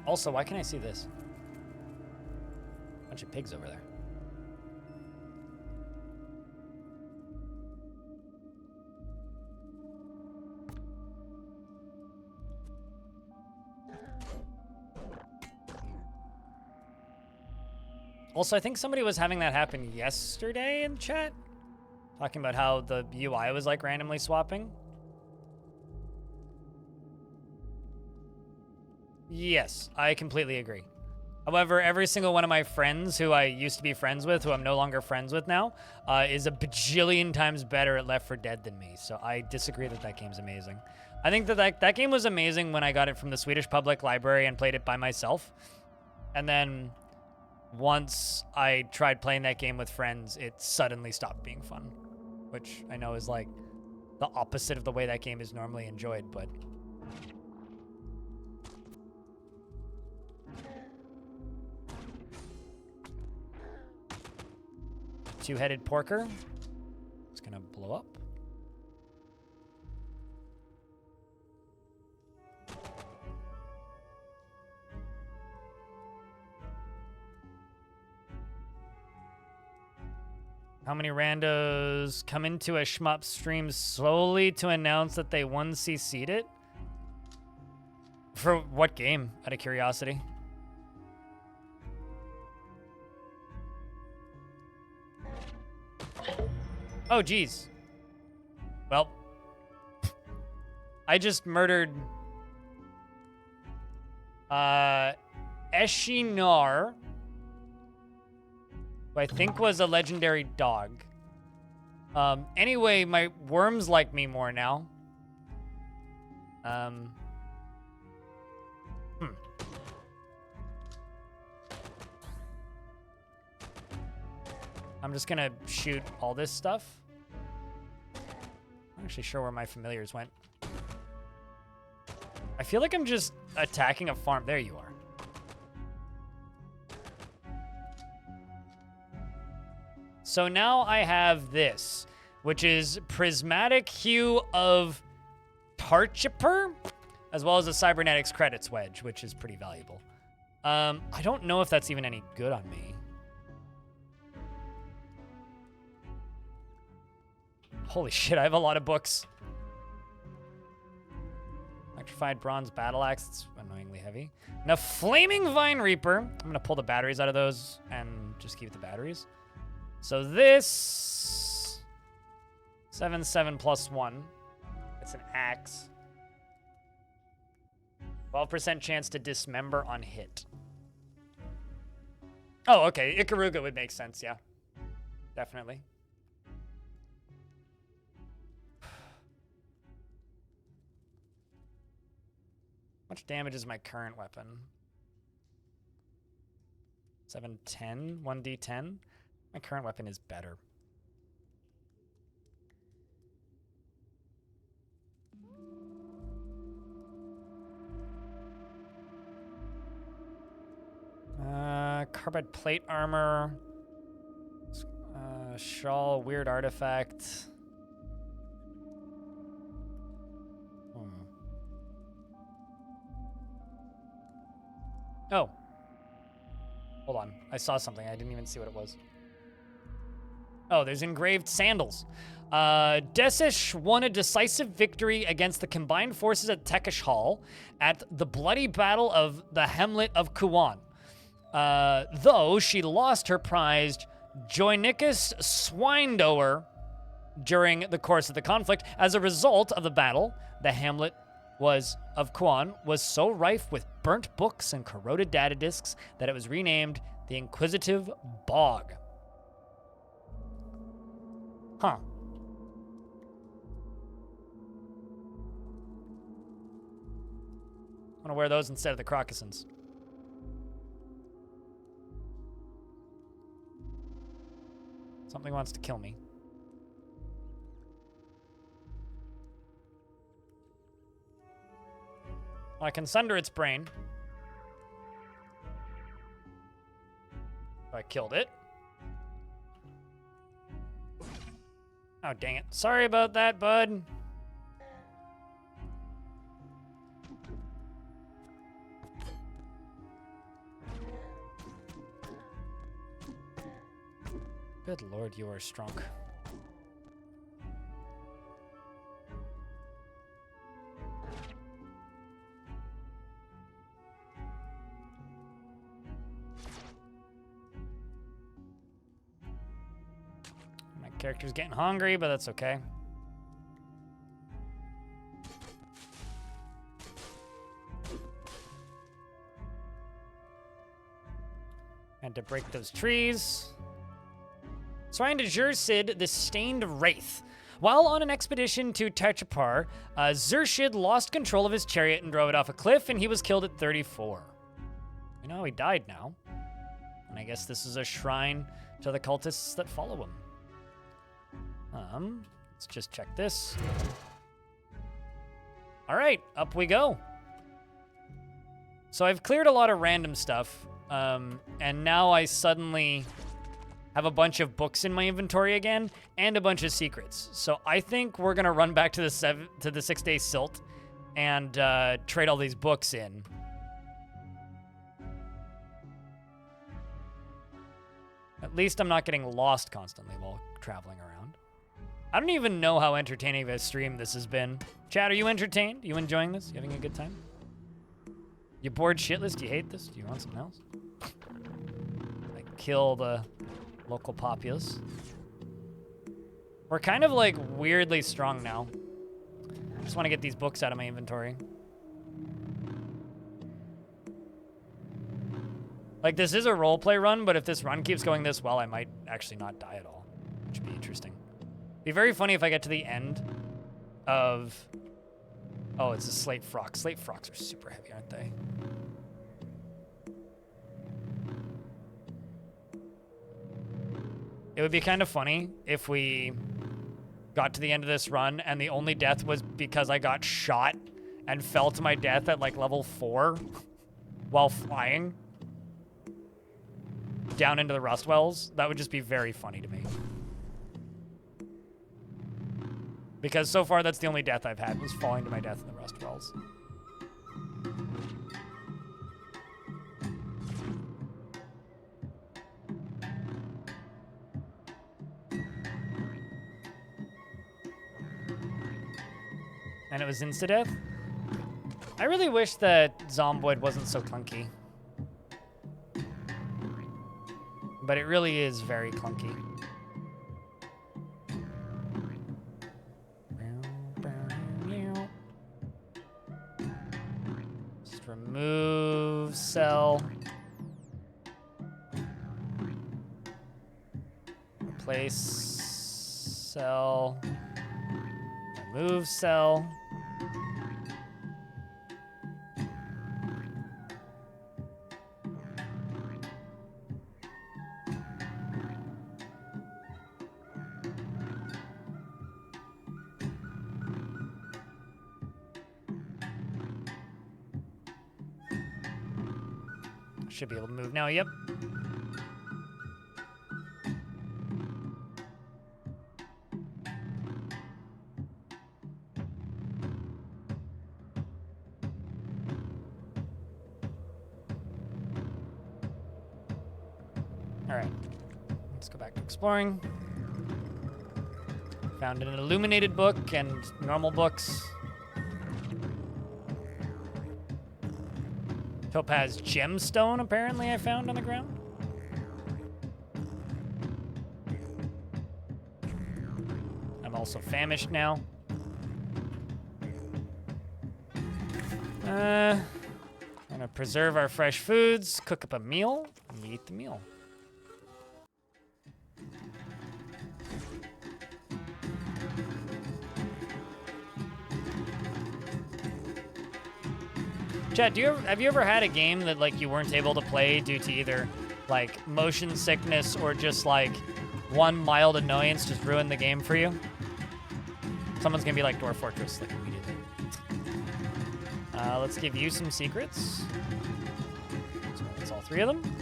Also, why can't I see this? Bunch of pigs over there. Also, I think somebody was having that happen yesterday in chat. Talking about how the UI was like randomly swapping. Yes, I completely agree. However, every single one of my friends who I used to be friends with, who I'm no longer friends with now, is a bajillion times better at Left 4 Dead than me. So I disagree that that game's amazing. I think that game was amazing when I got it from the Swedish Public Library and played it by myself. And then once I tried playing that game with friends, it suddenly stopped being fun. Which I know is like the opposite of the way that game is normally enjoyed, but... two-headed porker. It's gonna blow up. How many randos come into a shmup stream solely to announce that they 1cc'd it? For what game, out of curiosity? Oh, geez. Well, I just murdered Eshinar, who I think was a legendary dog. Anyway, my worms like me more now. I'm just gonna shoot all this stuff. I'm not actually sure where my familiars went. I feel like I'm just attacking a farm. There you are. So now I have this, which is Prismatic Hue of Tarchiper, as well as a Cybernetics Credits Wedge, which is pretty valuable. I don't know if that's even any good on me. Holy shit, I have a lot of books. Electrified Bronze Battle Axe, it's annoyingly heavy. Now, Flaming Vine Reaper. I'm gonna pull the batteries out of those and just keep the batteries. So this, 7/7 plus 1. It's an axe. 12% chance to dismember on hit. Oh, okay, Ikaruga would make sense, yeah. Definitely. How much damage is my current weapon? 710, 1d10. My current weapon is better. Carbide plate armor. Shawl, weird artifact. Oh. Hold on. I saw something. I didn't even see what it was. Oh, there's engraved sandals. Desish won a decisive victory against the combined forces at Tekish Hall at the bloody battle of the Hamlet of Kuwan. Though she lost her prized Joinicus Swinedoer during the course of the conflict. As a result of the battle, the Hamlet of Kuwan was so rife with burnt books and corroded data disks that it was renamed the Inquisitive Bog. Huh. I'm gonna wear those instead of the Crocussons. Something wants to kill me. I can sunder its brain. I killed it. Oh, dang it. Sorry about that, bud. Good lord, you are strong. My character's getting hungry, but that's okay. Had to break those trees. Trying to Zurshid, the Stained Wraith. While on an expedition to Tarchapar, Zurshid lost control of his chariot and drove it off a cliff, and he was killed at 34. You know, he died now. And I guess this is a shrine to the cultists that follow him. Let's just check this. All right, up we go. So I've cleared a lot of random stuff, and now I suddenly have a bunch of books in my inventory again, and a bunch of secrets. So I think we're gonna run back to the 6-day silt and trade all these books in. At least I'm not getting lost constantly while traveling around. I don't even know how entertaining of a stream this has been. Chat, are you entertained? You enjoying this? You having a good time? You bored shitless? Do you hate this? Do you want something else? Like kill the local populace. We're kind of like weirdly strong now. I just want to get these books out of my inventory. Like this is a roleplay run, but if this run keeps going this well, I might actually not die at all, which would be interesting. Be very funny if I get to the end of... Oh, it's a slate frock. Slate frocks are super heavy, aren't they? It would be kind of funny if we got to the end of this run and the only death was because I got shot and fell to my death at like level 4 while flying down into the rust wells. That would just be very funny to me. Because so far that's the only death I've had was falling to my death in the rust wells. And it was insta-death? I really wish that Zomboid wasn't so clunky. But it really is very clunky. Just remove cell. Replace cell. Remove cell. Should be able to move now, yep. All right, let's go back to exploring. Found an illuminated book and normal books. Topaz gemstone, apparently, I found on the ground. I'm also famished now. Gonna preserve our fresh foods, cook up a meal, and eat the meal. Chad, have you ever had a game that like you weren't able to play due to either like motion sickness or just like one mild annoyance just ruined the game for you? Someone's gonna be like Dwarf Fortress like immediately. Let's give you some secrets. So that's all 3 of them.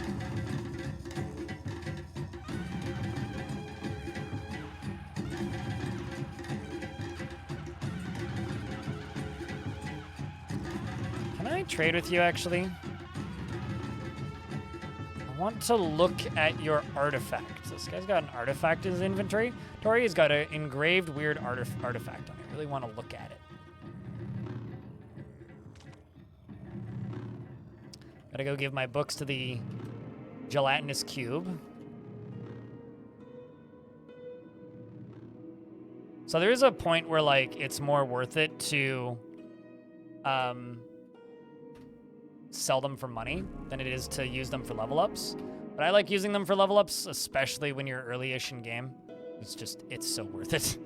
Trade with you, actually. I want to look at your artifact. This guy's got an artifact in his inventory. Tori has got an engraved weird artifact on it. I really want to look at it. Gotta go give my books to the gelatinous cube. So there is a point where like it's more worth it to sell them for money than it is to use them for level ups. But I like using them for level ups, especially when you're early-ish in game. It's so worth it.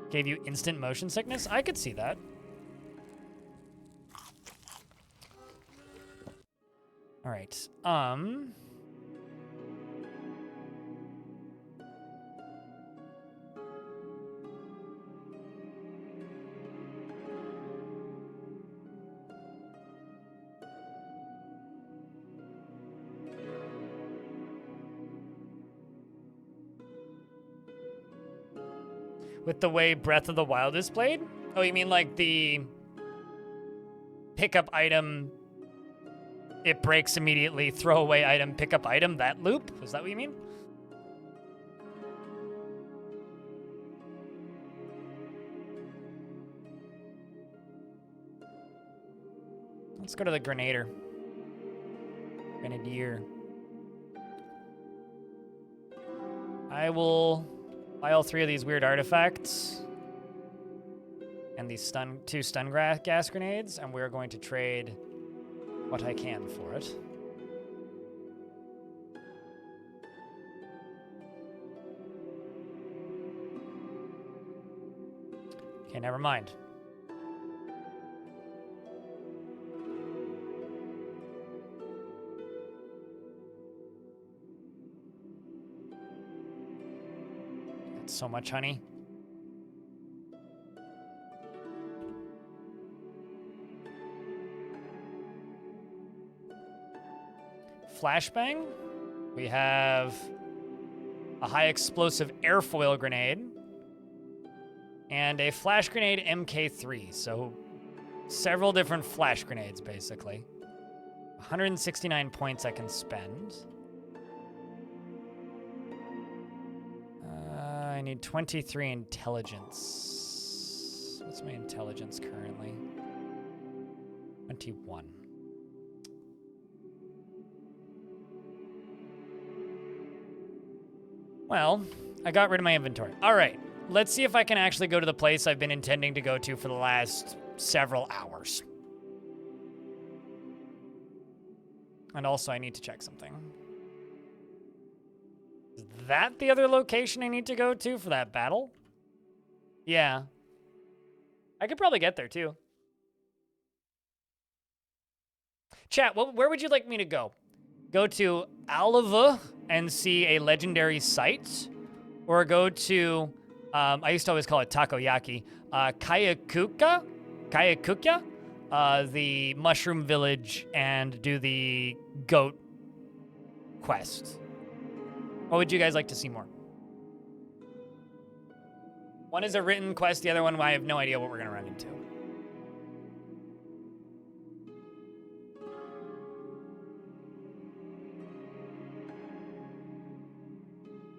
Gave you instant motion sickness? I could see that. All right. With the way Breath of the Wild is played? Oh, you mean like the pickup item, it breaks immediately, throw away item, pick up item, that loop? Is that what you mean? Let's go to the Grenadier. I will buy all 3 of these weird artifacts and these 2 stun gas grenades, and we're going to trade what I can for it. Okay, never mind. That's so much honey. Flashbang. We have a high explosive airfoil grenade and a flash grenade MK3. So several different flash grenades, basically. 169 points I can spend. I need 23 intelligence. What's my intelligence currently? 21. Well, I got rid of my inventory. All right, let's see if I can actually go to the place I've been intending to go to for the last several hours. And also, I need to check something. Is that the other location I need to go to for that battle? Yeah. I could probably get there, too. Chat, where would you like me to go? Go to Alava and see a legendary site? Or go to, I used to always call it Takoyaki, Kayakukya, the Mushroom Village, and do the goat quest? What would you guys like to see more? One is a written quest, the other one I have no idea what we're going to run into.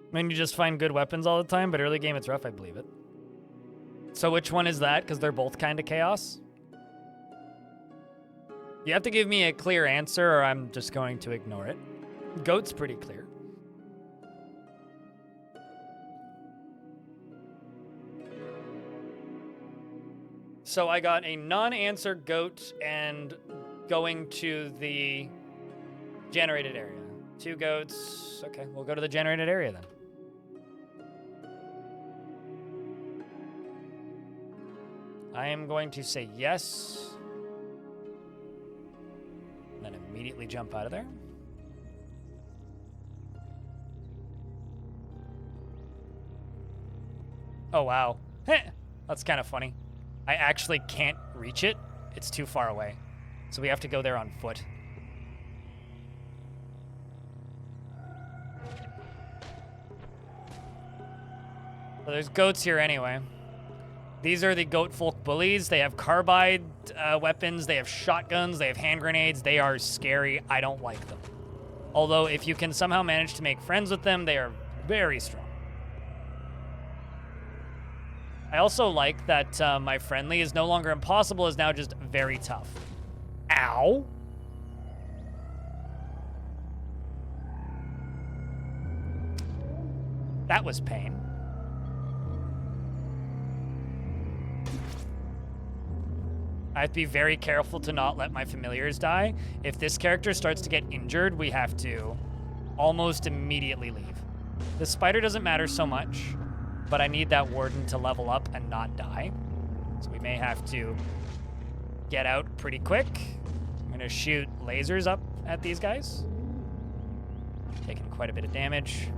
I mean, you just find good weapons all the time, but early game it's rough, I believe it. So which one is that? Because they're both kind of chaos. You have to give me a clear answer or I'm just going to ignore it. Goat's pretty clear. So I got a non-answer goat and going to the generated area. 2 goats. Okay, we'll go to the generated area then. I am going to say yes. And then immediately jump out of there. Oh, wow. That's kind of funny. I actually can't reach it. It's too far away. So we have to go there on foot. Well, there's goats here anyway. These are the goat folk bullies. They have carbide weapons. They have shotguns. They have hand grenades. They are scary. I don't like them. Although if you can somehow manage to make friends with them, they are very strong. I also like that my friendly is no longer impossible, is now just very tough. Ow. That was pain. I have to be very careful to not let my familiars die. If this character starts to get injured, we have to almost immediately leave. The spider doesn't matter so much, but I need that warden to level up and not die. So we may have to get out pretty quick. I'm gonna shoot lasers up at these guys. Taking quite a bit of damage.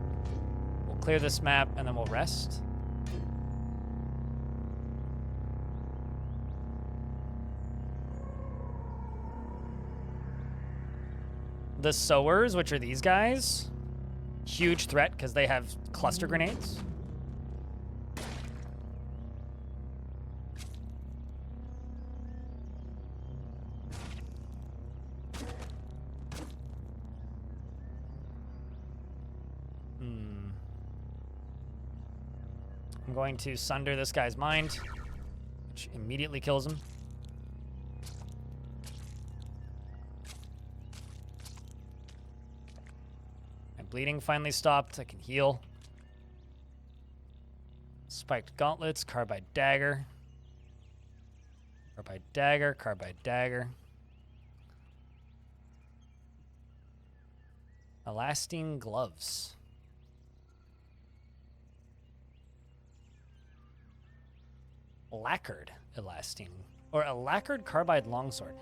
We'll clear this map and then we'll rest. The sowers, which are these guys, huge threat because they have cluster grenades. I'm going to sunder this guy's mind, which immediately kills him. My bleeding finally stopped. I can heal. Spiked gauntlets, carbide dagger. Carbide dagger, carbide dagger. Elastine gloves. Lacquered elastine. Or a lacquered carbide longsword.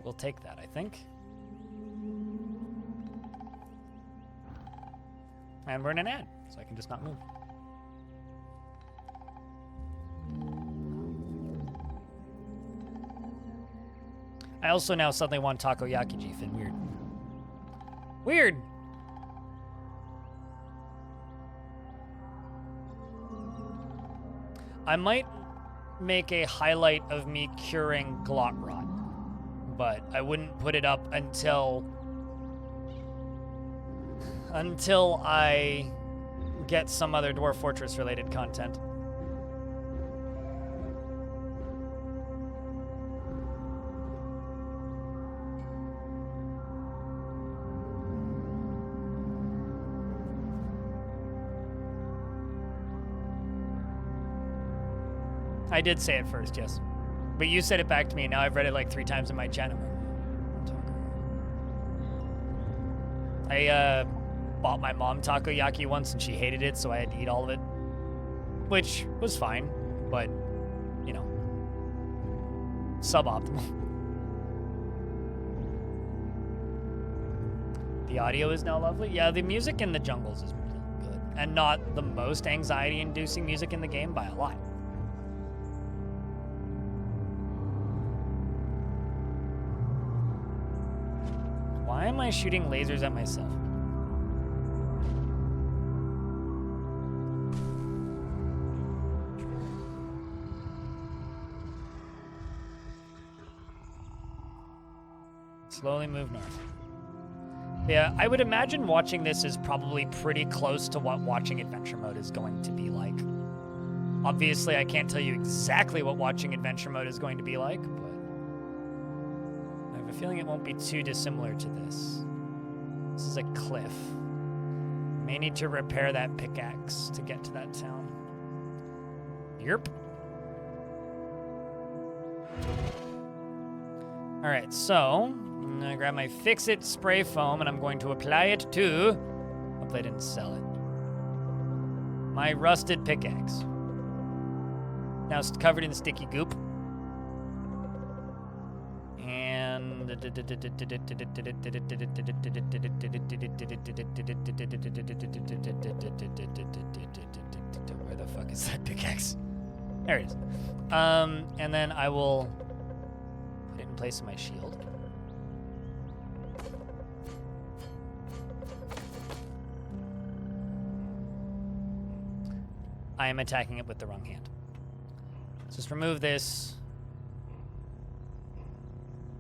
We'll take that, I think. And we're in an ad, so I can just not move. I also now suddenly want takoyaki G-Fin. Weird. Weird! I might make a highlight of me curing Glot Rot, but I wouldn't put it up until I get some other Dwarf Fortress related content. I did say it first, yes. But you said it back to me, and now I've read it like 3 times in my chat. I bought my mom takoyaki once, and she hated it, so I had to eat all of it. Which was fine, but, you know, suboptimal. The audio is now lovely. Yeah, the music in the jungles is really good. And not the most anxiety-inducing music in the game by a lot. Why am I shooting lasers at myself? Slowly move north. Yeah, I would imagine watching this is probably pretty close to what watching Adventure Mode is going to be like. Obviously, I can't tell you exactly what watching Adventure Mode is going to be like, but I have a feeling it won't be too dissimilar to this. This is a cliff. May need to repair that pickaxe to get to that town. Yerp. All right, so I'm gonna grab my Fix-It spray foam and I'm going to apply it to, hope they didn't sell it, my rusted pickaxe. Now it's covered in sticky goop. And where the fuck is that pickaxe? There it is. And then I will put it in place of my shield. I am attacking it with the wrong hand. Let's just remove this.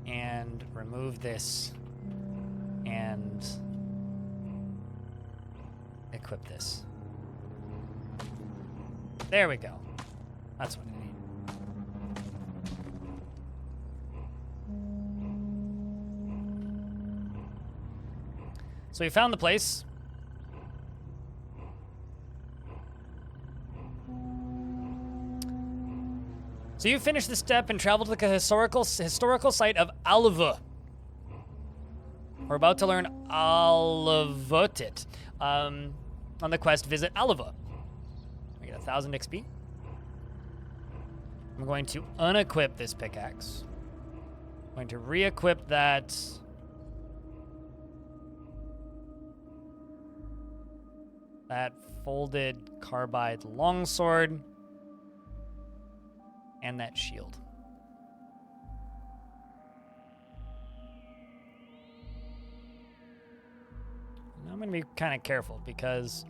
And remove this. And equip this. There we go. That's what I need. So we found the place. So you finish the step and travel to the historical site of Alva. We're about to learn Alvatit. On the quest, visit Alva. We get 1,000 XP. I'm going to unequip this pickaxe. I'm going to re-equip that. That folded carbide longsword. And that shield. Now I'm going to be kind of careful because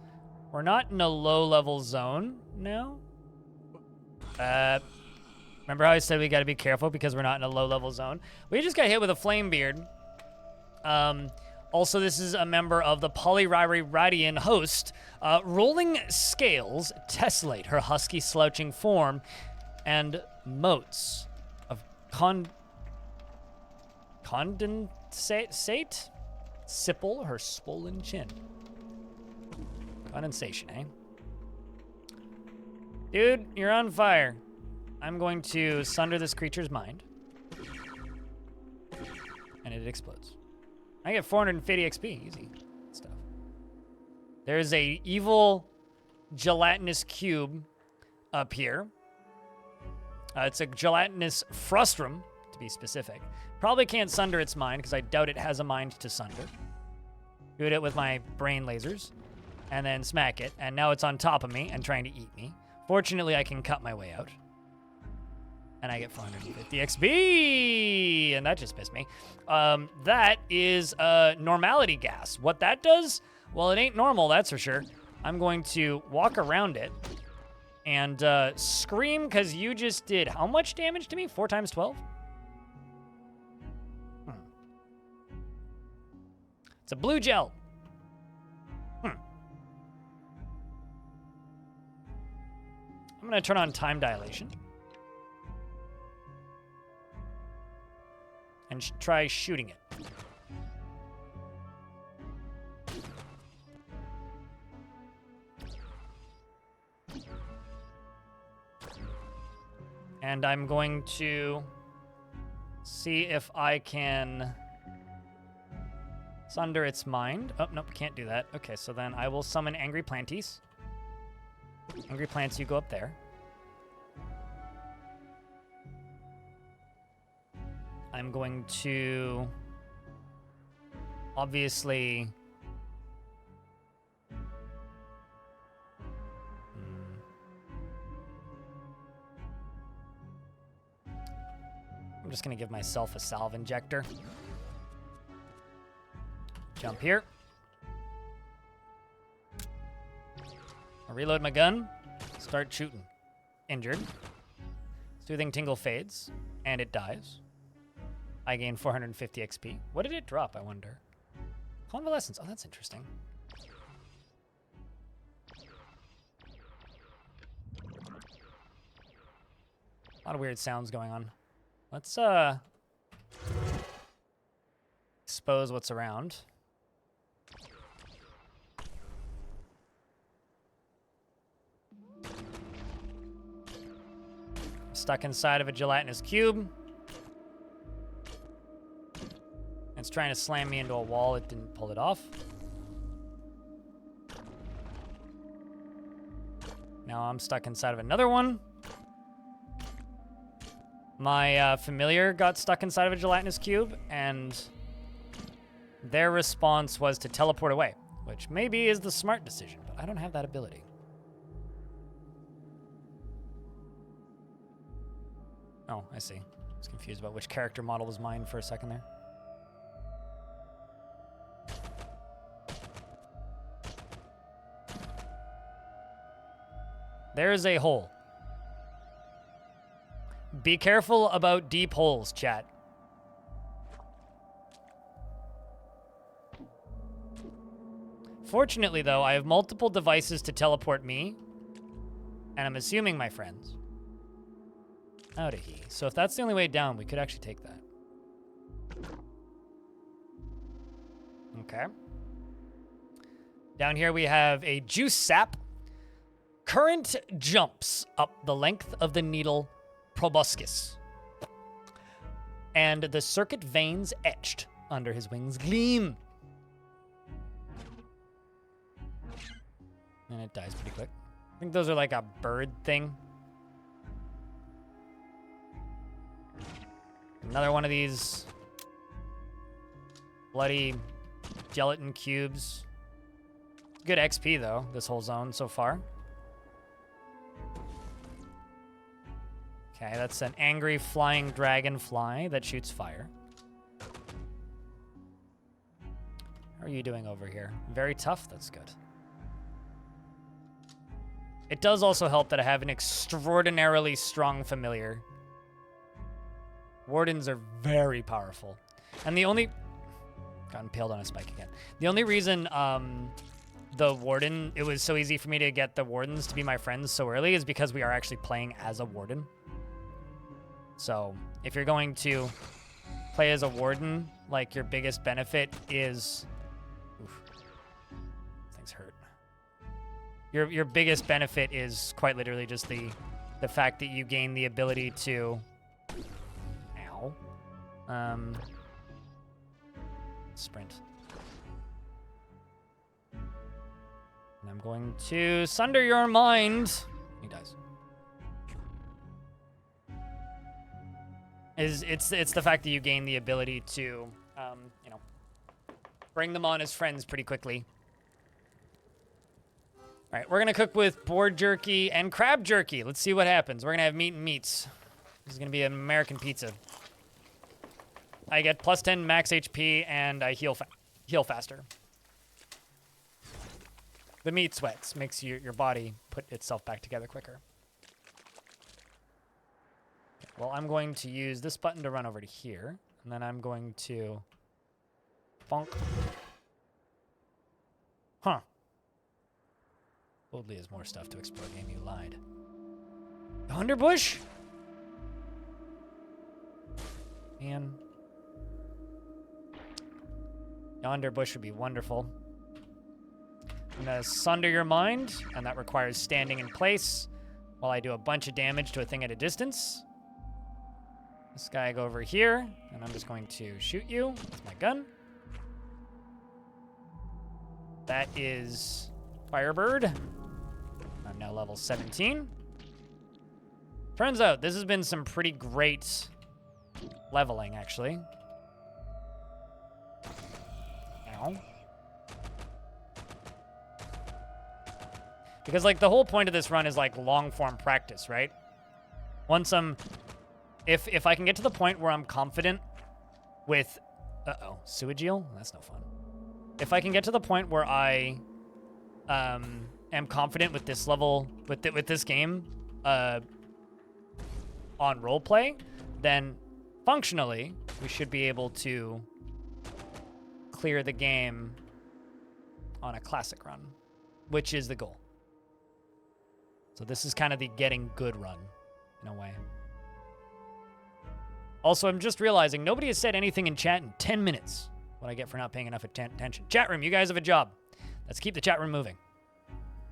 we're not in a low-level zone now. Remember how I said we got to be careful because we're not in a low-level zone? We just got hit with a flame beard. Also, this is a member of the Polyryradian host. Rolling scales tessellate her husky slouching form, and motes of condensate sipple her swollen chin. Condensation, eh? Dude, you're on fire. I'm going to sunder this creature's mind. And it explodes. I get 450 XP, easy stuff. There's a evil gelatinous cube up here. It's a gelatinous frustrum, to be specific. Probably can't sunder its mind, because I doubt it has a mind to sunder. Shoot it with my brain lasers, and then smack it, and now it's on top of me and trying to eat me. Fortunately, I can cut my way out. And I get 450 XP, and that just pissed me. That is normality gas. What that does, well, it ain't normal, that's for sure. I'm going to walk around it and scream, because you just did how much damage to me? 4 times 12? It's a blue gel. I'm going to turn on time dilation. And try shooting it. And I'm going to see if I can sunder its mind. Oh, nope, can't do that. Okay, so then I will summon Angry Planties. Angry Plants, you go up there. I'm going to obviously I'm just going to give myself a salve injector. Jump here. I'll reload my gun. Start shooting. Injured. Soothing Tingle fades, and it dies. I gain 450 XP. What did it drop, I wonder? Convalescence. Oh, that's interesting. A lot of weird sounds going on. Let's expose what's around. Stuck inside of a gelatinous cube. It's trying to slam me into a wall. It didn't pull it off. Now I'm stuck inside of another one. My familiar got stuck inside of a gelatinous cube, and their response was to teleport away, which maybe is the smart decision, but I don't have that ability. Oh, I see. I was confused about which character model was mine for a second there. There's a hole. Be careful about deep holes, chat. Fortunately, though, I have multiple devices to teleport me, and I'm assuming my friends, out of here. So if that's the only way down, we could actually take that. Okay. Down here we have a juice sap. Current jumps up the length of the needle proboscis, and the circuit veins etched under his wings gleam. And it dies pretty quick. I think those are like a bird thing. Another one of these bloody gelatin cubes. Good XP though, this whole zone so far. Okay, that's an angry flying dragonfly that shoots fire. How are you doing over here? Very tough, that's good. It does also help that I have an extraordinarily strong familiar. Wardens are very powerful. And the only Got impaled on a spike again. The only reason the warden, it was so easy for me to get the wardens to be my friends so early is because we are actually playing as a warden. So if you're going to play as a warden, like your biggest benefit is, oof, things hurt. Your biggest benefit is quite literally just the fact that you gain the ability to, ow, sprint. And I'm going to sunder your mind. He dies. It's the fact that you gain the ability to, you know, bring them on as friends pretty quickly. All right, we're gonna cook with boar jerky and crab jerky. Let's see what happens. We're gonna have meat and meats. This is gonna be an American pizza. I get plus 10 max HP and I heal faster. The meat sweats, makes your body put itself back together quicker. Okay, well, I'm going to use this button to run over to here, and then I'm going to bonk. Huh. Boldly has more stuff to explore. Game, you lied. Yonder bush? Man. Yonder bush would be wonderful. I'm gonna sunder your mind, and that requires standing in place while I do a bunch of damage to a thing at a distance. This guy go over here, and I'm just going to shoot you with my gun. That is Firebird. I'm now level 17. Turns out this has been some pretty great leveling, actually. Ow. Because, like, the whole point of this run is, like, long-form practice, right? Once I'm... If I can get to the point where I'm confident with... Uh-oh. Suageal? That's no fun. If I can get to the point where I am confident with this level... With this game on roleplay, then functionally, we should be able to clear the game on a classic run, which is the goal. So this is kind of the getting good run, in a way. Also, I'm just realizing nobody has said anything in chat in 10 minutes. What I get for not paying enough attention. Chat room, you guys have a job. Let's keep the chat room moving.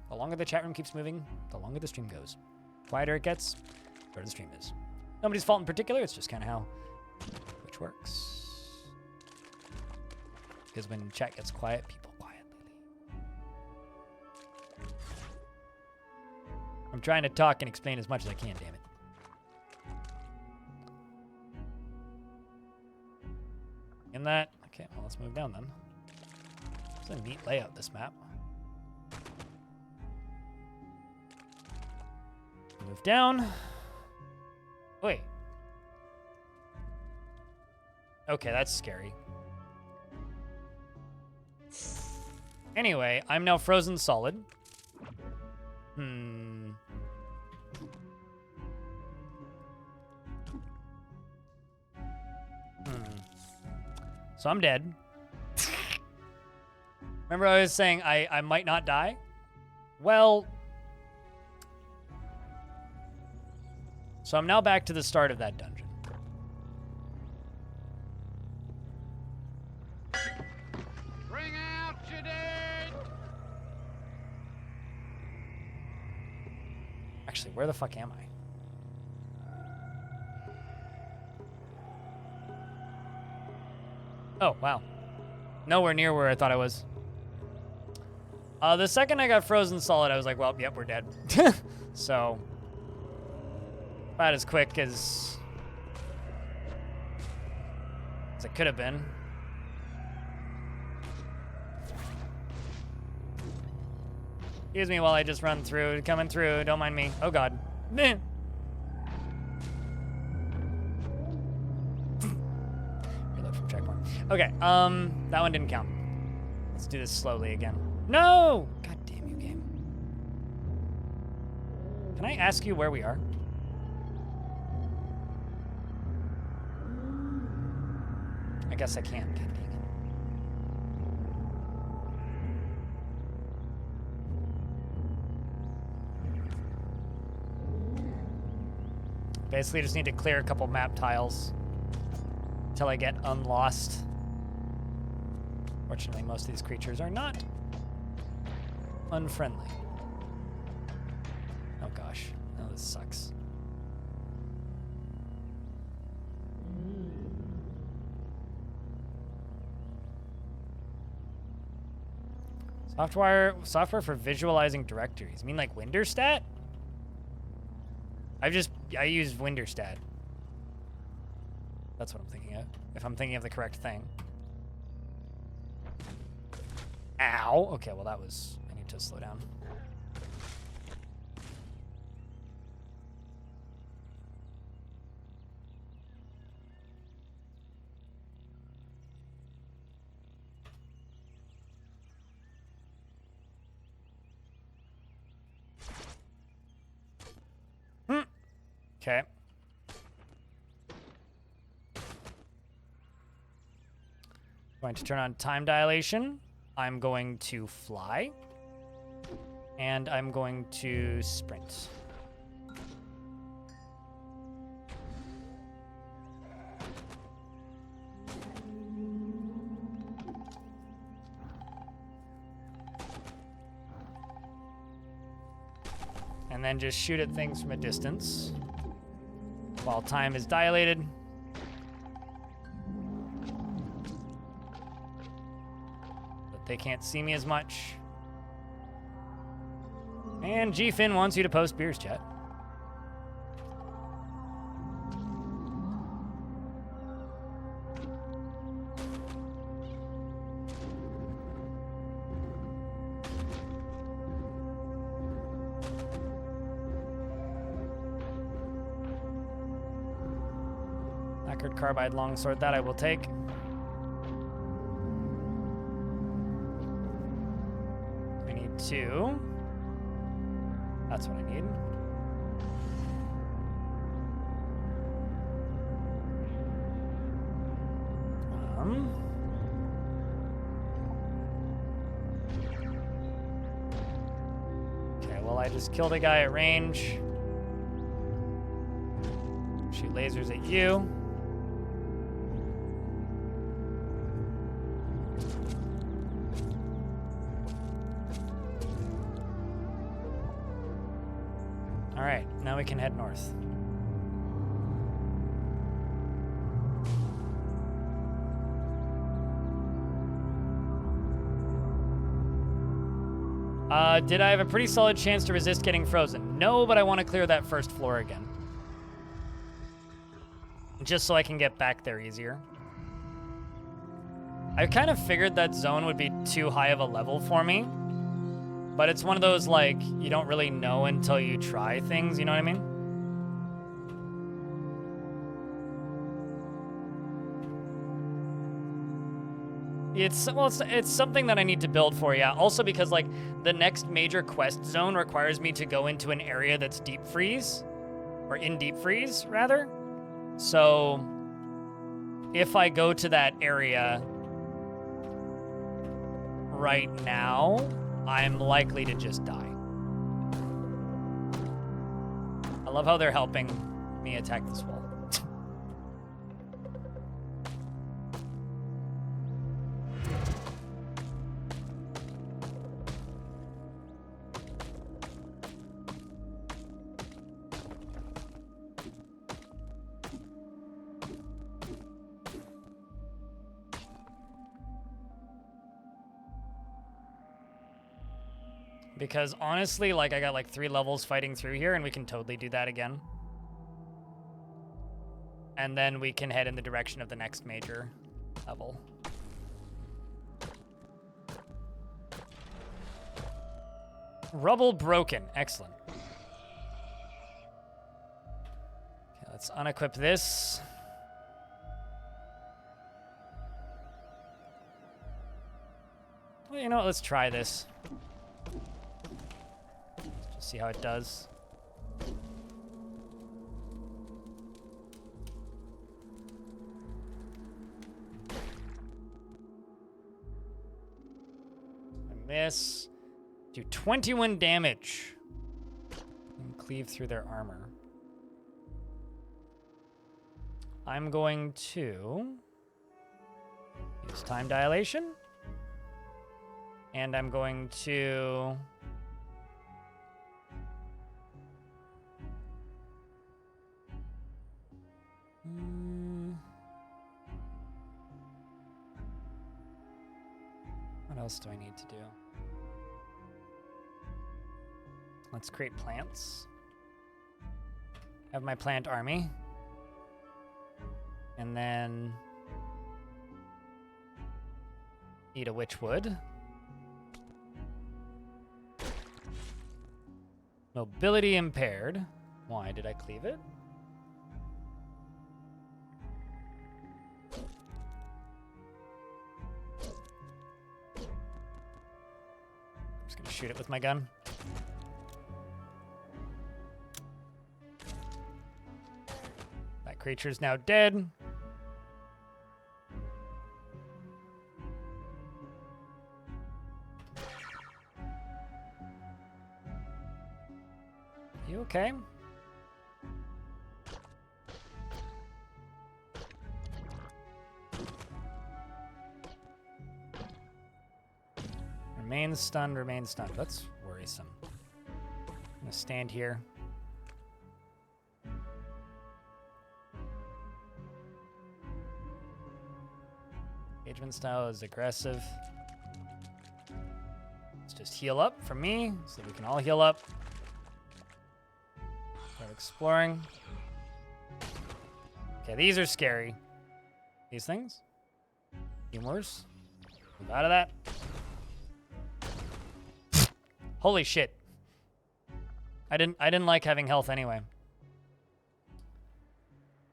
The longer the chat room keeps moving, the longer the stream goes. The quieter it gets, the better the stream is. Nobody's fault in particular, it's just kind of how Twitch works. Because when chat gets quiet, people quietly leave. I'm trying to talk and explain as much as I can, damn it. In that, okay, well, let's move down then. It's a neat layout, this map. Move down. Wait. Okay, that's scary. Anyway, I'm now frozen solid. So I'm dead. Remember I was saying I might not die? Well... So I'm now back to the start of that dungeon. Bring out your dead! Actually, where the fuck am I? Oh, wow. Nowhere near where I thought I was. The second I got frozen solid, I was like, well, yep, we're dead. So, about as quick as it could have been. Excuse me while I just run through, coming through, don't mind me. Oh God. Reload from checkpoint. Okay, that one didn't count. Let's do this slowly again. No! God damn you, game. Can I ask you where we are? I guess I can. God dang it. Basically just need to clear a couple map tiles until I get unlost. Fortunately, most of these creatures are not unfriendly. Oh gosh, oh, this sucks. Software for visualizing directories. You mean like Winderstat? I use Winderstat. That's what I'm thinking of. If I'm thinking of the correct thing. Ow. Okay, well that was, I need to slow down. Okay. Going to turn on time dilation. I'm going to fly. And I'm going to sprint. And then just shoot at things from a distance while time is dilated. But they can't see me as much. And GFin wants you to post beers, chat. Lacquered carbide longsword, that I will take. I need 2. That's what I need. Okay, well, I just killed a guy at range. Shoot lasers at you. All right, now we can head north. Did I have a pretty solid chance to resist getting frozen? No, but I want to clear that first floor again. Just so I can get back there easier. I kind of figured that zone would be too high of a level for me. But it's one of those, like, you don't really know until you try things, you know what I mean? It's something that I need to build for, yeah. Also because, like, the next major quest zone requires me to go into an area that's deep freeze. Or in deep freeze, rather. So, if I go to that area right now, I'm likely to just die. I love how they're helping me attack this wall. Because honestly, like, I got like 3 levels fighting through here, and we can totally do that again. And then we can head in the direction of the next major level. Rubble broken. Excellent. Okay, let's unequip this. Well, you know what? Let's try this. See how it does. I miss. Do 21 damage. And cleave through their armor. I'm going to use time dilation. And I'm going to... What else do I need to do? Let's create plants. Have my plant army. And then eat a witchwood. Mobility impaired. Why did I cleave it? I'm just gonna shoot it with my gun. That creature's now dead. You okay? Remain stunned, remain stunned. That's worrisome. I'm gonna stand here. Engagement style is aggressive. Let's just heal up for me so we can all heal up. Start exploring. Okay, these are scary. These things. Humors. Move out of that. Holy shit. I didn't like having health anyway.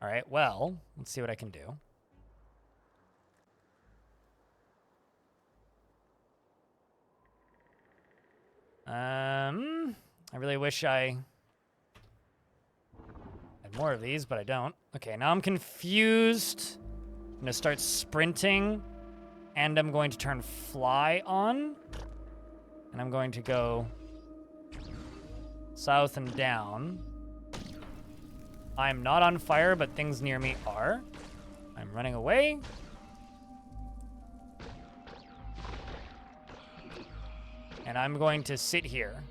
All right, well, let's see what I can do. I really wish I had more of these, but I don't. Okay, now I'm confused. I'm gonna start sprinting, and I'm going to turn fly on, and I'm going to go south and down. I'm not on fire, but things near me are. I'm running away. And I'm going to sit here.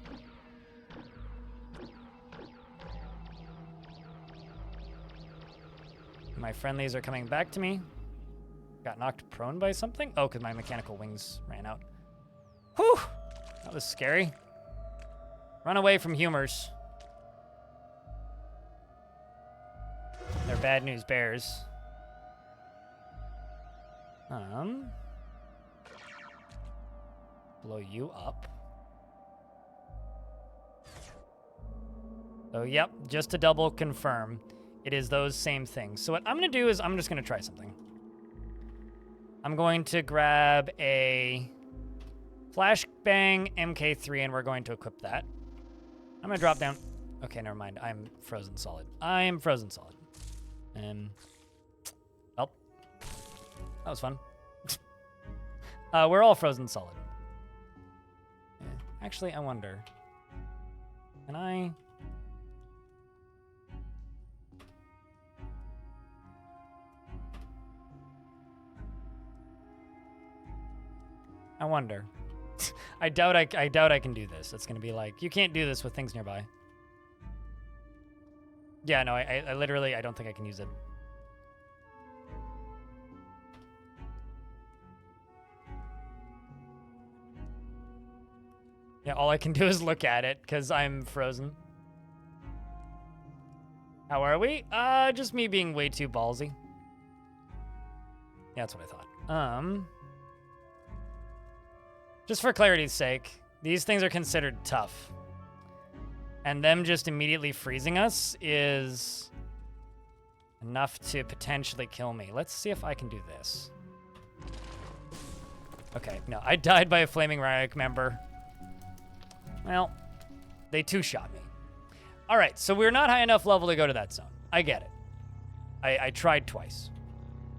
My friendlies are coming back to me. Got knocked prone by something? Oh, because my mechanical wings ran out. Whew! That was scary. Run away from humors. They're bad news bears. Blow you up. So, yep, just to double confirm, it is those same things. So what I'm gonna do is I'm just gonna try something. I'm going to grab a Flashbang MK3 and we're going to equip that. I'm gonna drop down. Okay, never mind. I'm frozen solid. I am frozen solid. And, oh, that was fun. We're all frozen solid. Yeah. Actually, I wonder, can I? I wonder. I doubt I can do this. It's gonna be like, you can't do this with things nearby. Yeah, no, I literally, I don't think I can use it. Yeah, all I can do is look at it because I'm frozen. How are we? Just me being way too ballsy. Yeah, that's what I thought. Just for clarity's sake, these things are considered tough. And them just immediately freezing us is enough to potentially kill me. Let's see if I can do this. Okay, no, I died by a Flaming Riot member. Well, they two-shot me. All right, so we're not high enough level to go to that zone. I get it. I tried twice.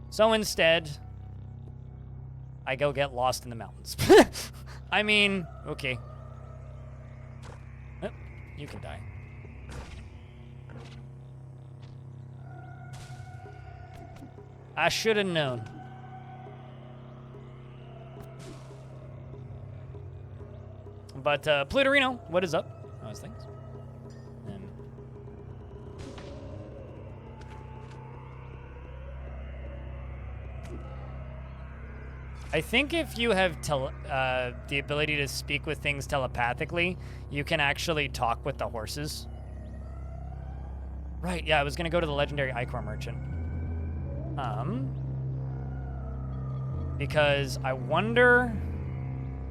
So instead, I go get lost in the mountains. I mean, okay. Oh, you can die. I should have known. But Plutorino, what is up? How's things? I think if you have the ability to speak with things telepathically, you can actually talk with the horses. Right, yeah, I was gonna go to the legendary Ichor Merchant. Because I wonder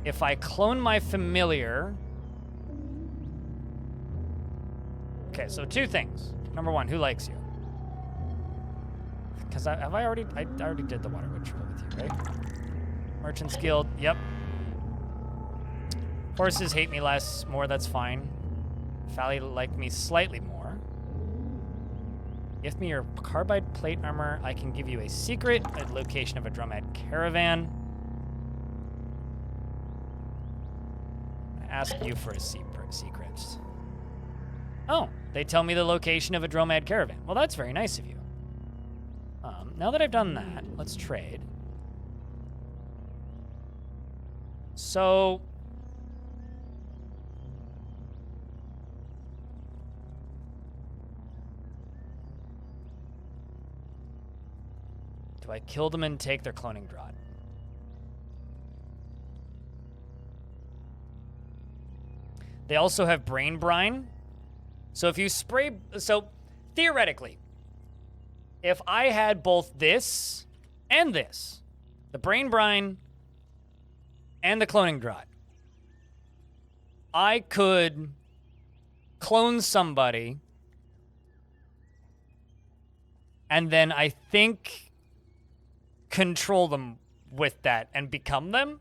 if I clone my familiar. Okay, so two things. Number one, who likes you? Because I already did the Water Ritual with you, right? Merchant's Guild, yep. Horses hate me more, that's fine. Fally like me slightly more. Give me your carbide plate armor. I can give you a secret, a location of a Dromad caravan. I ask you for a secret. Oh, they tell me the location of a Dromad caravan. Well, that's very nice of you. Now that I've done that, let's trade. So, do I kill them and take their cloning draught? They also have brain brine. So if you spray, so theoretically, if I had both this and this, the brain brine and the cloning draught, I could clone somebody and then I think control them with that and become them.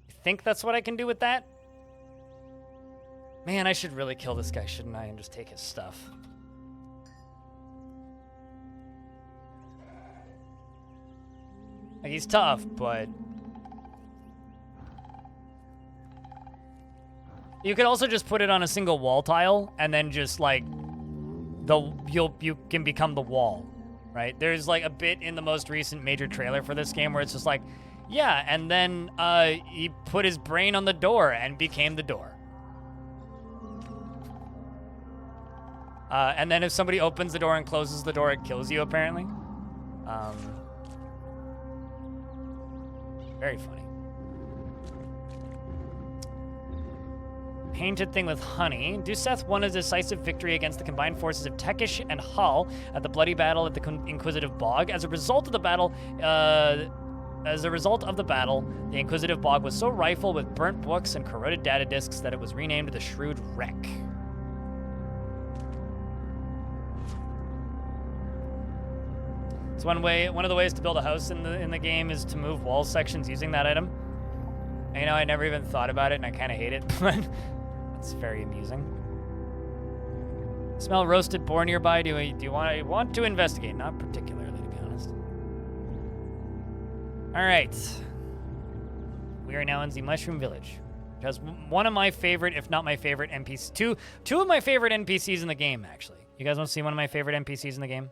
I think that's what I can do with that. Man, I should really kill this guy, shouldn't I, and just take his stuff. Like, he's tough, but you could also just put it on a single wall tile and then just like you can become the wall, right? There's like a bit in the most recent major trailer for this game where it's just like, yeah, and then he put his brain on the door and became the door. And then if somebody opens the door and closes the door, it kills you, apparently. Very funny. Painted thing with honey. Duseth won a decisive victory against the combined forces of Tekish and Hull at the bloody battle at the Inquisitive Bog. As a result of the battle, the Inquisitive Bog was so rifled with burnt books and corroded data disks that it was renamed the Shrewd Wreck. So one of the ways to build a house in the game is to move wall sections using that item. And, you know, I never even thought about it, and I kind of hate it, but it's very amusing. Smell roasted boar nearby. Do you want to investigate? Not particularly, to be honest. All right. We are now in the Mushroom Village, which has one of my favorite, if not my favorite NPCs. Two of my favorite NPCs in the game, actually. You guys want to see one of my favorite NPCs in the game?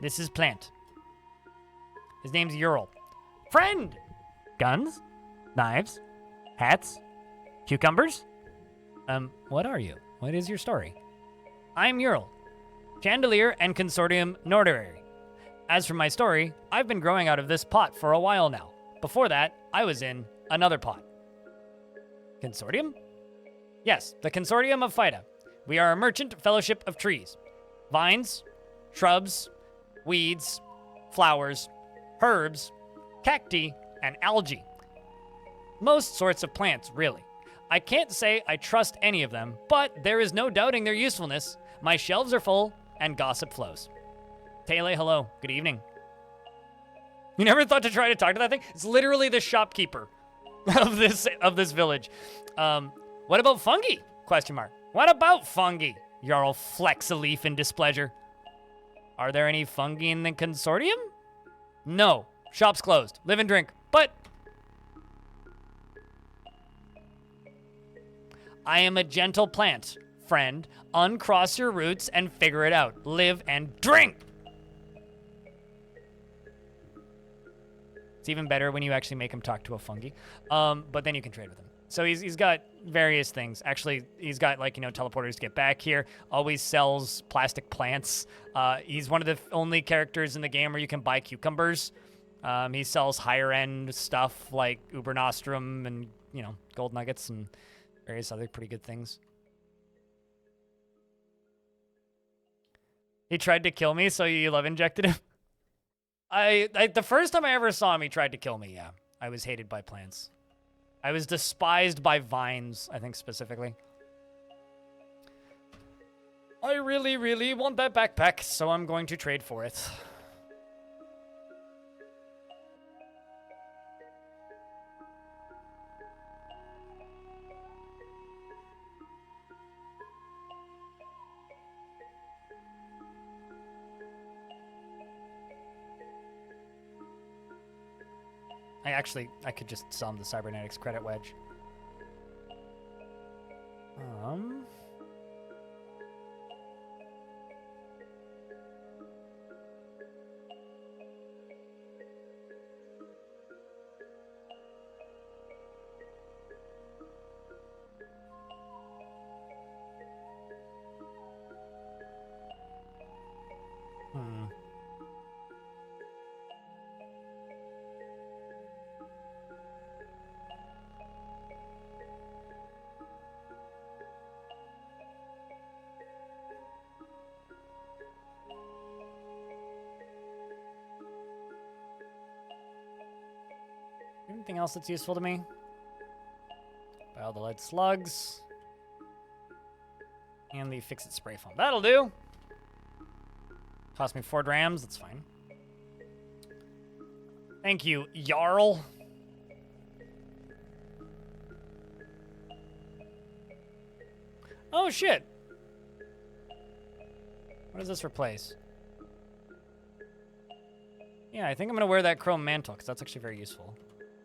This is Plant. His name's Ural. Friend! Guns? Knives? Hats? Cucumbers? What are you? What is your story? I'm Ural, Chandelier and Consortium Norderary. As for my story, I've been growing out of this pot for a while now. Before that, I was in another pot. Consortium? Yes, the Consortium of Phyta. We are a merchant fellowship of trees. Vines, shrubs, weeds, flowers, herbs, cacti, and algae. Most sorts of plants, really. I can't say I trust any of them, but there is no doubting their usefulness. My shelves are full, and gossip flows. Tele, hello. Good evening. You never thought to try to talk to that thing? It's literally the shopkeeper of this village. What about fungi? Question mark. What about fungi? Jarl flex a leaf in displeasure. Are there any fungi in the Consortium? No. Shop's closed. Live and drink. But I am a gentle plant, friend. Uncross your roots and figure it out. Live and drink! It's even better when you actually make him talk to a fungi. But then you can trade with him. So he's got various things. Actually, he's got, like, you know, teleporters to get back here. Always sells plastic plants. He's one of the only characters in the game where you can buy cucumbers. He sells higher end stuff like Uber Nostrum and, you know, gold nuggets and various other pretty good things. He tried to kill me, so you love injected him. The first time I ever saw him, he tried to kill me, yeah. I was hated by plants. I was despised by vines, I think specifically. I really, really want that backpack, so I'm going to trade for it. I could just sell him the Cybernetics credit wedge. Anything else that's useful to me? Buy all the lead slugs. And the fix-it spray foam. That'll do. Cost me 4 drams. That's fine. Thank you, Jarl. Oh, shit. What does this replace? Yeah, I think I'm going to wear that chrome mantle, because that's actually very useful.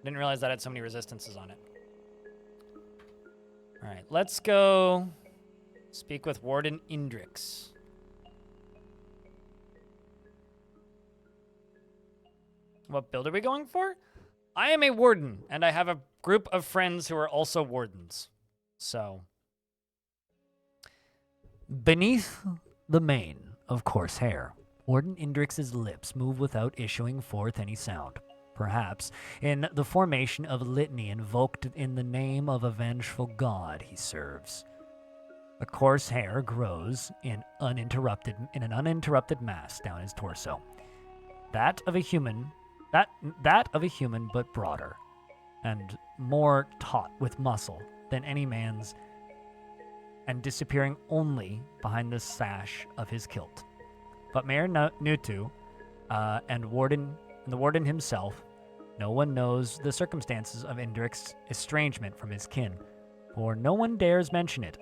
Didn't realize that had so many resistances on it. All right, let's go speak with Warden Indrix. What build are we going for? I am a warden, and I have a group of friends who are also wardens. So, beneath the mane of coarse hair, Warden Indrix's lips move without issuing forth any sound. Perhaps in the formation of a litany invoked in the name of a vengeful god he serves. The coarse hair grows in an uninterrupted mass down his torso. That of a human, but broader, and more taut with muscle than any man's, and disappearing only behind the sash of his kilt. But Mayor Nutu and the warden himself, no one knows the circumstances of Indrix's estrangement from his kin, for no one dares mention it,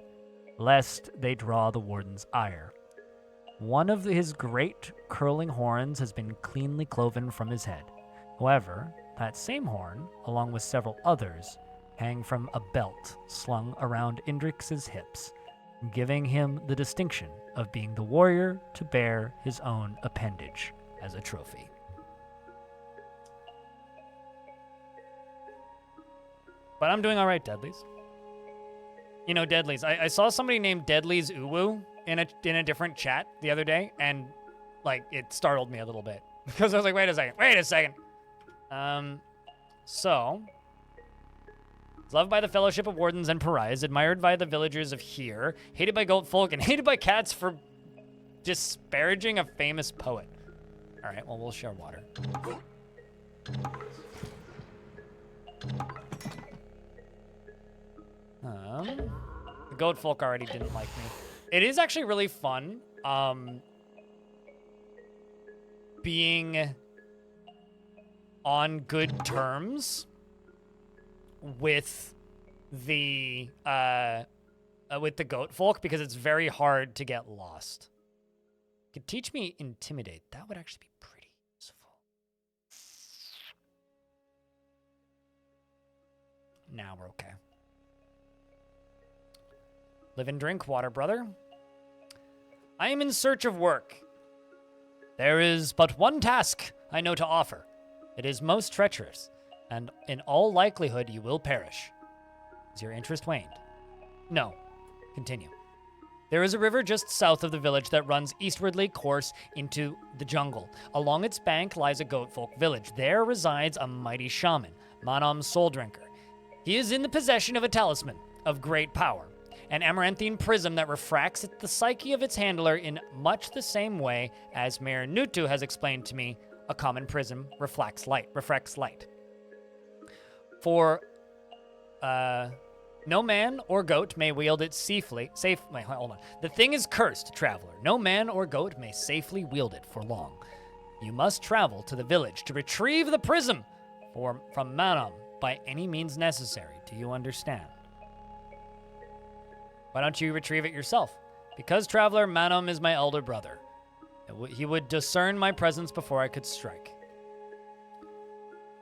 lest they draw the warden's ire. One of his great curling horns has been cleanly cloven from his head. However, that same horn, along with several others, hang from a belt slung around Indrix's hips, giving him the distinction of being the warrior to bear his own appendage as a trophy. But I'm doing all right, Deadlies. You know, Deadlies. I saw somebody named Deadlies Uwu in a different chat the other day, and, like, it startled me a little bit. Because I was like, wait a second. So, loved by the Fellowship of Wardens and Pariahs, admired by the villagers of here, hated by goat folk, and hated by cats for disparaging a famous poet. All right, well, we'll share water. The goat folk already didn't like me. It is actually really fun, being on good terms with the goat folk, because it's very hard to get lost. Could teach me Intimidate. That would actually be pretty useful. Now we're okay. Live and drink water, brother. I am in search of work. There is but one task I know to offer. It is most treacherous, and in all likelihood you will perish. Is your interest waned? No. Continue. There is a river just south of the village that runs eastwardly course into the jungle. Along its bank lies a goat folk village. There resides a mighty shaman, Manam Souldrinker. He is in the possession of a talisman of great power, an amaranthine prism that refracts the psyche of its handler in much the same way as Mayor Nutu has explained to me a common prism reflects light. For, no man or goat may wield it safely. Wait, hold on. The thing is cursed, traveler. No man or goat may safely wield it for long. You must travel to the village to retrieve the prism from Manam by any means necessary. Do you understand? Why don't you retrieve it yourself? Because, traveler, Manam is my elder brother. He would discern my presence before I could strike.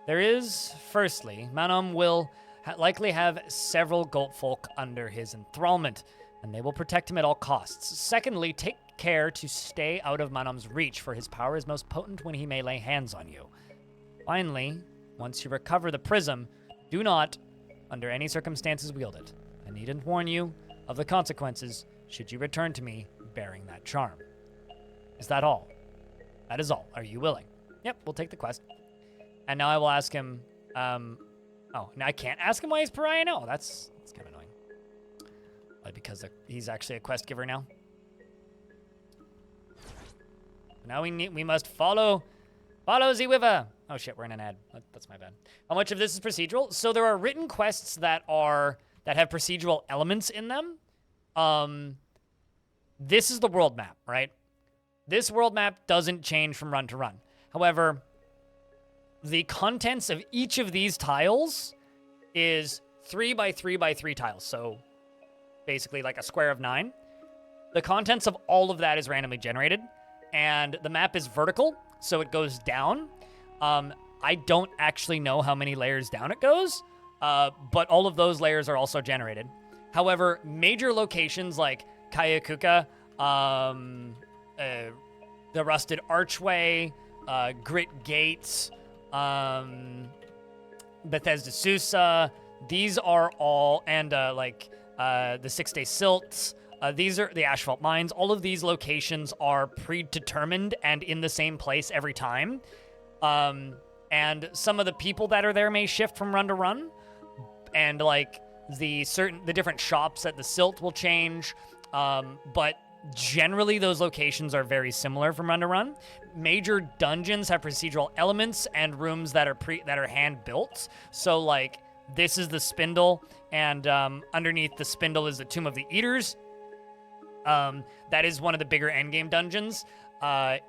There is, firstly, Manam will likely have several goat folk under his enthrallment, and they will protect him at all costs. Secondly, take care to stay out of Manam's reach, for his power is most potent when he may lay hands on you. Finally, once you recover the prism, do not, under any circumstances, wield it. I needn't warn you of the consequences should you return to me bearing that charm. Is that all? That is all. Are you willing? Yep, we'll take the quest. And now I will ask him, oh, now I can't ask him why he's pariah? No, that's kind of annoying. Because he's actually a quest giver now. Now we must follow the river. Oh shit, we're in an ad. That's my bad. How much of this is procedural? So there are written quests that have procedural elements in them. This is the world map, right? This world map doesn't change from run to run. However, the contents of each of these tiles is 3 by 3 by 3 tiles. So basically like a square of 9. The contents of all of that is randomly generated, and the map is vertical, so it goes down. I don't actually know how many layers down it goes, but all of those layers are also generated. However, major locations like Kayakuka, the Rusted Archway, Grit Gates, Bethesda Susa, these are all, and the 6 Day Silts, these are the Asphalt Mines. All of these locations are predetermined and in the same place every time. And some of the people that are there may shift from run to run, and the different shops at the Silt will change, but generally those locations are very similar from run to run. Major dungeons have procedural elements and rooms that are hand built. So this is the Spindle, and underneath the Spindle is the Tomb of the Eaters. That is one of the bigger endgame dungeons.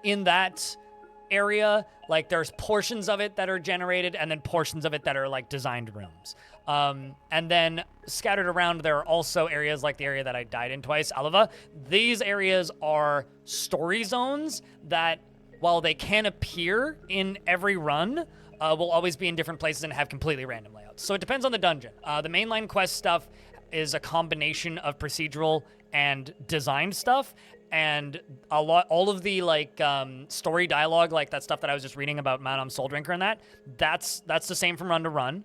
In that area, there's portions of it that are generated, and then portions of it that are designed rooms. And then scattered around, there are also areas like the area that I died in twice, Alava. These areas are story zones that, while they can appear in every run, will always be in different places and have completely random layouts. So it depends on the dungeon. The mainline quest stuff is a combination of procedural and designed stuff, and all of the story dialogue, that stuff that I was just reading about Manam Souldrinker and that's the same from run to run.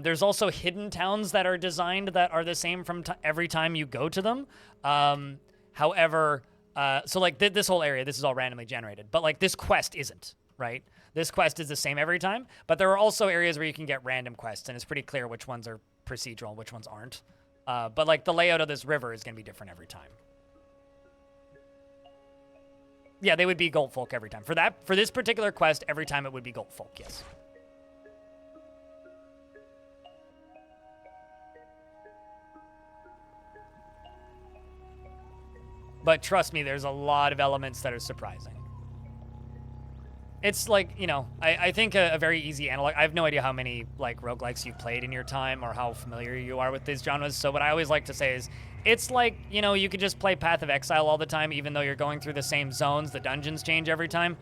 There's also hidden towns that are designed that are the same from every time you go to them. However, so this whole area, this is all randomly generated, but this quest isn't, right? This quest is the same every time, but there are also areas where you can get random quests, and it's pretty clear which ones are procedural and which ones aren't. But the layout of this river is going to be different every time. Yeah, they would be Goat Folk every time. For this particular quest, every time it would be Goat Folk, yes. But trust me, there's a lot of elements that are surprising. It's I think a very easy analog. I have no idea how many roguelikes you've played in your time or how familiar you are with these genres. So what I always like to say is, it's you could just play Path of Exile all the time, even though you're going through the same zones. The dungeons change every time.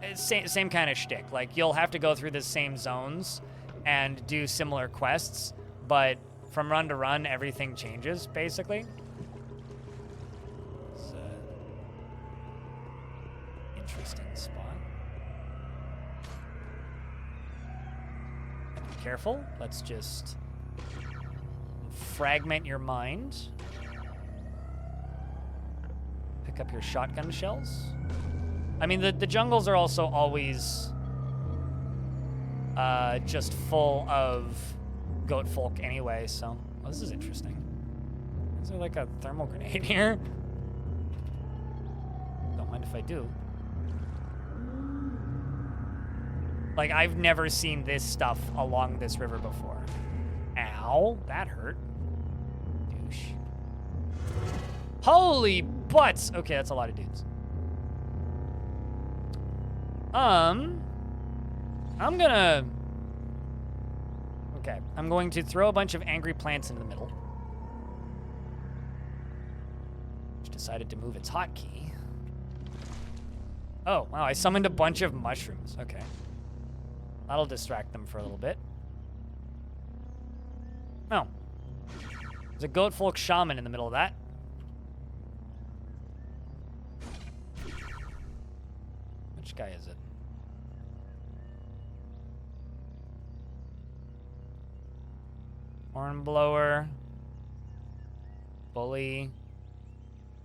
It's same kind of shtick. You'll have to go through the same zones and do similar quests, but from run to run, everything changes, basically. Careful. Let's just fragment your mind. Pick up your shotgun shells. I mean, the jungles are also always just full of goat folk anyway, so... Oh, this is interesting. Is there like a thermal grenade here? Don't mind if I do. Like, I've never seen this stuff along this river before. Ow, that hurt. Douche. Holy butts! Okay, that's a lot of dudes. I'm gonna... Okay, I'm going to throw a bunch of angry plants in the middle. Which decided to move its hotkey. Oh, wow, I summoned a bunch of mushrooms. Okay. That'll distract them for a little bit. Oh. There's a goat folk shaman in the middle of that. Which guy is it? Hornblower. Bully.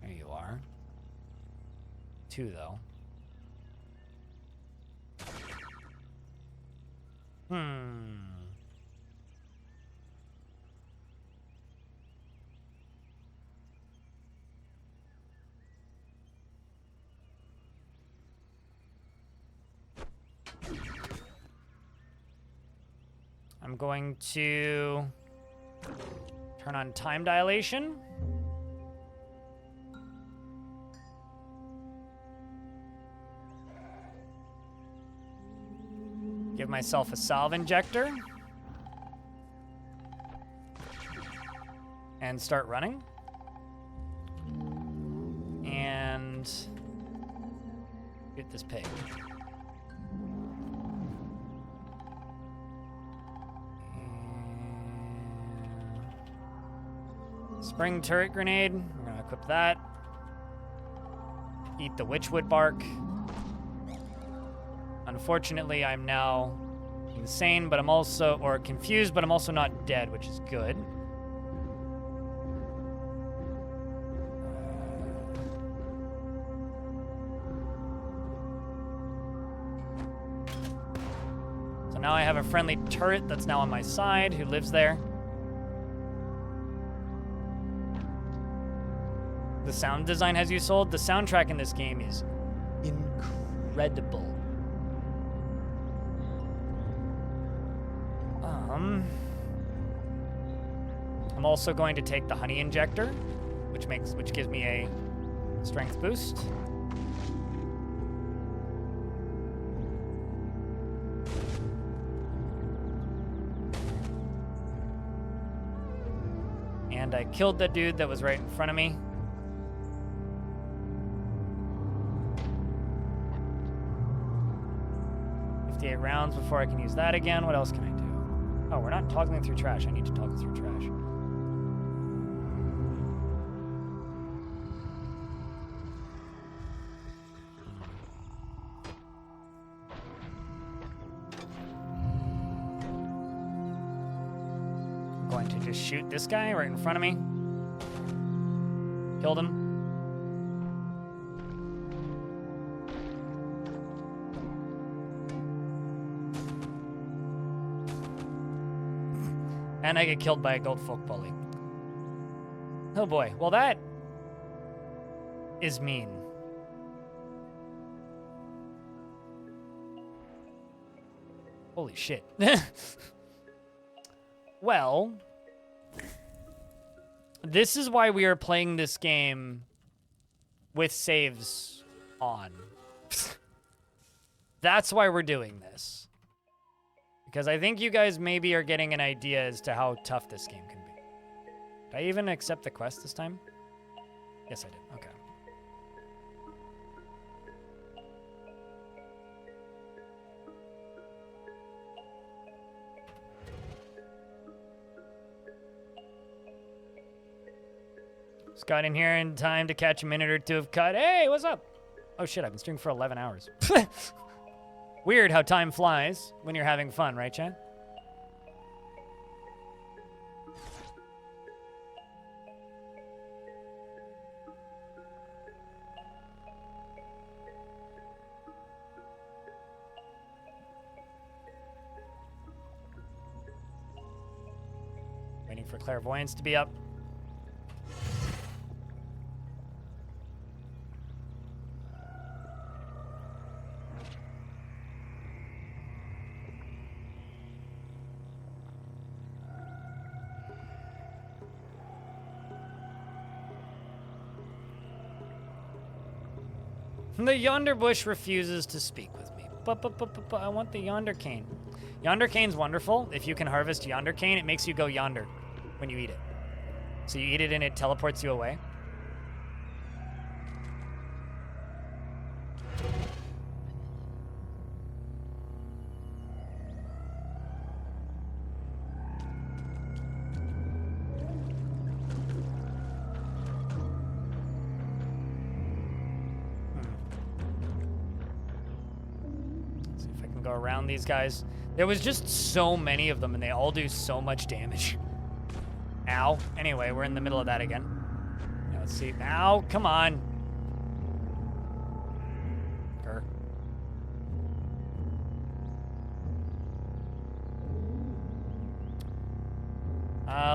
There you are. 2, though. I'm going to turn on time dilation. Give myself a salve injector. And start running. And get this pig. Spring turret grenade. We're gonna equip that. Eat the witchwood bark. Unfortunately, I'm now insane, but I'm also, or confused, but I'm also not dead, which is good. So now I have a friendly turret that's now on my side who lives there. The sound design has you sold. The soundtrack in this game is incredible. I'm also going to take the honey injector, which gives me a strength boost. And I killed the dude that was right in front of me. Rounds before I can use that again. What else can I do? Oh, we're not toggling through trash. I need to toggle through trash. I'm going to just shoot this guy right in front of me. Killed him. And I get killed by a gold folk bully. Oh boy. Well, that is mean. Holy shit. Well, this is why we are playing this game with saves on. That's why we're doing this. Because I think you guys maybe are getting an idea as to how tough this game can be. Did I even accept the quest this time? Yes, I did. Okay. Just got in here in time to catch a minute or two of cut. Hey, what's up? Oh shit, I've been streaming for 11 hours. Weird how time flies when you're having fun, right, Chad? Waiting for clairvoyance to be up. The yonder bush refuses to speak with me. But I want the yonder cane. Yonder cane's wonderful. If you can harvest yonder cane, it makes you go yonder when you eat it. So you eat it and it teleports you away. Around these guys. There was just so many of them and they all do so much damage. Ow. Anyway, we're in the middle of that again. Now, let's see. Ow, come on. Grr.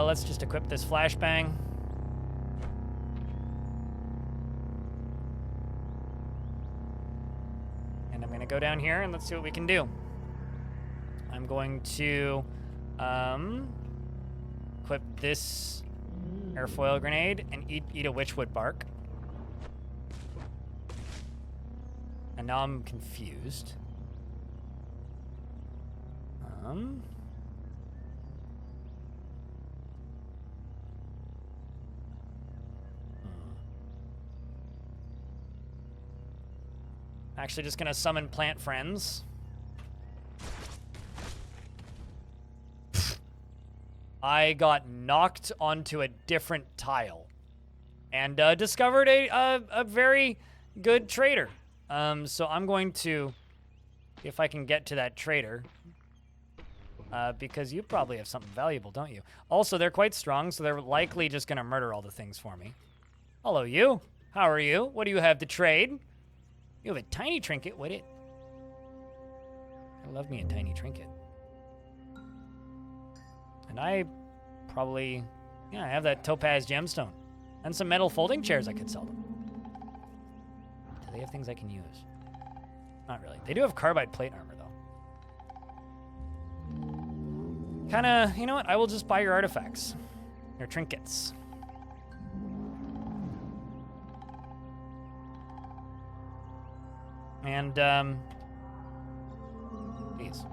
Let's just equip this flashbang. Go down here and let's see what we can do. I'm going to equip this airfoil grenade and eat a witchwood bark. And now I'm confused. Actually just gonna summon plant friends. I got knocked onto a different tile and discovered a very good trader. So I'm going to, if I can get to that trader, because you probably have something valuable, don't you? Also, they're quite strong, so they're likely just gonna murder all the things for me. Hello, you. How are you? What do you have to trade? You have a tiny trinket, would it? I love me a tiny trinket. And I probably, yeah, I have that topaz gemstone. And some metal folding chairs, I could sell them. Do they have things I can use? Not really. They do have carbide plate armor, though. Kinda, you know what? I will just buy your artifacts. Your trinkets. And, these.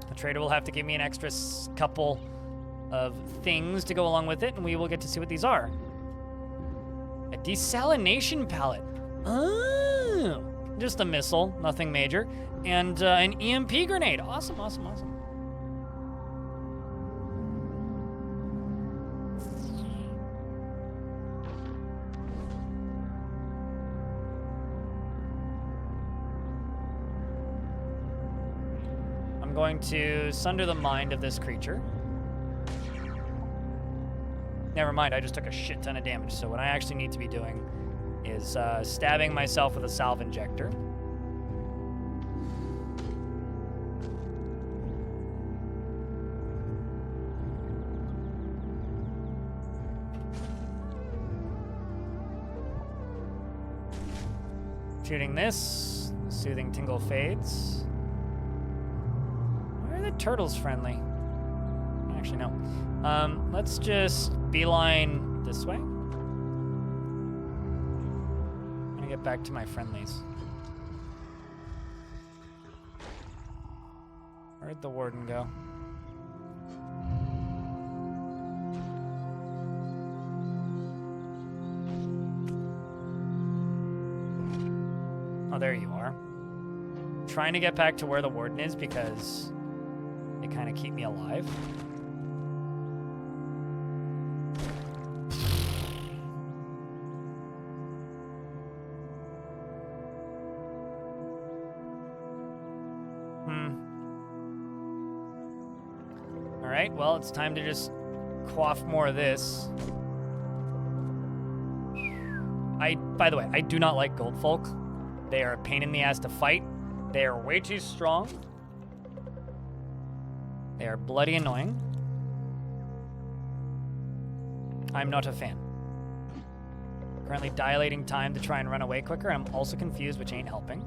The trader will have to give me an extra couple of things to go along with it, and we will get to see what these are. A desalination pallet. Oh! Just a missile, nothing major. And an EMP grenade. Awesome, awesome, awesome. Going to sunder the mind of this creature. Never mind, I just took a shit ton of damage. So what I actually need to be doing is stabbing myself with a salve injector. Shooting this, soothing tingle fades. Turtles friendly. Actually, no. Let's just beeline this way. I'm gonna get back to my friendlies. Where'd the warden go? Oh, there you are. Trying to get back to where the warden is because they kind of keep me alive. All right, well, it's time to just quaff more of this. By the way, I do not like gold folk. They are a pain in the ass to fight. They are way too strong. They are bloody annoying. I'm not a fan. Currently dilating time to try and run away quicker, and I'm also confused, which ain't helping.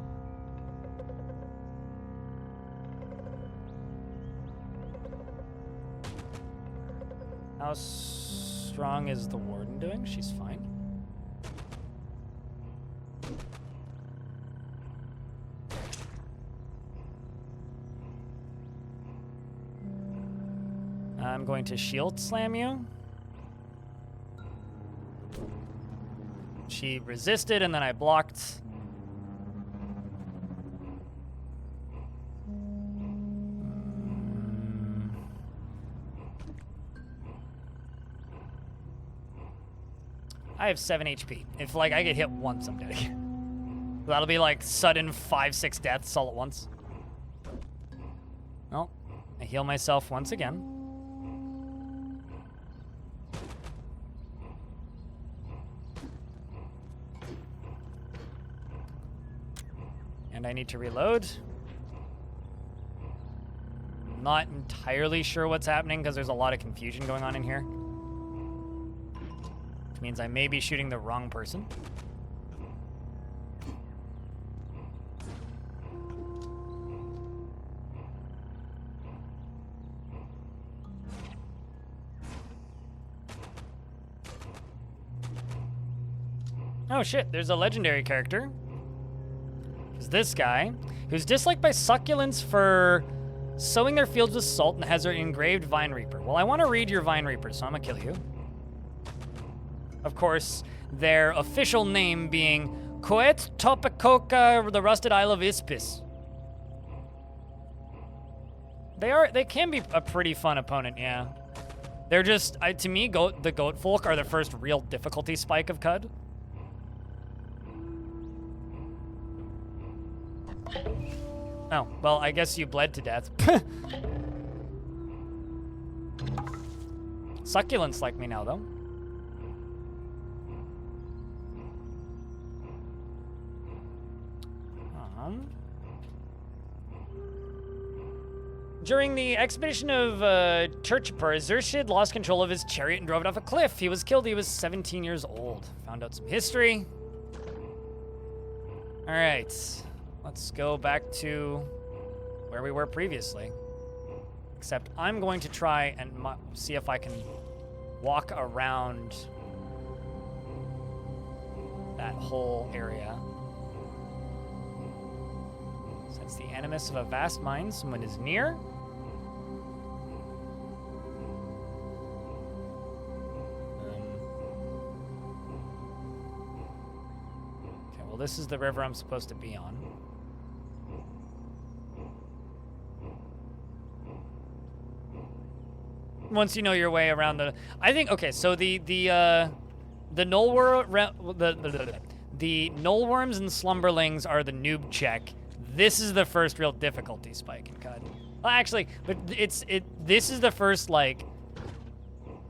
How strong is the warden doing? She's fine. I'm going to shield slam you. She resisted, and then I blocked. I have 7 HP. If, like, I get hit once, I'm dead. That'll be, like, sudden 5-6 deaths all at once. Well, I heal myself once again. And I need to reload. Not entirely sure what's happening because there's a lot of confusion going on in here. Which means I may be shooting the wrong person. Oh shit, there's a legendary character. Is this guy, who's disliked by succulents for sowing their fields with salt and has their engraved Vine Reaper. Well, I want to read your Vine Reaper, so I'm gonna kill you. Of course, their official name being Coet Topicoca, the Rusted Isle of Ispis. They can be a pretty fun opponent, yeah. They're just, to me, the goat folk are the first real difficulty spike of Cud. Oh, well, I guess you bled to death. Succulents like me now, though. During the expedition of Turchapur, Zurshid lost control of his chariot and drove it off a cliff. He was killed. He was 17 years old. Found out some history. All right. Let's go back to where we were previously. Except I'm going to try and see if I can walk around that whole area. Since the animus of a vast mind, someone is near. Okay, well, this is the river I'm supposed to be on. Once you know your way around the, I think, okay, so the Nullworms and Slumberlings are the noob check. This is the first real difficulty spike in Cud. Well, actually, but this is the first, like,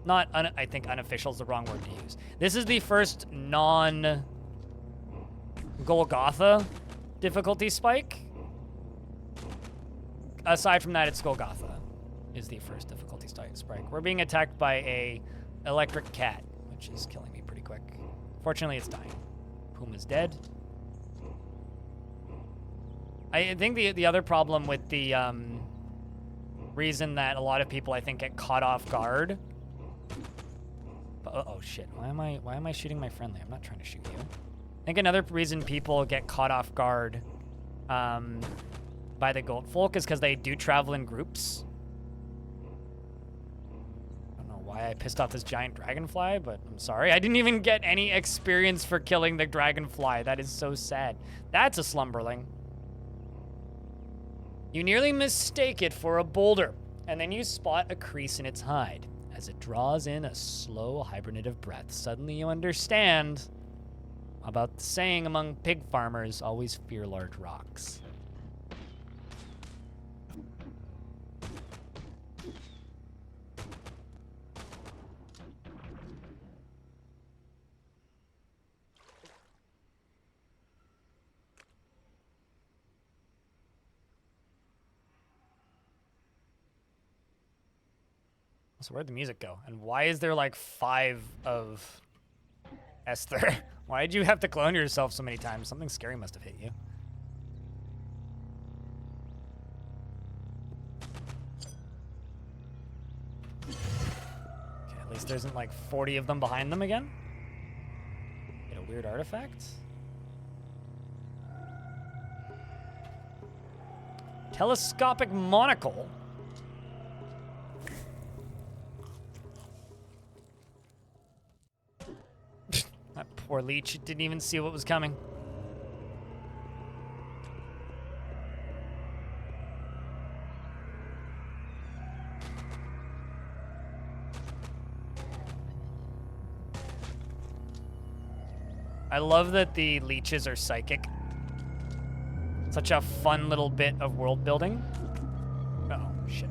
I think unofficial is the wrong word to use. This is the first non-Golgotha difficulty spike. Aside from that, it's Golgotha is the first difficulty spike. We're being attacked by a electric cat, which is killing me pretty quick. Fortunately, it's dying. Puma's dead. I think the other problem with the reason that a lot of people, I think, get caught off guard. Oh shit! Why am I shooting my friendly? I'm not trying to shoot you. I think another reason people get caught off guard by the goat folk is because they do travel in groups. Why I pissed off this giant dragonfly, but I'm sorry. I didn't even get any experience for killing the dragonfly. That is so sad. That's a slumberling. You nearly mistake it for a boulder, and then you spot a crease in its hide. As it draws in a slow hibernative breath, suddenly you understand about the saying among pig farmers, always fear large rocks. So where'd the music go? And why is there like 5 of Esther? Why did you have to clone yourself so many times? Something scary must have hit you. Okay, at least there isn't like 40 of them behind them again. Get a weird artifact. Telescopic monocle. That poor leech didn't even see what was coming. I love that the leeches are psychic. Such a fun little bit of world building. Oh, shit.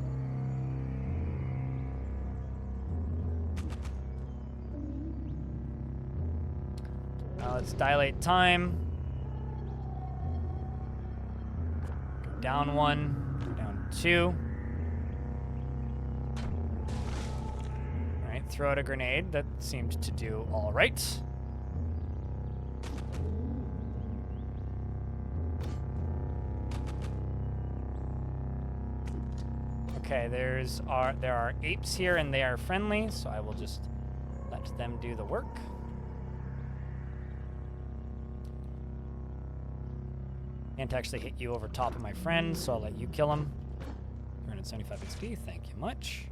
Now let's dilate time. Go down 1, go down 2. All right, throw out a grenade. That seemed to do all right. Okay, there are apes here and they are friendly, so I will just let them do the work. Can't actually hit you over top of my friend, so I'll let you kill him. 375 XP, thank you much.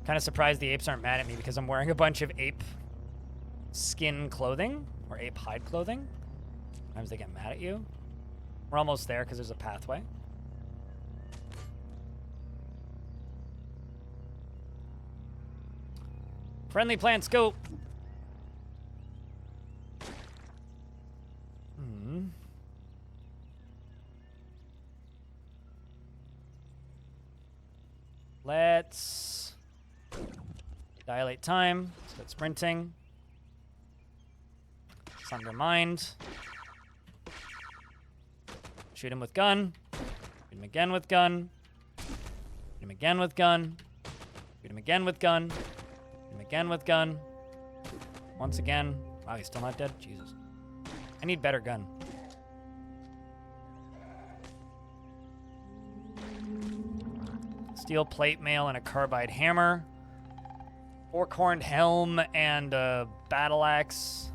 Kind of surprised the apes aren't mad at me because I'm wearing a bunch of ape skin clothing, or ape hide clothing. Sometimes they get mad at you. We're almost there because there's a pathway. Friendly plants, go! Let's dilate time. Start sprinting. It's undermined. Shoot him with gun. Shoot him again with gun. Shoot him again with gun. Shoot him again with gun. Shoot him again with gun. Once again. Wow, he's still not dead? Jesus. I need better gun. Steel plate mail and a carbide hammer. Fork-horned helm and a battle axe.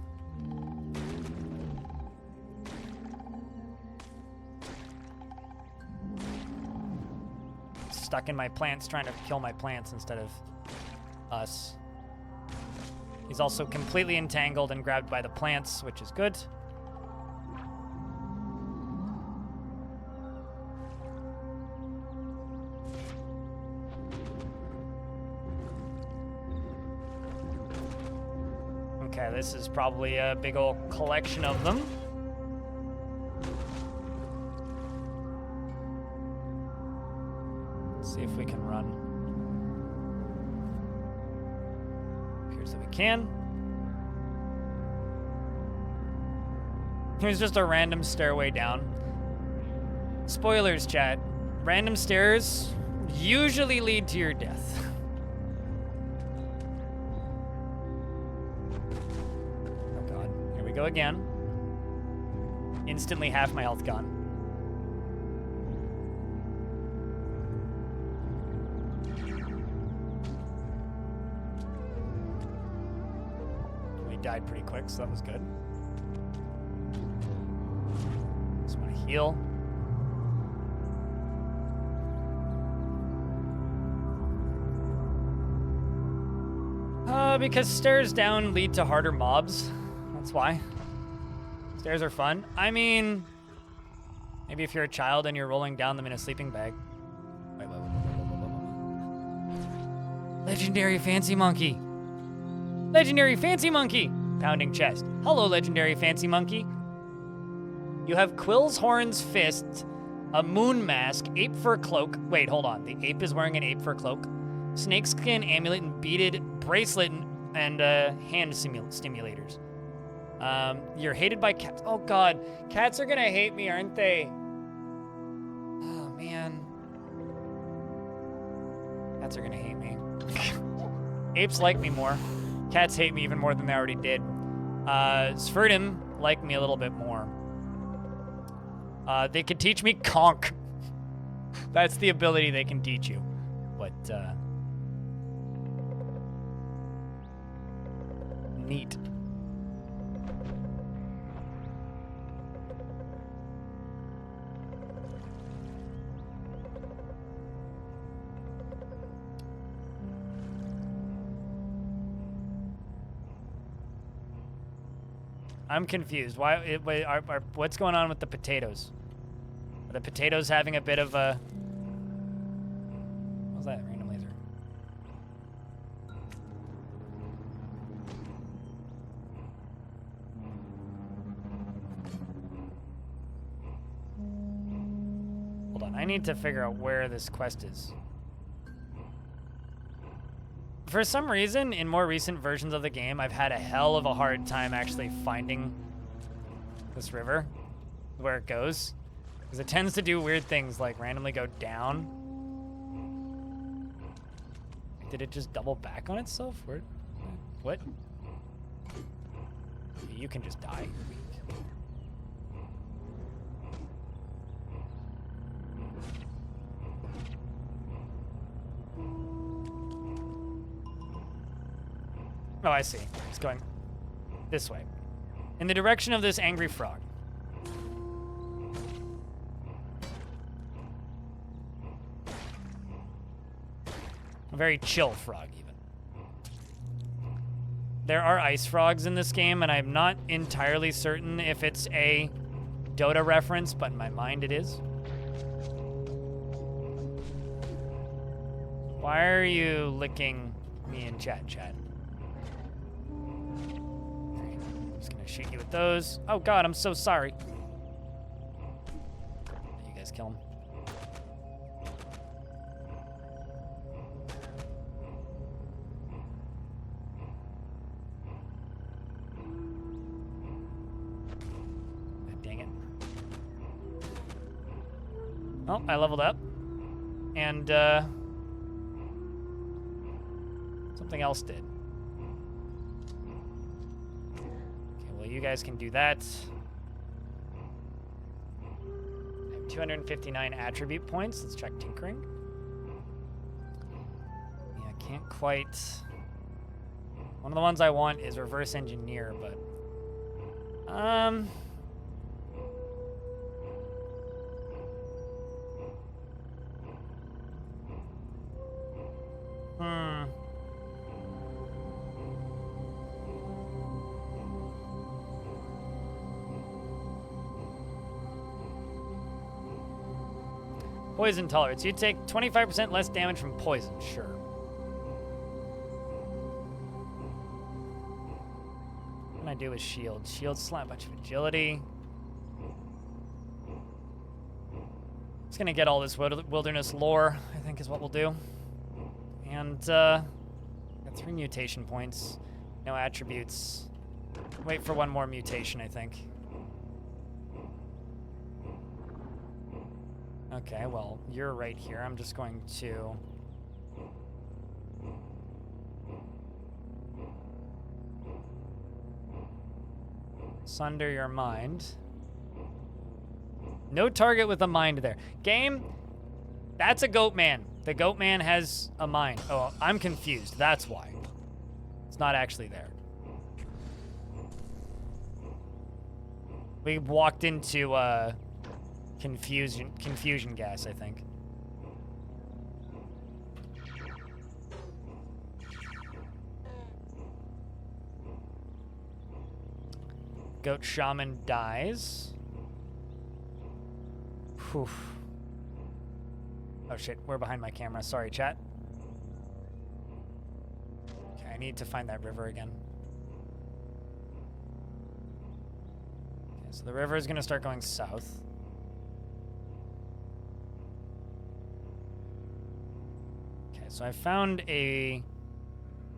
Stuck in my plants trying to kill my plants instead of us. He's also completely entangled and grabbed by the plants, which is good. Okay, this is probably a big old collection of them. Let's see if we can run. Appears that we can. Here's just a random stairway down. Spoilers, chat. Random stairs usually lead to your death. Go again. Instantly half my health gone. We died pretty quick, so that was good. Just want to heal. Because stairs down lead to harder mobs. That's why. Stairs are fun. I mean, maybe if you're a child and you're rolling down them in a sleeping bag. Wait. Legendary Fancy Monkey. Legendary Fancy Monkey. Pounding chest. Hello, Legendary Fancy Monkey. You have quills, horns, fists, a moon mask, ape fur cloak. Wait, hold on. The ape is wearing an ape fur cloak. Snakeskin amulet and beaded bracelet and hand stimulators. You're hated by cats. Oh god, cats are gonna hate me, aren't they? Oh man. Cats are gonna hate me. Apes like me more. Cats hate me even more than they already did. Sphyrdim like me a little bit more. They could teach me conk. That's the ability they can teach you. But, neat. I'm confused. What's going on with the potatoes? Are the potatoes having a bit of a... What was that? Random laser. Hold on. I need to figure out where this quest is. For some reason, in more recent versions of the game, I've had a hell of a hard time actually finding this river, where it goes. Because it tends to do weird things, like randomly go down. Did it just double back on itself? What? You can just die. Oh, I see. It's going this way. In the direction of this angry frog. A very chill frog, even. There are ice frogs in this game, and I'm not entirely certain if it's a Dota reference, but in my mind it is. Why are you licking me in chat? Shoot you with those. Oh god, I'm so sorry. You guys kill him. Dang it. Oh, I leveled up. And, something else did. You guys can do that. I have 259 attribute points. Let's check tinkering. Yeah, I can't quite... One of the ones I want is reverse engineer, but... Poison tolerance. You take 25% less damage from poison. Sure. What can I do with shield? Shield slap, bunch of agility. Just gonna get all this wilderness lore, I think is what we'll do. And, got 3 mutation points. No attributes. Wait for one more mutation, I think. Okay, well, you're right here. I'm just going to... sunder your mind. No target with a mind there. Game, that's a goat man. The goat man has a mind. Oh, I'm confused. That's why. It's not actually there. We walked into, confusion gas, I think. Goat shaman dies. Whew. Oh shit, we're behind my camera. Sorry, chat. Okay, I need to find that river again. Okay, so the river is gonna start going south. So I found a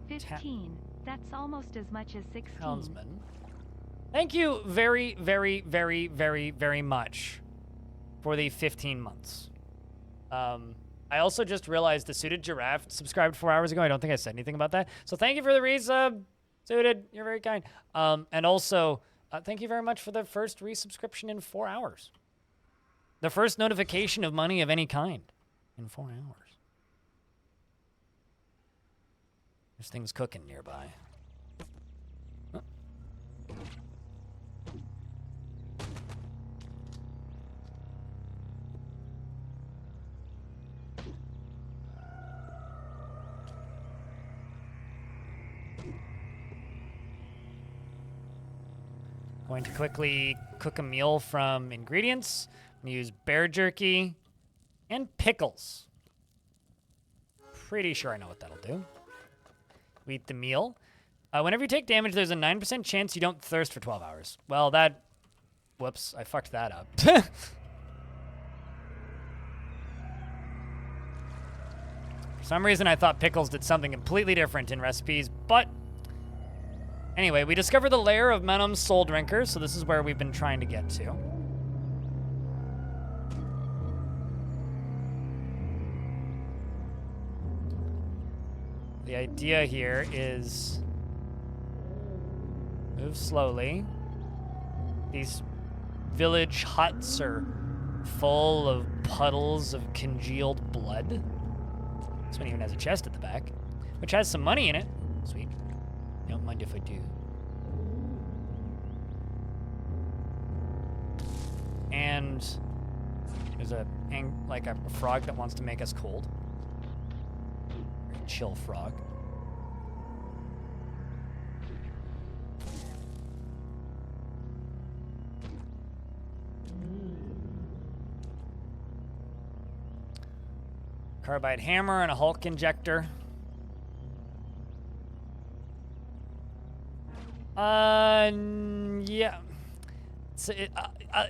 15. That's almost as much as 16. Houndsman. Thank you very, very, very, very, very much for the 15 months. I also just realized the Suited Giraffe subscribed 4 hours ago. I don't think I said anything about that. So thank you for the resub, Suited. You're very kind. And also, thank you very much for the first resubscription in 4 hours. The first notification of money of any kind in 4 hours. There's things cooking nearby. Huh. Going to quickly cook a meal from ingredients. I'm gonna use bear jerky and pickles. Pretty sure I know what that'll do. We eat the meal. Whenever you take damage, there's a 9% chance you don't thirst for 12 hours. Well, that... Whoops, I fucked that up. For some reason, I thought pickles did something completely different in recipes, but... Anyway, we discovered the lair of Menum's Soul Drinker, so this is where we've been trying to get to. The idea here is move slowly. These village huts are full of puddles of congealed blood. This one even has a chest at the back, which has some money in it. Sweet. Don't mind if I do. And there's a frog that wants to make us cold. Very chill frog. Carbide hammer and a Hulk injector. Yeah. So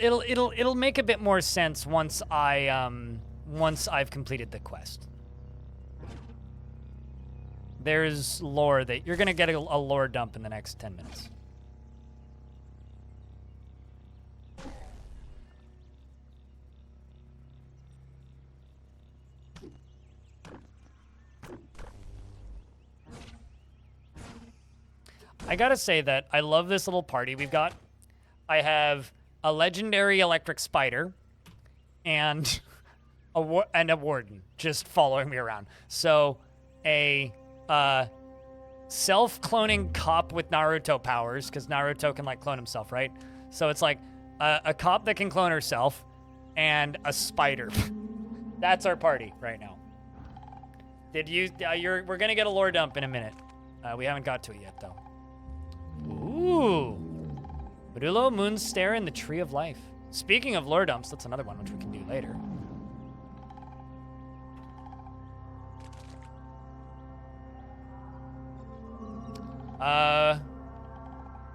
it'll make a bit more sense once I've completed the quest. There's lore that you're gonna get a lore dump in the next 10 minutes. I gotta say that I love this little party we've got. I have a legendary electric spider and a warden just following me around. So a self-cloning cop with Naruto powers, because Naruto can like clone himself, right? So it's like a cop that can clone herself and a spider. That's our party right now. We're gonna get a lore dump in a minute. We haven't got to it yet though. Ooh. Barulo, Moonstare, and the Tree of Life. Speaking of lore dumps, that's another one which we can do later.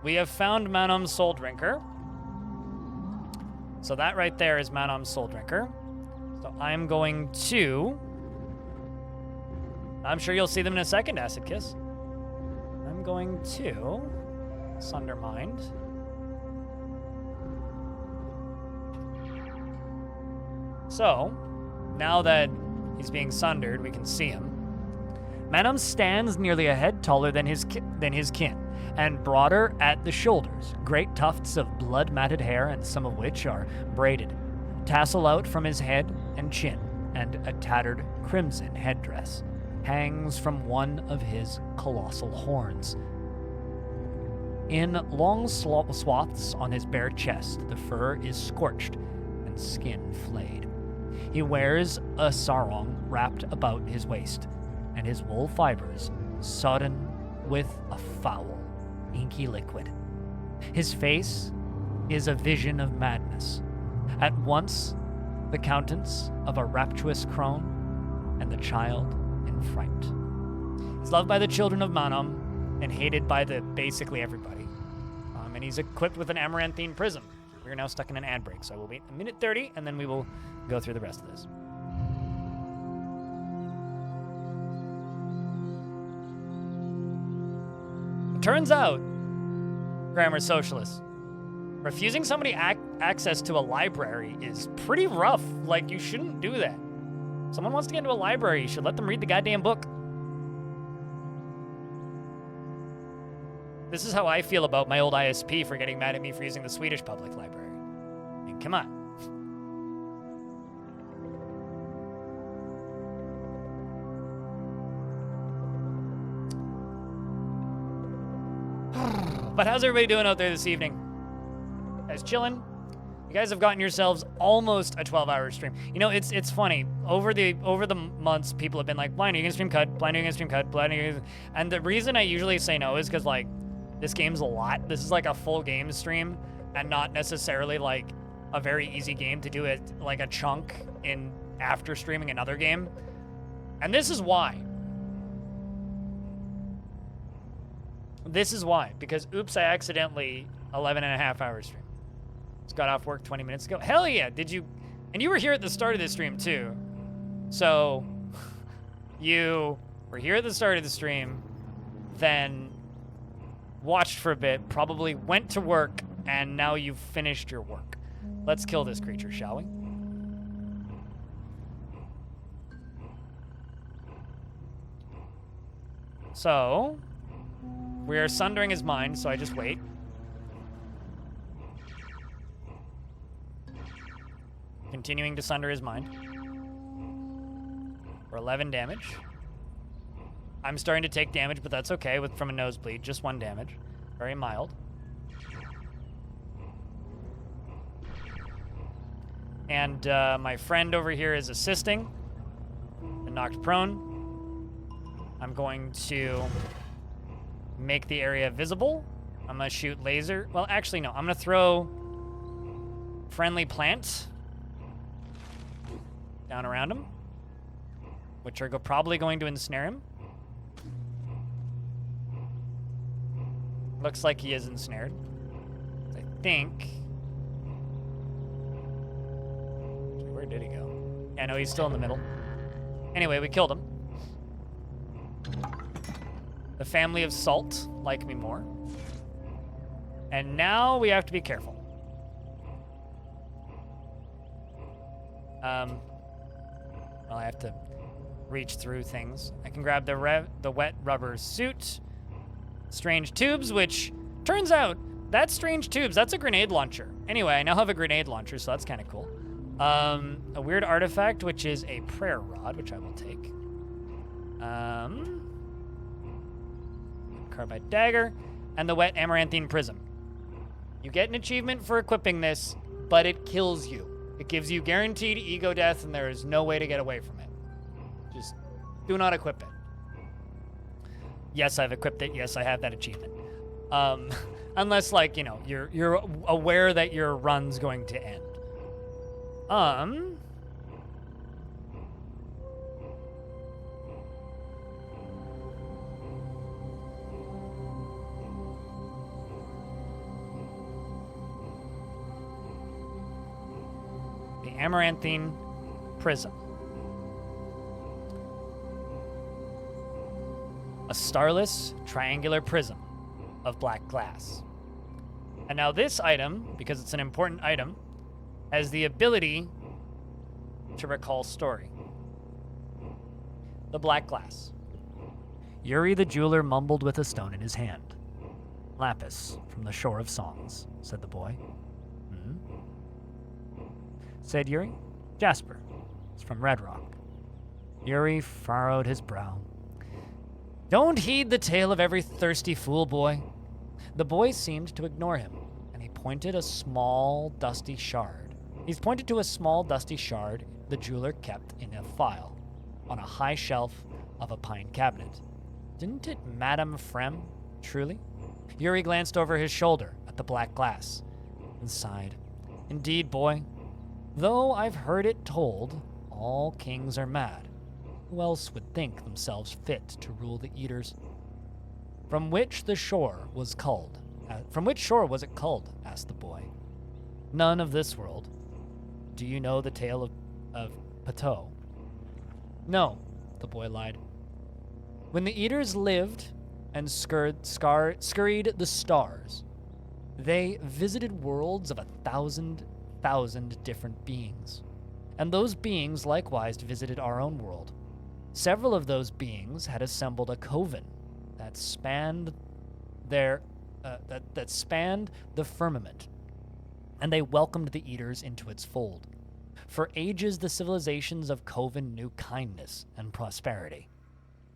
We have found Manum's Soul Drinker. So that right there is Manum's Soul Drinker. So I'm going to... I'm sure you'll see them in a second, Acid Kiss. I'm going to... Sundermind. So, now that he's being sundered, we can see him. Manum stands nearly a head taller than his kin, and broader at the shoulders, great tufts of blood-matted hair, and some of which are braided, tassel out from his head and chin, and a tattered crimson headdress hangs from one of his colossal horns. In long swaths on his bare chest, the fur is scorched and skin flayed. He wears a sarong wrapped about his waist, and his wool fibers sodden with a foul, inky liquid. His face is a vision of madness, at once the countenance of a rapturous crone and the child in fright. He's loved by the children of Manum and hated by basically everybody. And he's equipped with an amaranthine prism. We're now stuck in an ad break, so I will wait a minute 30, and then we will go through the rest of this. It turns out, Grammar Socialists, refusing somebody access to a library is pretty rough. Like, you shouldn't do that. Someone wants to get into a library, you should let them read the goddamn book. This is how I feel about my old ISP for getting mad at me for using the Swedish public library. I mean, come on. But how's everybody doing out there this evening? You guys chilling? You guys have gotten yourselves almost a 12-hour stream. You know, it's funny. Over the months, people have been like, "Blind, are you gonna stream CUD? Blind, are you gonna stream CUD? Blind, are you gonna..." And the reason I usually say no is because, like, this game's a lot. This is like a full game stream and not necessarily like a very easy game to do it like a chunk in after streaming another game. And this is why. This is why, because oops, I accidentally 11 and a half hours stream. Just got off work 20 minutes ago. Hell yeah, did you? And you were here at the start of the stream too. So you were here at the start of the stream, then watched for a bit, probably went to work, and now you've finished your work. Let's kill this creature, shall we? So we are sundering his mind, so I just wait. Continuing to sunder his mind. For 11 damage. I'm starting to take damage, but that's okay from a nosebleed. Just 1 damage. Very mild. And my friend over here is assisting. Been knocked prone. I'm going to make the area visible. I'm gonna shoot laser. Well, actually, no. I'm gonna throw friendly plant down around him, which are probably going to ensnare him. Looks like he is ensnared. I think. Where did he go? Yeah, no, he's still in the middle. Anyway, we killed him. The family of Salt like me more. And now we have to be careful. Well, I have to reach through things. I can grab the wet rubber suit. Strange tubes, which turns out that's strange tubes. That's a grenade launcher. Anyway, I now have a grenade launcher, so that's kind of cool. A weird artifact, which is a prayer rod, which I will take. Carbide dagger, and the wet amaranthine prism. You get an achievement for equipping this, but it kills you. It gives you guaranteed ego death, and there is no way to get away from it. Just do not equip it. Yes, I've equipped it. Yes, I have that achievement. Unless, like, you know, you're aware that your run's going to end. The amaranthine prism. A starless triangular prism of black glass. And now this item, because it's an important item, has the ability to recall story. The black glass. Yuri the jeweler mumbled with a stone in his hand. Lapis from the shore of songs, said the boy. Hmm? Said Yuri. Jasper. It's from Red Rock. Yuri furrowed his brow. Don't heed the tale of every thirsty fool, boy. The boy seemed to ignore him, and he pointed a small, dusty shard. He's pointed to a small, dusty shard the jeweler kept in a file on a high shelf of a pine cabinet. Didn't it Madame Frem, truly? Yuri glanced over his shoulder at the black glass and sighed. Indeed, boy. Though I've heard it told, all kings are mad. Who else would think themselves fit to rule the eaters? From which shore was it culled? Asked the boy. None of this world. Do you know the tale of Pateau? No, the boy lied. When the eaters lived and scurried the stars, they visited worlds of 1,000 different beings. and those beings likewise visited our own world. Several of those beings had assembled a coven that spanned that spanned the firmament, and they welcomed the Eaters into its fold. For ages, the civilizations of Coven knew kindness and prosperity,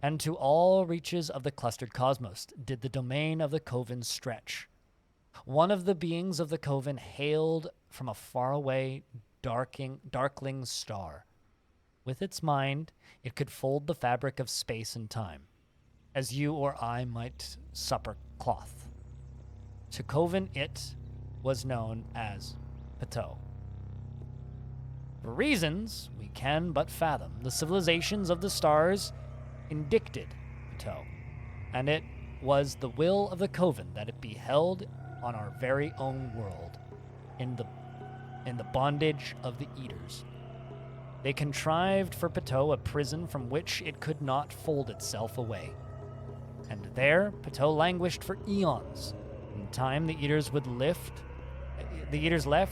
and to all reaches of the clustered cosmos did the domain of the Coven stretch. One of the beings of the Coven hailed from a faraway, darkling star. With its mind, it could fold the fabric of space and time, as you or I might supper cloth. To Coven, it was known as Pateau. For reasons we can but fathom, the civilizations of the stars indicted Pateau, and it was the will of the Coven that it be held on our very own world, in the bondage of the Eaters. They contrived for Pateau a prison from which it could not fold itself away. And there Pateau languished for eons. In time the Eaters left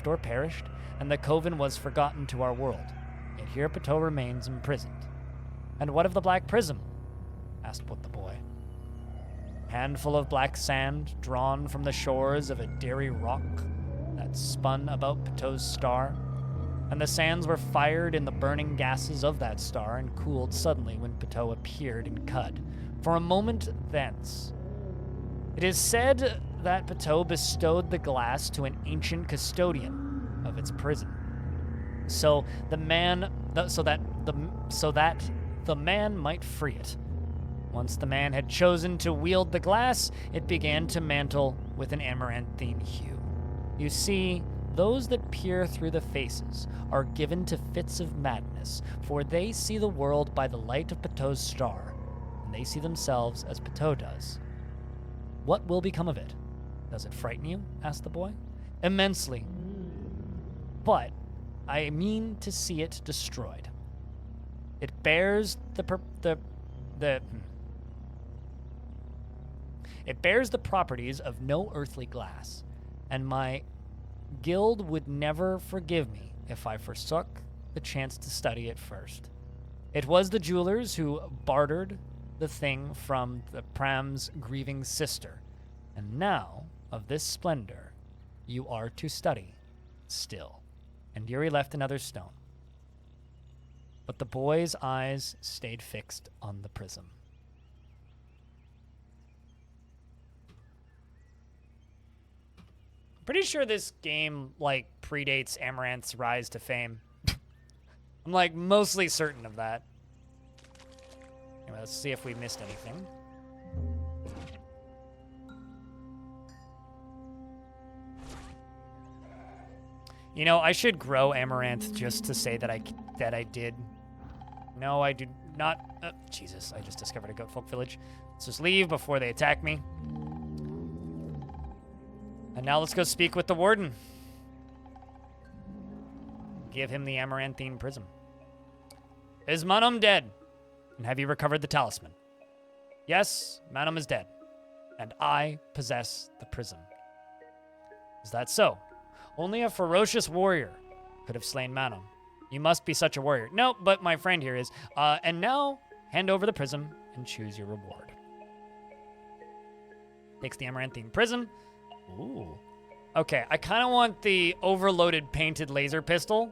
or perished, and the Coven was forgotten to our world. Yet here Pateau remains imprisoned. And what of the Black Prism? Asked the boy. Handful of black sand drawn from the shores of a dairy rock that spun about Pateau's star, and the sands were fired in the burning gases of that star and cooled suddenly when Pateau appeared in Cud. For a moment thence. It is said that Pateau bestowed the glass to an ancient custodian of its prison, so that the man might free it. Once the man had chosen to wield the glass, it began to mantle with an amaranthine hue. You see, those that peer through the faces are given to fits of madness, for they see the world by the light of Pateau's star, and they see themselves as Pateau does. What will become of it? Does it frighten you? Asked the boy. Immensely. But I mean to see it destroyed. It bears it bears the properties of no earthly glass, and my guild would never forgive me if I forsook the chance to study it first. It was the jewelers who bartered the thing from the Pram's grieving sister, and now, of this splendor, you are to study still. And Yuri left another stone. But the boy's eyes stayed fixed on the prism. Pretty sure this game, predates Amaranth's rise to fame. I'm, mostly certain of that. Anyway, let's see if we missed anything. You know, I should grow Amaranth just to say that I did. No, I do not. Jesus, I just discovered a goat folk village. Let's just leave before they attack me. And now let's go speak with the warden. Give him the amaranthine prism. Is Manum dead? And have you recovered the talisman? Yes, Manum is dead. And I possess the prism. Is that so? Only a ferocious warrior could have slain Manum. You must be such a warrior. No, but my friend here is. And now, hand over the prism and choose your reward. Takes the amaranthine prism. Ooh. Okay, I kind of want the overloaded painted laser pistol.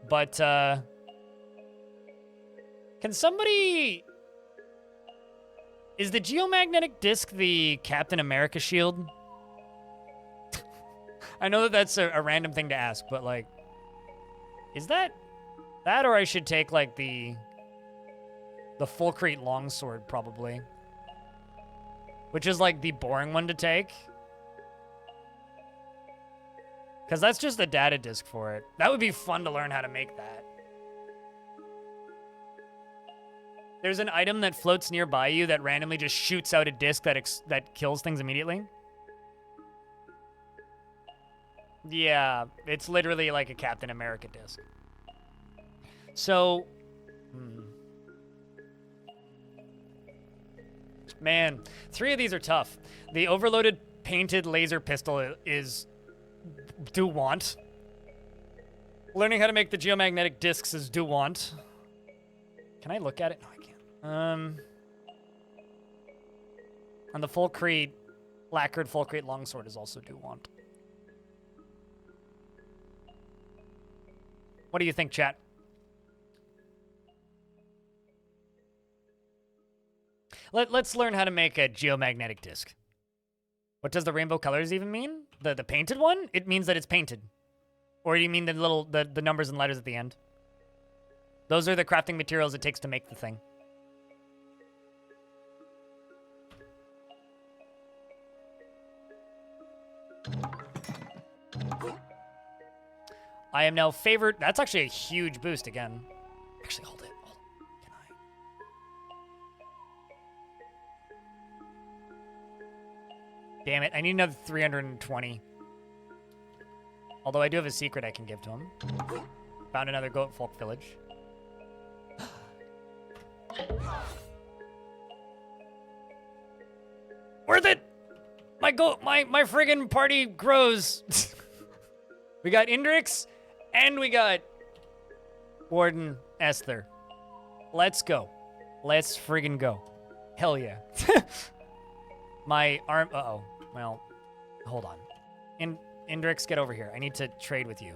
But, can somebody... Is the geomagnetic disc the Captain America shield? I know that that's a random thing to ask, but, is that or I should take, the Fulcrete longsword, probably. Which is, the boring one to take. Because that's just a data disk for it. That would be fun to learn how to make that. There's an item that floats nearby you that randomly just shoots out a disc that kills things immediately. Yeah, it's literally like a Captain America disc. So... Man, 3 of these are tough. The overloaded painted laser pistol do want. Learning how to make the geomagnetic discs is do want. Can I look at it? No, I can't. And the Fulcrete, lacquered Fulcrete longsword is also do want. What do you think, chat? Let's learn how to make a geomagnetic disc. What does the rainbow colors even mean? The painted one? It means that it's painted. Or do you mean the numbers and letters at the end? Those are the crafting materials it takes to make the thing. I am now favored. That's actually a huge boost again. Actually, hold it. Can I? Damn it. I need another 320. Although I do have a secret I can give to him. Found another goat folk village. Worth it! My friggin' party grows. We got Indrix, and we got Warden Esther. Let's go. Let's friggin' go. Hell yeah. My arm... Uh-oh. Well, hold on. Indrix, get over here. I need to trade with you.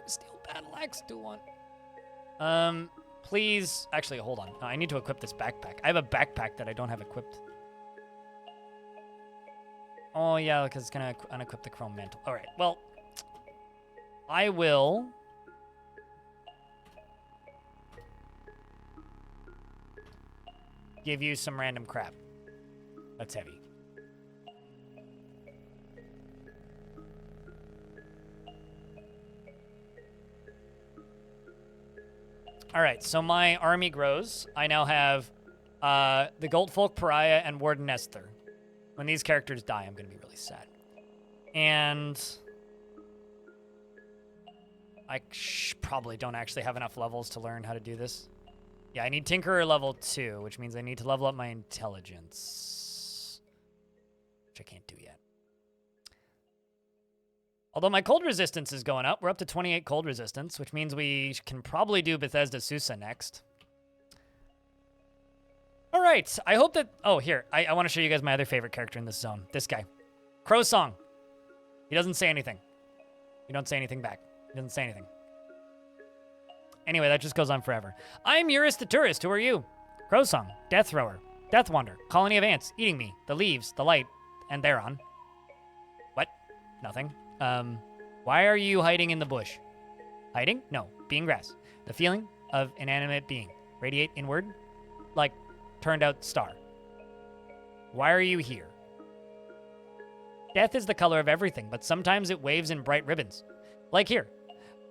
Steel battle axe, do one. Please... Actually, hold on. I need to equip this backpack. I have a backpack that I don't have equipped. Oh, yeah, because it's going to unequip the chrome mantle. All right, well, I will... give you some random crap. That's heavy. All right, so my army grows. I now have the Goldfolk Pariah and Warden Esther. When these characters die, I'm going to be really sad. And I probably don't actually have enough levels to learn how to do this. Yeah, I need Tinkerer level 2, which means I need to level up my intelligence, which I can't do yet. Although my cold resistance is going up. We're up to 28 cold resistance, which means we can probably do Bethesda Susa next. All right, I hope that... Oh, here. I want to show you guys my other favorite character in this zone. This guy. Crow Song. He doesn't say anything. You don't say anything back. He doesn't say anything. Anyway, that just goes on forever. I'm Eurus the Tourist. Who are you? Crow Song. Death Thrower. Death Wander. Colony of ants. Eating me. The leaves. The light. And Theron. What? Nothing. Why are you hiding in the bush? Hiding? No. Being grass. The feeling of inanimate being. Radiate inward. Like... turned out star. Why are you here? Death is the color of everything, but sometimes it waves in bright ribbons. Like here.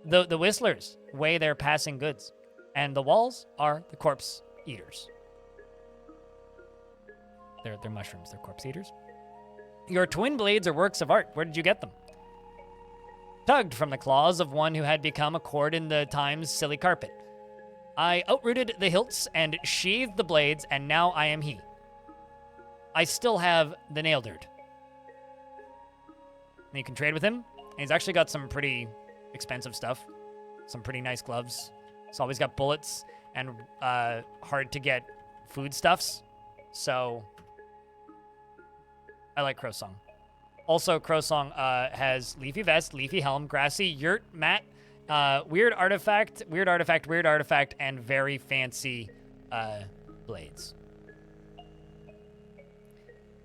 The whistlers weigh their passing goods, and the walls are the corpse eaters. They're mushrooms, they're corpse eaters. Your twin blades are works of art. Where did you get them? Tugged from the claws of one who had become a cord in the time's silly carpet. I outrooted the hilts and sheathed the blades, and now I am he. I still have the nail dirt. And you can trade with him. And he's actually got some pretty expensive stuff. Some pretty nice gloves. He's always got bullets and hard to get foodstuffs. So I like Crow Song. Also, Crow Song has leafy vest, leafy helm, grassy yurt mat, weird artifact, and very fancy blades.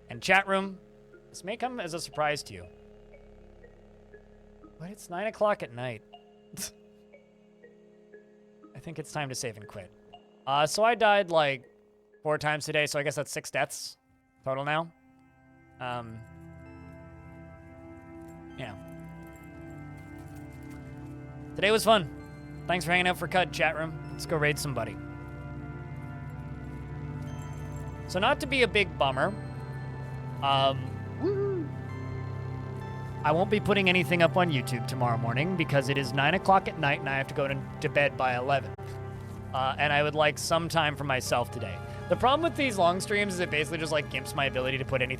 And chat room, this may come as a surprise to you, but it's 9 o'clock at night. I think it's time to save and quit. So I died like 4 times today, so I guess that's 6 deaths total now. Yeah. Today was fun. Thanks for hanging out for CUD, chat room. Let's go raid somebody. So not to be a big bummer, I won't be putting anything up on YouTube tomorrow morning because it is 9 o'clock at night and I have to go to bed by 11. And I would like some time for myself today. The problem with these long streams is it basically just like gimps my ability to put anything